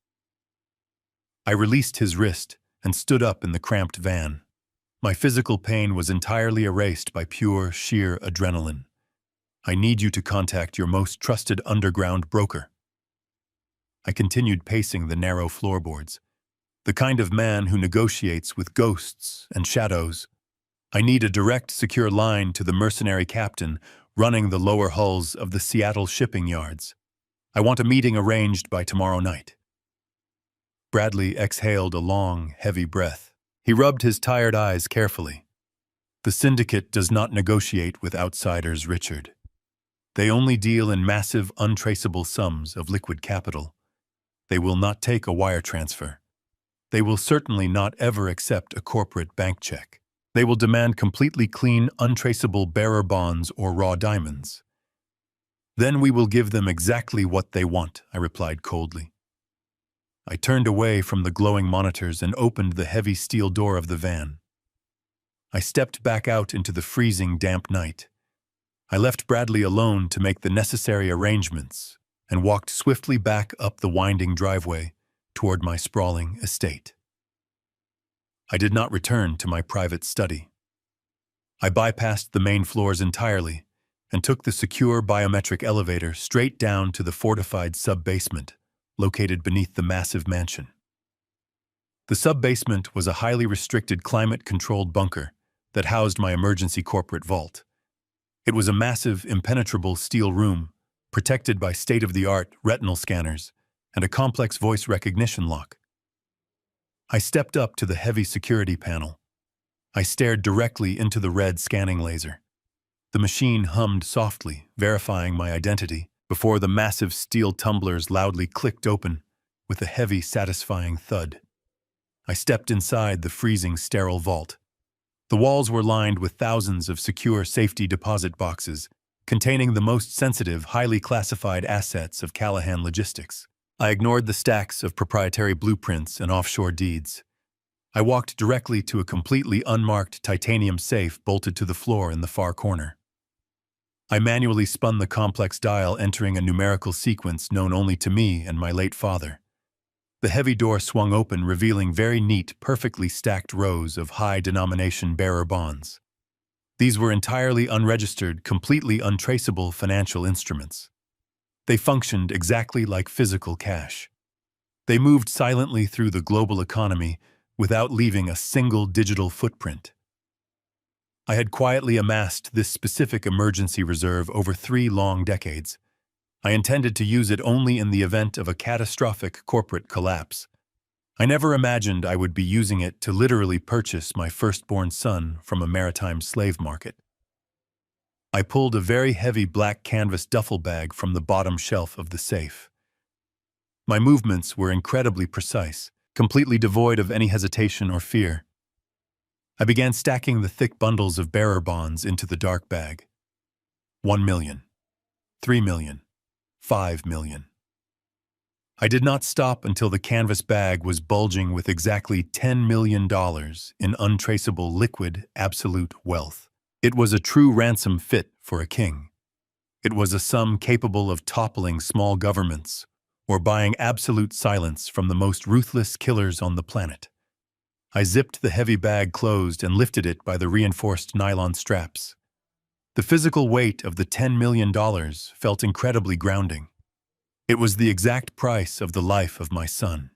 I released his wrist and stood up in the cramped van. My physical pain was entirely erased by pure, sheer adrenaline. "I need you to contact your most trusted underground broker." I continued pacing the narrow floorboards. The kind of man who negotiates with ghosts and shadows. I need a direct, secure line to the mercenary captain running the lower hulls of the Seattle shipping yards. I want a meeting arranged by tomorrow night. Bradley exhaled a long, heavy breath. He rubbed his tired eyes carefully. "The syndicate does not negotiate with outsiders, Richard. They only deal in massive, untraceable sums of liquid capital. They will not take a wire transfer. They will certainly not ever accept a corporate bank check. They will demand completely clean, untraceable bearer bonds or raw diamonds. Then we will give them exactly what they want," I replied coldly. I turned away from the glowing monitors and opened the heavy steel door of the van. I stepped back out into the freezing, damp night. I left Bradley alone to make the necessary arrangements and walked swiftly back up the winding driveway toward my sprawling estate. I did not return to my private study. I bypassed the main floors entirely and took the secure biometric elevator straight down to the fortified sub-basement located beneath the massive mansion. The sub-basement was a highly restricted climate-controlled bunker that housed my emergency corporate vault. It was a massive, impenetrable steel room protected by state-of-the-art retinal scanners and a complex voice recognition lock. I stepped up to the heavy security panel. I stared directly into the red scanning laser. The machine hummed softly, verifying my identity, before the massive steel tumblers loudly clicked open with a heavy, satisfying thud. I stepped inside the freezing, sterile vault. The walls were lined with thousands of secure safety deposit boxes, containing the most sensitive, highly classified assets of Callahan Logistics. I ignored the stacks of proprietary blueprints and offshore deeds. I walked directly to a completely unmarked titanium safe bolted to the floor in the far corner. I manually spun the complex dial, entering a numerical sequence known only to me and my late father. The heavy door swung open, revealing very neat, perfectly stacked rows of high-denomination bearer bonds. These were entirely unregistered, completely untraceable financial instruments. They functioned exactly like physical cash. They moved silently through the global economy without leaving a single digital footprint. I had quietly amassed this specific emergency reserve over 3 long decades. I intended to use it only in the event of a catastrophic corporate collapse. I never imagined I would be using it to literally purchase my firstborn son from a maritime slave market. I pulled a very heavy black canvas duffel bag from the bottom shelf of the safe. My movements were incredibly precise, completely devoid of any hesitation or fear. I began stacking the thick bundles of bearer bonds into the dark bag. 1 million. 3 million. 5 million. I did not stop until the canvas bag was bulging with exactly $10 million in untraceable liquid absolute wealth. It was a true ransom fit for a king. It was a sum capable of toppling small governments or buying absolute silence from the most ruthless killers on the planet. I zipped the heavy bag closed and lifted it by the reinforced nylon straps. The physical weight of the $10 million felt incredibly grounding. It was the exact price of the life of my son.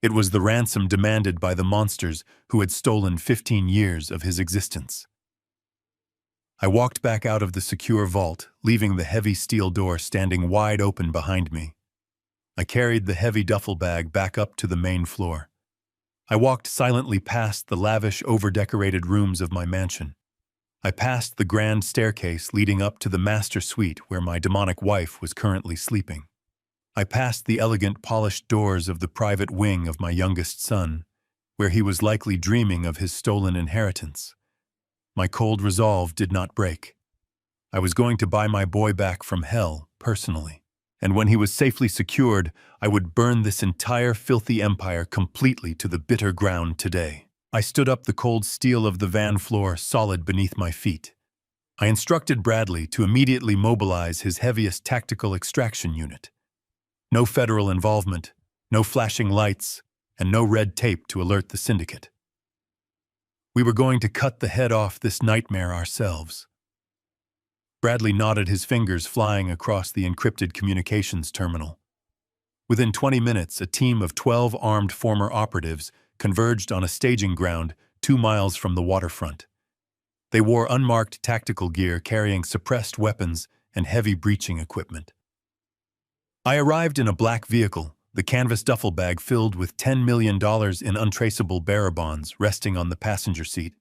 It was the ransom demanded by the monsters who had stolen 15 years of his existence. I walked back out of the secure vault, leaving the heavy steel door standing wide open behind me. I carried the heavy duffel bag back up to the main floor. I walked silently past the lavish, over-decorated rooms of my mansion. I passed the grand staircase leading up to the master suite where my demonic wife was currently sleeping. I passed the elegant, polished doors of the private wing of my youngest son, where he was likely dreaming of his stolen inheritance. My cold resolve did not break. I was going to buy my boy back from hell, personally. And when he was safely secured, I would burn this entire filthy empire completely to the bitter ground today. I stood up, the cold steel of the van floor solid beneath my feet. I instructed Bradley to immediately mobilize his heaviest tactical extraction unit. No federal involvement, no flashing lights, and no red tape to alert the syndicate. We were going to cut the head off this nightmare ourselves. Bradley nodded, his fingers flying across the encrypted communications terminal. Within 20 minutes, a team of 12 armed former operatives converged on a staging ground 2 miles from the waterfront. They wore unmarked tactical gear, carrying suppressed weapons and heavy breaching equipment. I arrived in a black vehicle, the canvas duffel bag filled with $10 million in untraceable bearer bonds resting on the passenger seat.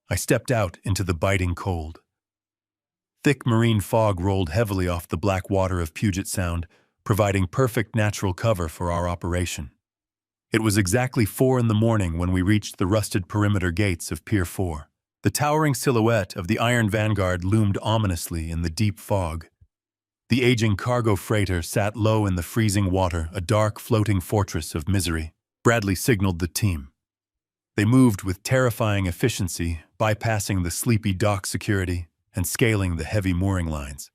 I stepped out into the biting cold. Thick marine fog rolled heavily off the black water of Puget Sound, providing perfect natural cover for our operation. It was exactly 4 in the morning when we reached the rusted perimeter gates of Pier 4. The towering silhouette of the Iron Vanguard loomed ominously in the deep fog. The aging cargo freighter sat low in the freezing water, a dark, floating fortress of misery. Bradley signaled the team. They moved with terrifying efficiency, bypassing the sleepy dock security and scaling the heavy mooring lines.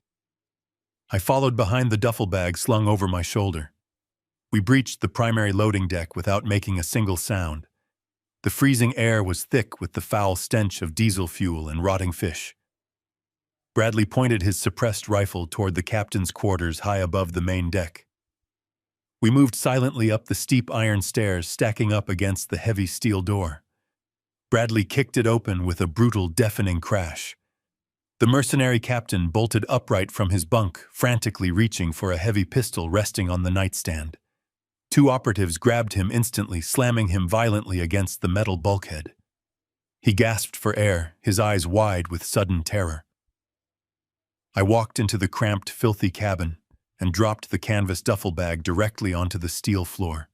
I followed behind the duffel bag slung over my shoulder. We breached the primary loading deck without making a single sound. The freezing air was thick with the foul stench of diesel fuel and rotting fish. Bradley pointed his suppressed rifle toward the captain's quarters high above the main deck. We moved silently up the steep iron stairs, stacking up against the heavy steel door. Bradley kicked it open with a brutal, deafening crash. The mercenary captain bolted upright from his bunk, frantically reaching for a heavy pistol resting on the nightstand. Two operatives grabbed him instantly, slamming him violently against the metal bulkhead. He gasped for air, his eyes wide with sudden terror. I walked into the cramped, filthy cabin and dropped the canvas duffel bag directly onto the steel floor.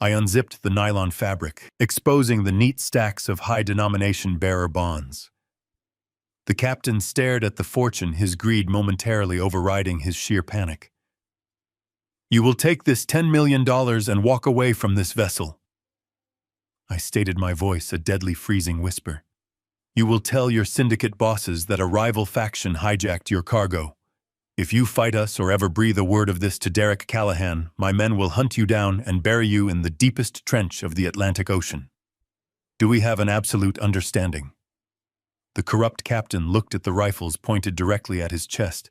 I unzipped the nylon fabric, exposing the neat stacks of high-denomination bearer bonds. The captain stared at the fortune, his greed momentarily overriding his sheer panic. "You will take this $10 million and walk away from this vessel." I stated, my voice a deadly freezing whisper. "You will tell your syndicate bosses that a rival faction hijacked your cargo. If you fight us or ever breathe a word of this to Derek Callahan, my men will hunt you down and bury you in the deepest trench of the Atlantic Ocean. Do we have an absolute understanding?" The corrupt captain looked at the rifles pointed directly at his chest,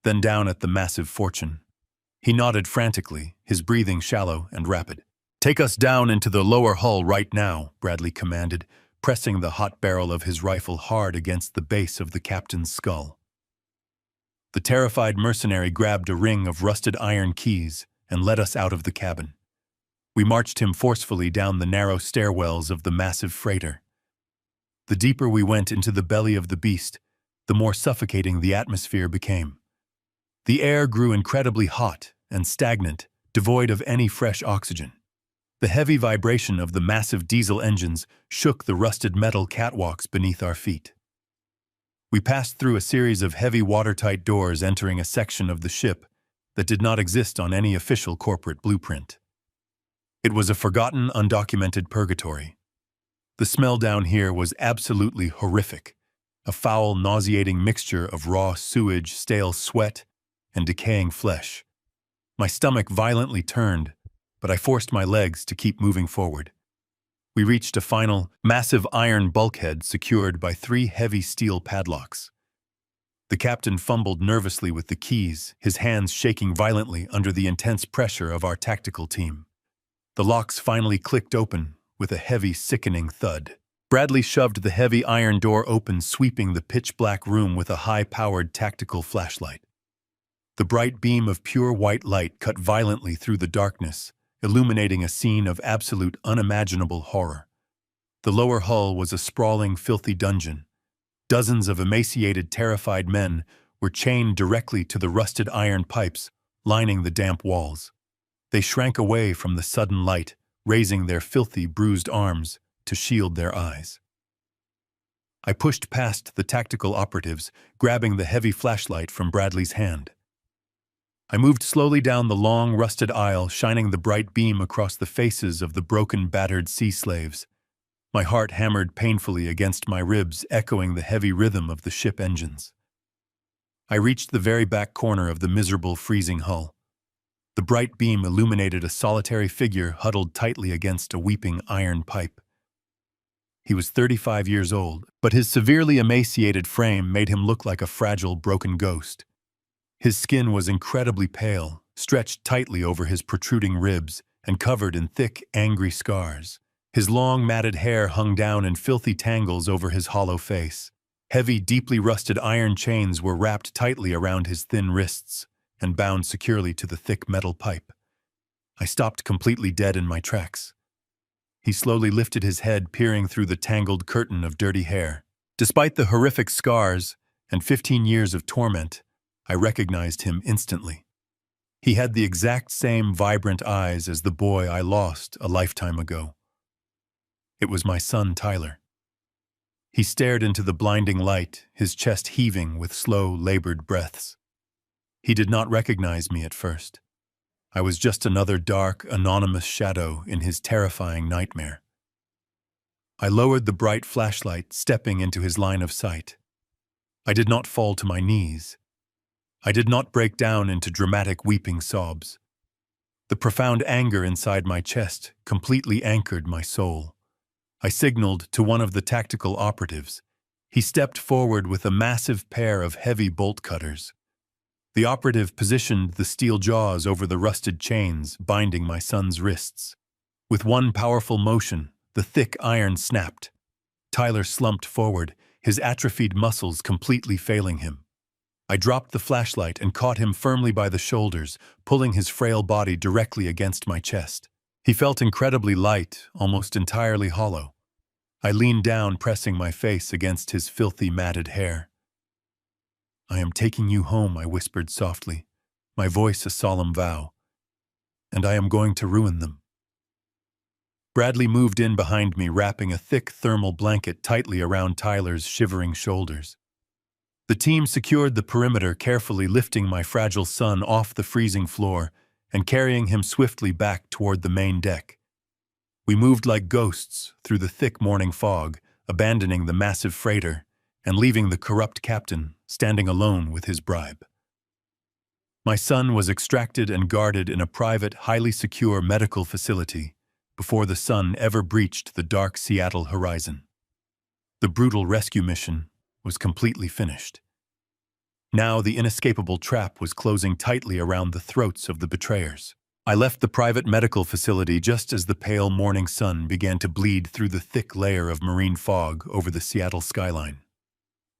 then down at the massive fortune. He nodded frantically, his breathing shallow and rapid. "Take us down into the lower hull right now," Bradley commanded, pressing the hot barrel of his rifle hard against the base of the captain's skull. The terrified mercenary grabbed a ring of rusted iron keys and led us out of the cabin. We marched him forcefully down the narrow stairwells of the massive freighter. The deeper we went into the belly of the beast, the more suffocating the atmosphere became. The air grew incredibly hot and stagnant, devoid of any fresh oxygen. The heavy vibration of the massive diesel engines shook the rusted metal catwalks beneath our feet. We passed through a series of heavy watertight doors entering a section of the ship that did not exist on any official corporate blueprint. It was a forgotten, undocumented purgatory. The smell down here was absolutely horrific, a foul, nauseating mixture of raw sewage, stale sweat, and decaying flesh. My stomach violently turned, but I forced my legs to keep moving forward. We reached a final, massive iron bulkhead secured by 3 heavy steel padlocks. The captain fumbled nervously with the keys, his hands shaking violently under the intense pressure of our tactical team. The locks finally clicked open with a heavy, sickening thud. Bradley shoved the heavy iron door open, sweeping the pitch-black room with a high-powered tactical flashlight. The bright beam of pure white light cut violently through the darkness, illuminating a scene of absolute unimaginable horror. The lower hull was a sprawling, filthy dungeon. Dozens of emaciated, terrified men were chained directly to the rusted iron pipes lining the damp walls. They shrank away from the sudden light, raising their filthy, bruised arms to shield their eyes. I pushed past the tactical operatives, grabbing the heavy flashlight from Bradley's hand. I moved slowly down the long, rusted aisle, shining the bright beam across the faces of the broken, battered sea slaves. My heart hammered painfully against my ribs, echoing the heavy rhythm of the ship engines. I reached the very back corner of the miserable, freezing hull. The bright beam illuminated a solitary figure huddled tightly against a weeping iron pipe. He was 35 years old, but his severely emaciated frame made him look like a fragile, broken ghost. His skin was incredibly pale, stretched tightly over his protruding ribs, and covered in thick, angry scars. His long, matted hair hung down in filthy tangles over his hollow face. Heavy, deeply rusted iron chains were wrapped tightly around his thin wrists and bound securely to the thick metal pipe. I stopped completely dead in my tracks. He slowly lifted his head, peering through the tangled curtain of dirty hair. Despite the horrific scars and 15 years of torment, I recognized him instantly. He had the exact same vibrant eyes as the boy I lost a lifetime ago. It was my son, Tyler. He stared into the blinding light, his chest heaving with slow, labored breaths. He did not recognize me at first. I was just another dark, anonymous shadow in his terrifying nightmare. I lowered the bright flashlight, stepping into his line of sight. I did not fall to my knees. I did not break down into dramatic weeping sobs. The profound anger inside my chest completely anchored my soul. I signaled to one of the tactical operatives. He stepped forward with a massive pair of heavy bolt cutters. The operative positioned the steel jaws over the rusted chains binding my son's wrists. With one powerful motion, the thick iron snapped. Tyler slumped forward, his atrophied muscles completely failing him. I dropped the flashlight and caught him firmly by the shoulders, pulling his frail body directly against my chest. He felt incredibly light, almost entirely hollow. I leaned down, pressing my face against his filthy, matted hair. "I am taking you home," I whispered softly, my voice a solemn vow. "And I am going to ruin them." Bradley moved in behind me, wrapping a thick thermal blanket tightly around Tyler's shivering shoulders. The team secured the perimeter, carefully lifting my fragile son off the freezing floor and carrying him swiftly back toward the main deck. We moved like ghosts through the thick morning fog, abandoning the massive freighter and leaving the corrupt captain standing alone with his bribe. My son was extracted and guarded in a private, highly secure medical facility before the sun ever breached the dark Seattle horizon. The brutal rescue mission was completely finished. Now the inescapable trap was closing tightly around the throats of the betrayers. I left the private medical facility just as the pale morning sun began to bleed through the thick layer of marine fog over the Seattle skyline.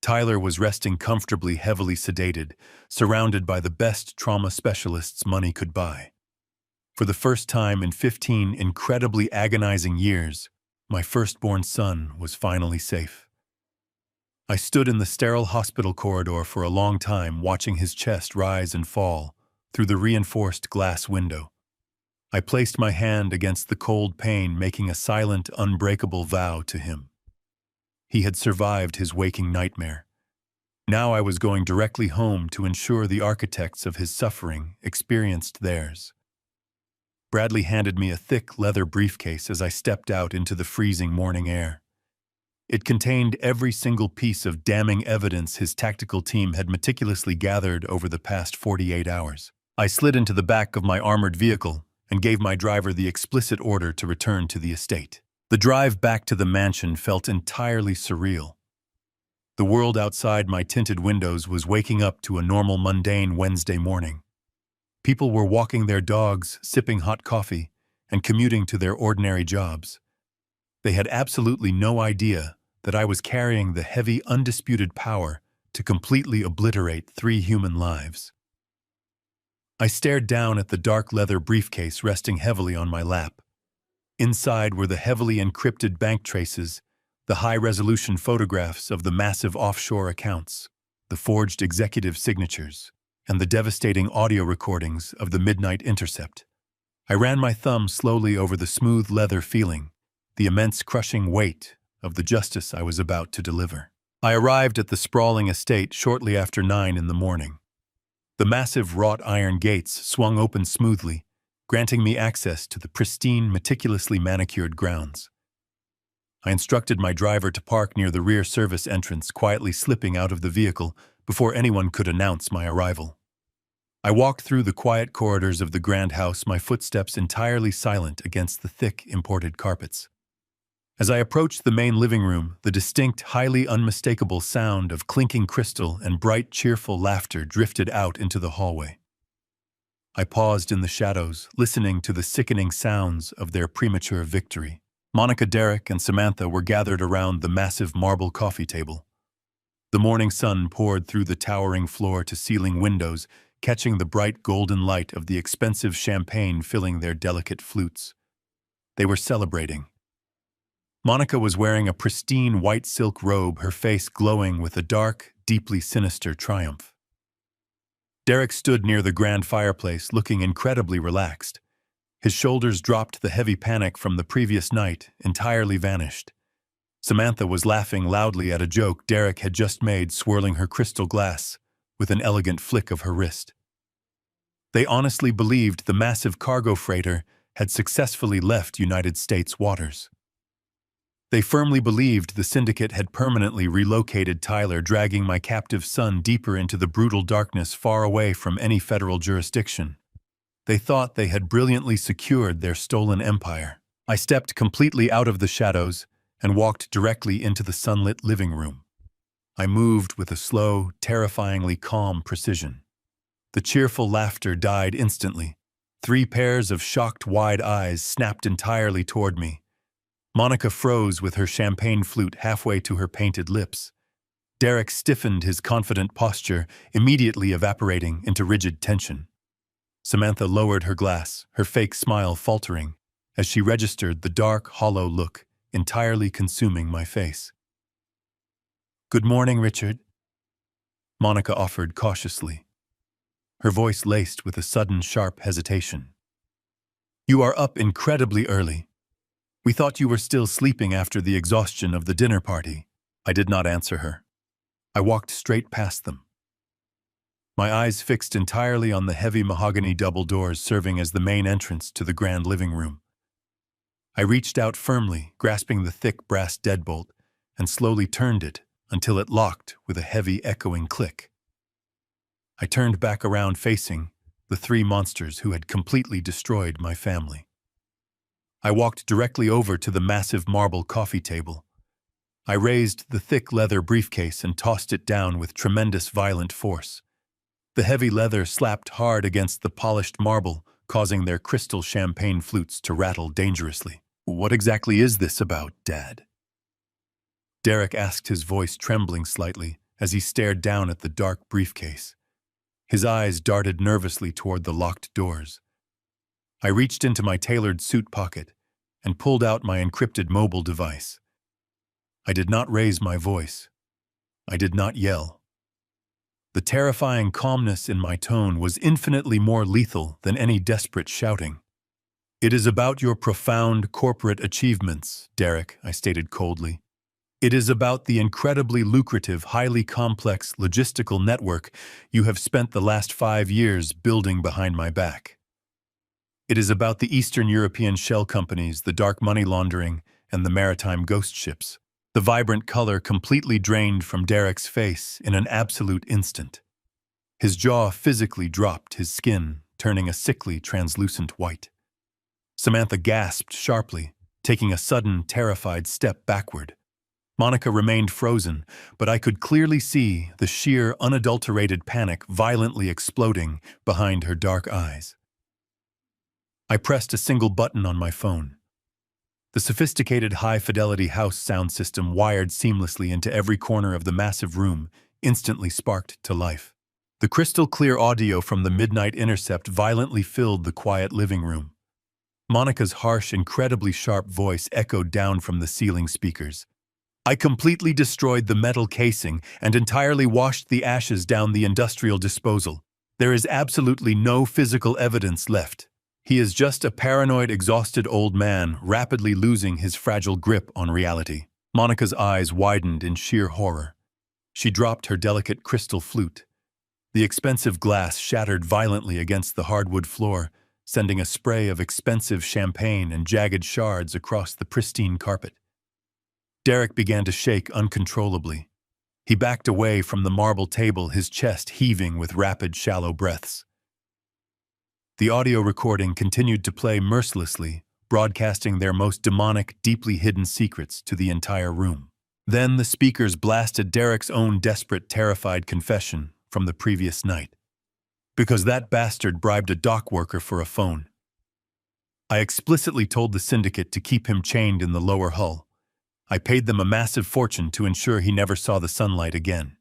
Tyler was resting comfortably, heavily sedated, surrounded by the best trauma specialists money could buy. For the first time in 15 incredibly agonizing years, my firstborn son was finally safe. I stood in the sterile hospital corridor for a long time, watching his chest rise and fall through the reinforced glass window. I placed my hand against the cold pane, making a silent, unbreakable vow to him. He had survived his waking nightmare. Now I was going directly home to ensure the architects of his suffering experienced theirs. Bradley handed me a thick leather briefcase as I stepped out into the freezing morning air. It contained every single piece of damning evidence his tactical team had meticulously gathered over the past 48 hours. I slid into the back of my armored vehicle and gave my driver the explicit order to return to the estate. The drive back to the mansion felt entirely surreal. The world outside my tinted windows was waking up to a normal, mundane Wednesday morning. People were walking their dogs, sipping hot coffee, and commuting to their ordinary jobs. They had absolutely no idea that I was carrying the heavy, undisputed power to completely obliterate 3 human lives. I stared down at the dark leather briefcase resting heavily on my lap. Inside were the heavily encrypted bank traces, the high-resolution photographs of the massive offshore accounts, the forged executive signatures, and the devastating audio recordings of the midnight intercept. I ran my thumb slowly over the smooth leather feeling, the immense crushing weight of the justice I was about to deliver. I arrived at the sprawling estate shortly after 9 in the morning. The massive wrought iron gates swung open smoothly, granting me access to the pristine, meticulously manicured grounds. I instructed my driver to park near the rear service entrance, quietly slipping out of the vehicle before anyone could announce my arrival. I walked through the quiet corridors of the grand house, my footsteps entirely silent against the thick, imported carpets. As I approached the main living room, the distinct, highly unmistakable sound of clinking crystal and bright, cheerful laughter drifted out into the hallway. I paused in the shadows, listening to the sickening sounds of their premature victory. Monica, Derek, and Samantha were gathered around the massive marble coffee table. The morning sun poured through the towering floor-to-ceiling windows, catching the bright golden light of the expensive champagne filling their delicate flutes. They were celebrating. Monica was wearing a pristine white silk robe, her face glowing with a dark, deeply sinister triumph. Derek stood near the grand fireplace, looking incredibly relaxed. His shoulders dropped, the heavy panic from the previous night entirely vanished. Samantha was laughing loudly at a joke Derek had just made, swirling her crystal glass with an elegant flick of her wrist. They honestly believed the massive cargo freighter had successfully left United States waters. They firmly believed the syndicate had permanently relocated Tyler, dragging my captive son deeper into the brutal darkness, far away from any federal jurisdiction. They thought they had brilliantly secured their stolen empire. I stepped completely out of the shadows and walked directly into the sunlit living room. I moved with a slow, terrifyingly calm precision. The cheerful laughter died instantly. 3 pairs of shocked, wide eyes snapped entirely toward me. Monica froze with her champagne flute halfway to her painted lips, Derek stiffened, his confident posture immediately evaporating into rigid tension. Samantha lowered her glass, her fake smile faltering, as she registered the dark, hollow look entirely consuming my face. "Good morning, Richard," Monica offered cautiously, her voice laced with a sudden, sharp hesitation. "You are up incredibly early. We thought you were still sleeping after the exhaustion of the dinner party." I did not answer her. I walked straight past them, my eyes fixed entirely on the heavy mahogany double doors serving as the main entrance to the grand living room. I reached out firmly, grasping the thick brass deadbolt, and slowly turned it until it locked with a heavy echoing click. I turned back around facing the three monsters who had completely destroyed my family. I walked directly over to the massive marble coffee table. I raised the thick leather briefcase and tossed it down with tremendous violent force. The heavy leather slapped hard against the polished marble, causing their crystal champagne flutes to rattle dangerously. "What exactly is this about, Dad?" Derek asked, his voice trembling slightly as he stared down at the dark briefcase. His eyes darted nervously toward the locked doors. I reached into my tailored suit pocket and pulled out my encrypted mobile device. I did not raise my voice. I did not yell. The terrifying calmness in my tone was infinitely more lethal than any desperate shouting. "It is about your profound corporate achievements, Derek," I stated coldly. "It is about the incredibly lucrative, highly complex logistical network you have spent the last 5 years building behind my back. It is about the Eastern European shell companies, the dark money laundering, and the maritime ghost ships." The vibrant color completely drained from Derek's face in an absolute instant. His jaw physically dropped, his skin turning a sickly, translucent white. Samantha gasped sharply, taking a sudden, terrified step backward. Monica remained frozen, but I could clearly see the sheer, unadulterated panic violently exploding behind her dark eyes. I pressed a single button on my phone. The sophisticated high-fidelity house sound system wired seamlessly into every corner of the massive room instantly sparked to life. The crystal-clear audio from the midnight intercept violently filled the quiet living room. Monica's harsh, incredibly sharp voice echoed down from the ceiling speakers. "I completely destroyed the metal casing and entirely washed the ashes down the industrial disposal. There is absolutely no physical evidence left. He is just a paranoid, exhausted old man rapidly losing his fragile grip on reality." Monica's eyes widened in sheer horror. She dropped her delicate crystal flute. The expensive glass shattered violently against the hardwood floor, sending a spray of expensive champagne and jagged shards across the pristine carpet. Derek began to shake uncontrollably. He backed away from the marble table, his chest heaving with rapid, shallow breaths. The audio recording continued to play mercilessly, broadcasting their most demonic, deeply hidden secrets to the entire room. Then the speakers blasted Derek's own desperate, terrified confession from the previous night. "Because that bastard bribed a dock worker for a phone. I explicitly told the syndicate to keep him chained in the lower hull. I paid them a massive fortune to ensure he never saw the sunlight again.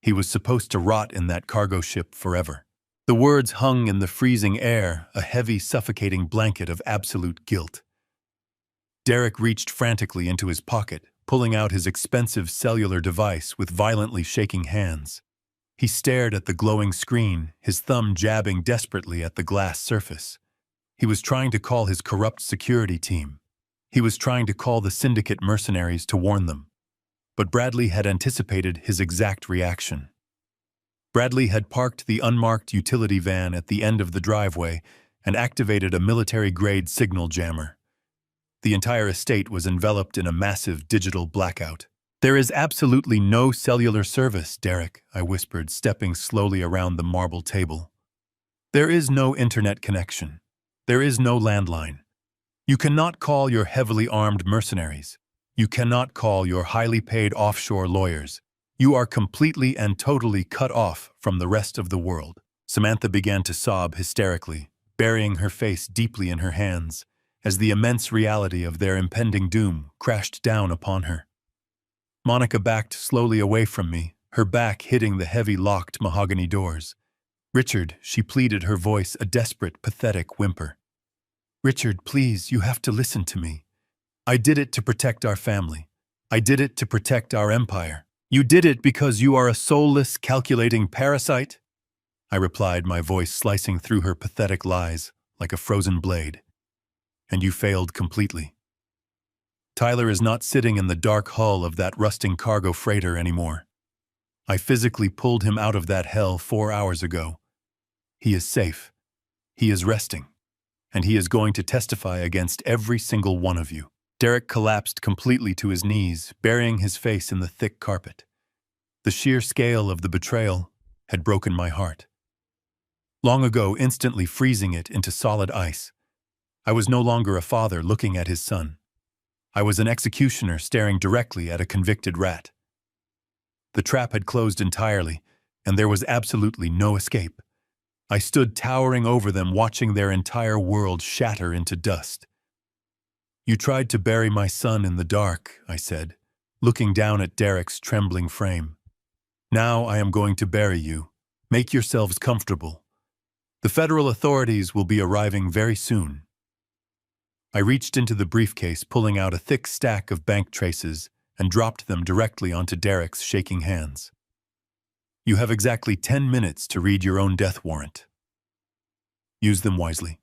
He was supposed to rot in that cargo ship forever." The words hung in the freezing air, a heavy, suffocating blanket of absolute guilt. Derek reached frantically into his pocket, pulling out his expensive cellular device with violently shaking hands. He stared at the glowing screen, his thumb jabbing desperately at the glass surface. He was trying to call his corrupt security team. He was trying to call the syndicate mercenaries to warn them. But Bradley had anticipated his exact reaction. Bradley had parked the unmarked utility van at the end of the driveway and activated a military-grade signal jammer. The entire estate was enveloped in a massive digital blackout. "There is absolutely no cellular service, Derek," I whispered, stepping slowly around the marble table. "There is no internet connection. There is no landline. You cannot call your heavily armed mercenaries. You cannot call your highly paid offshore lawyers. You are completely and totally cut off from the rest of the world." Samantha began to sob hysterically, burying her face deeply in her hands, as the immense reality of their impending doom crashed down upon her. Monica backed slowly away from me, her back hitting the heavy locked mahogany doors. "Richard," she pleaded, her voice a desperate, pathetic whimper. "Richard, please, you have to listen to me. I did it to protect our family. I did it to protect our empire. You did it because you are a soulless, calculating parasite?" I replied, my voice slicing through her pathetic lies like a frozen blade. "And you failed completely. Tyler is not sitting in the dark hull of that rusting cargo freighter anymore. I physically pulled him out of that hell 4 hours ago. He is safe. He is resting. And he is going to testify against every single one of you." Derek collapsed completely to his knees, burying his face in the thick carpet. The sheer scale of the betrayal had broken my heart. Long ago, instantly freezing it into solid ice. I was no longer a father looking at his son. I was an executioner staring directly at a convicted rat. The trap had closed entirely, and there was absolutely no escape. I stood towering over them, watching their entire world shatter into dust. "You tried to bury my son in the dark," I said, looking down at Derek's trembling frame. "Now I am going to bury you. Make yourselves comfortable. The federal authorities will be arriving very soon." I reached into the briefcase, pulling out a thick stack of bank traces, and dropped them directly onto Derek's shaking hands. "You have exactly 10 minutes to read your own death warrant. Use them wisely."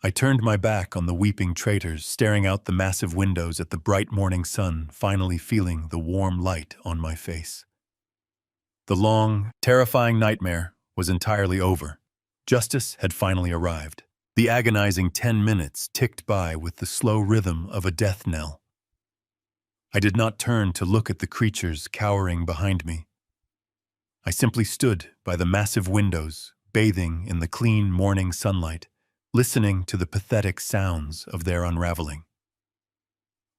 I turned my back on the weeping traitors, staring out the massive windows at the bright morning sun, finally feeling the warm light on my face. The long, terrifying nightmare was entirely over. Justice had finally arrived. The agonizing 10 minutes ticked by with the slow rhythm of a death knell. I did not turn to look at the creatures cowering behind me. I simply stood by the massive windows, bathing in the clean morning sunlight, listening to the pathetic sounds of their unraveling.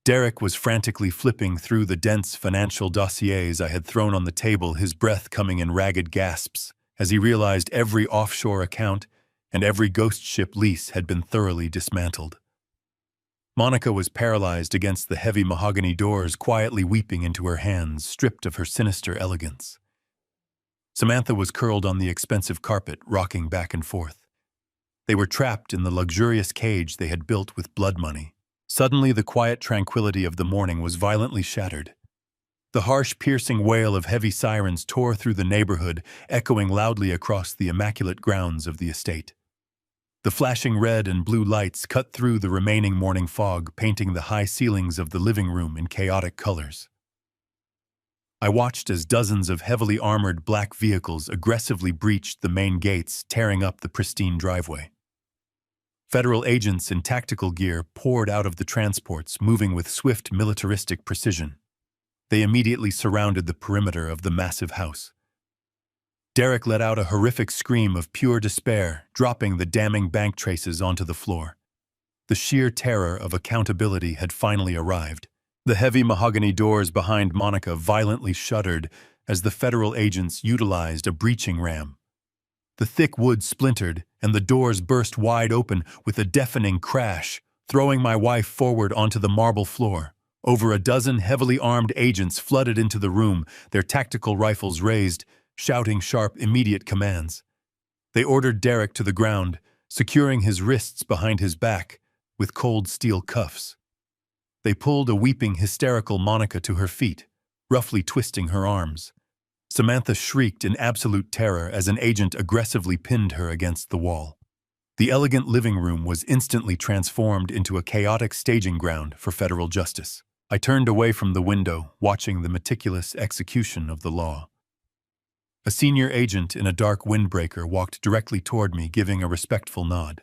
Derek was frantically flipping through the dense financial dossiers I had thrown on the table, his breath coming in ragged gasps, as he realized every offshore account and every ghost ship lease had been thoroughly dismantled. Monica was paralyzed against the heavy mahogany doors, quietly weeping into her hands, stripped of her sinister elegance. Samantha was curled on the expensive carpet, rocking back and forth. They were trapped in the luxurious cage they had built with blood money. Suddenly, the quiet tranquility of the morning was violently shattered. The harsh, piercing wail of heavy sirens tore through the neighborhood, echoing loudly across the immaculate grounds of the estate. The flashing red and blue lights cut through the remaining morning fog, painting the high ceilings of the living room in chaotic colors. I watched as dozens of heavily armored black vehicles aggressively breached the main gates, tearing up the pristine driveway. Federal agents in tactical gear poured out of the transports, moving with swift militaristic precision. They immediately surrounded the perimeter of the massive house. Derek let out a horrific scream of pure despair, dropping the damning bank traces onto the floor. The sheer terror of accountability had finally arrived. The heavy mahogany doors behind Monica violently shuddered as the federal agents utilized a breaching ram. The thick wood splintered, and the doors burst wide open with a deafening crash, throwing my wife forward onto the marble floor. Over a dozen heavily armed agents flooded into the room, their tactical rifles raised, shouting sharp, immediate commands. They ordered Derek to the ground, securing his wrists behind his back with cold steel cuffs. They pulled a weeping, hysterical Monica to her feet, roughly twisting her arms. Samantha shrieked in absolute terror as an agent aggressively pinned her against the wall. The elegant living room was instantly transformed into a chaotic staging ground for federal justice. I turned away from the window, watching the meticulous execution of the law. A senior agent in a dark windbreaker walked directly toward me, giving a respectful nod.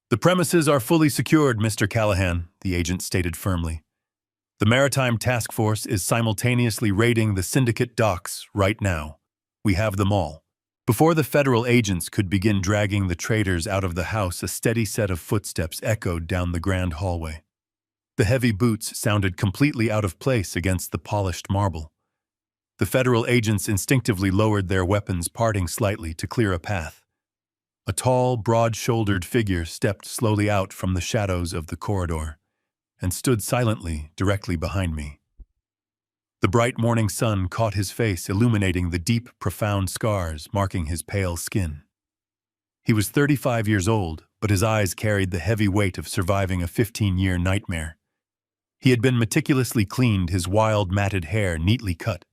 "The premises are fully secured, Mr. Callahan," the agent stated firmly. "The Maritime Task Force is simultaneously raiding the syndicate docks right now. We have them all." Before the federal agents could begin dragging the traitors out of the house, a steady set of footsteps echoed down the grand hallway. The heavy boots sounded completely out of place against the polished marble. The federal agents instinctively lowered their weapons, parting slightly to clear a path. A tall, broad-shouldered figure stepped slowly out from the shadows of the corridor and stood silently directly behind me. The bright morning sun caught his face, illuminating the deep, profound scars marking his pale skin. He was 35 years old, but his eyes carried the heavy weight of surviving a 15-year nightmare. He had been meticulously cleaned, his wild, matted hair neatly cut.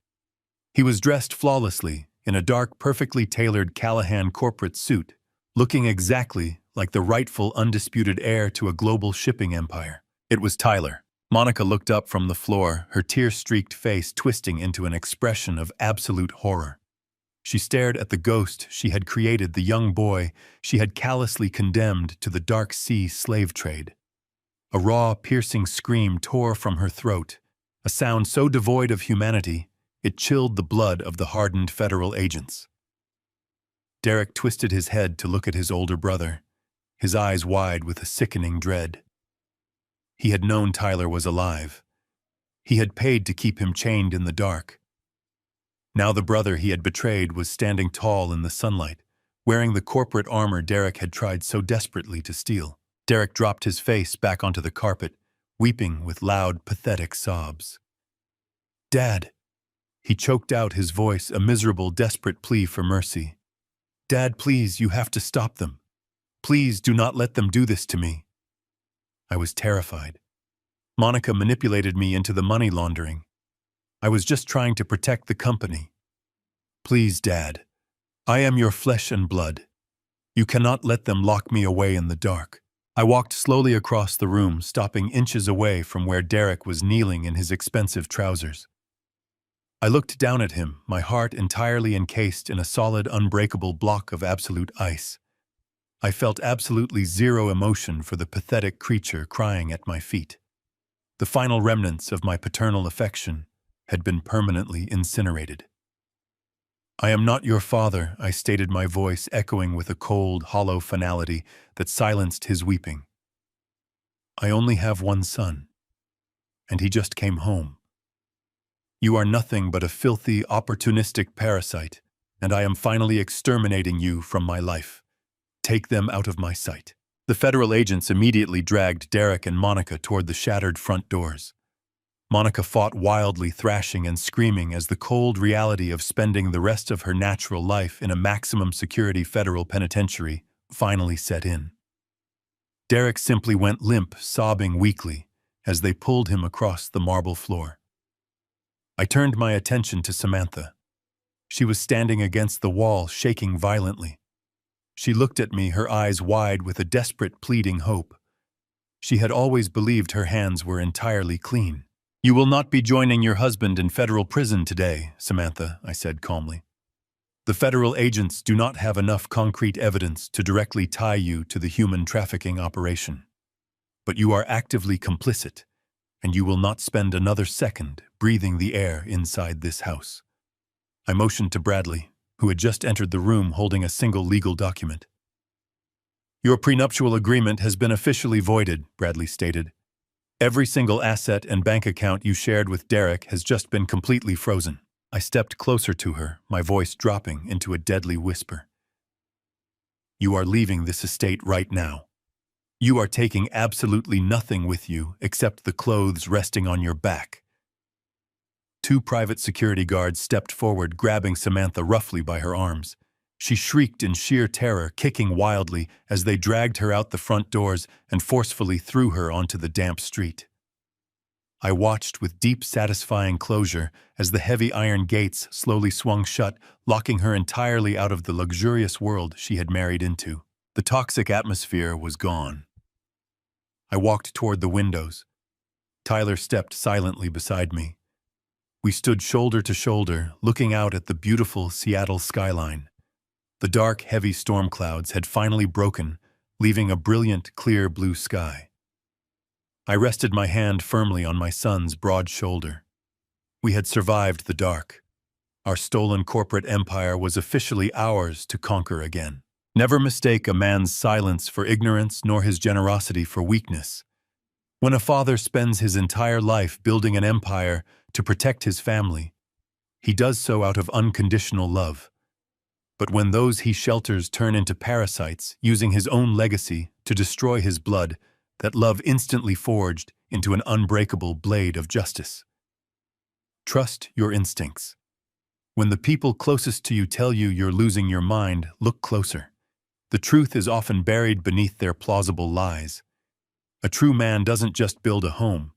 He was dressed flawlessly, in a dark, perfectly tailored Callahan corporate suit, looking exactly like the rightful, undisputed heir to a global shipping empire. It was Tyler. Monica looked up from the floor, her tear-streaked face twisting into an expression of absolute horror. She stared at the ghost she had created, the young boy she had callously condemned to the dark sea slave trade. A raw, piercing scream tore from her throat, a sound so devoid of humanity, it chilled the blood of the hardened federal agents. Derek twisted his head to look at his older brother, his eyes wide with a sickening dread. He had known Tyler was alive. He had paid to keep him chained in the dark. Now the brother he had betrayed was standing tall in the sunlight, wearing the corporate armor Derek had tried so desperately to steal. Derek dropped his face back onto the carpet, weeping with loud, pathetic sobs. "Dad!" He choked out, his voice a miserable, desperate plea for mercy. "Dad, please, you have to stop them. Please do not let them do this to me." I was terrified. Monica manipulated me into the money laundering. I was just trying to protect the company. "Please, Dad. I am your flesh and blood. You cannot let them lock me away in the dark." I walked slowly across the room, stopping inches away from where Derek was kneeling in his expensive trousers. I looked down at him, my heart entirely encased in a solid, unbreakable block of absolute ice. I felt absolutely zero emotion for the pathetic creature crying at my feet. The final remnants of my paternal affection had been permanently incinerated. "I am not your father," I stated, my voice echoing with a cold, hollow finality that silenced his weeping. "I only have one son, and he just came home. You are nothing but a filthy, opportunistic parasite, and I am finally exterminating you from my life. Take them out of my sight." The federal agents immediately dragged Derek and Monica toward the shattered front doors. Monica fought wildly, thrashing and screaming as the cold reality of spending the rest of her natural life in a maximum security federal penitentiary finally set in. Derek simply went limp, sobbing weakly, as they pulled him across the marble floor. I turned my attention to Samantha. She was standing against the wall, shaking violently. She looked at me, her eyes wide with a desperate, pleading hope. She had always believed her hands were entirely clean. "You will not be joining your husband in federal prison today, Samantha," I said calmly. "The federal agents do not have enough concrete evidence to directly tie you to the human trafficking operation. But you are actively complicit, and you will not spend another second breathing the air inside this house." I motioned to Bradley, who had just entered the room holding a single legal document. "Your prenuptial agreement has been officially voided," Bradley stated. "Every single asset and bank account you shared with Derek has just been completely frozen." I stepped closer to her, my voice dropping into a deadly whisper. "You are leaving this estate right now. You are taking absolutely nothing with you except the clothes resting on your back." Two private security guards stepped forward, grabbing Samantha roughly by her arms. She shrieked in sheer terror, kicking wildly as they dragged her out the front doors and forcefully threw her onto the damp street. I watched with deep, satisfying closure as the heavy iron gates slowly swung shut, locking her entirely out of the luxurious world she had married into. The toxic atmosphere was gone. I walked toward the windows. Tyler stepped silently beside me. We stood shoulder to shoulder, looking out at the beautiful Seattle skyline. The dark, heavy storm clouds had finally broken, leaving a brilliant, clear blue sky. I rested my hand firmly on my son's broad shoulder. We had survived the dark. Our stolen corporate empire was officially ours to conquer again. Never mistake a man's silence for ignorance nor his generosity for weakness. When a father spends his entire life building an empire to protect his family, he does so out of unconditional love. But when those he shelters turn into parasites, using his own legacy to destroy his blood, that love instantly forged into an unbreakable blade of justice. Trust your instincts. When the people closest to you tell you you're losing your mind, look closer. The truth is often buried beneath their plausible lies. A true man doesn't just build a home.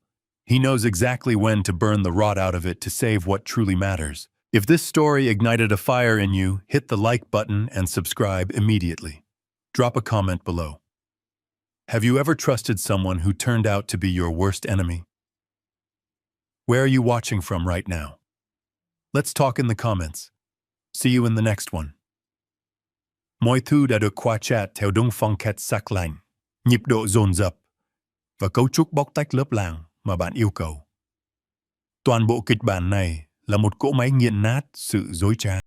He knows exactly when to burn the rot out of it to save what truly matters. If this story ignited a fire in you, hit the like button and subscribe immediately. Drop a comment below. Have you ever trusted someone who turned out to be your worst enemy? Where are you watching from right now? Let's talk in the comments. See you in the next one. Mọi thứ đã được qua chat theo đúng phong cách sắc lạnh, nhịp độ dồn dập và cấu trúc bóc tách lớp làng mà bạn yêu cầu. Toàn bộ kịch bản này là một cỗ máy nghiền nát sự dối trá.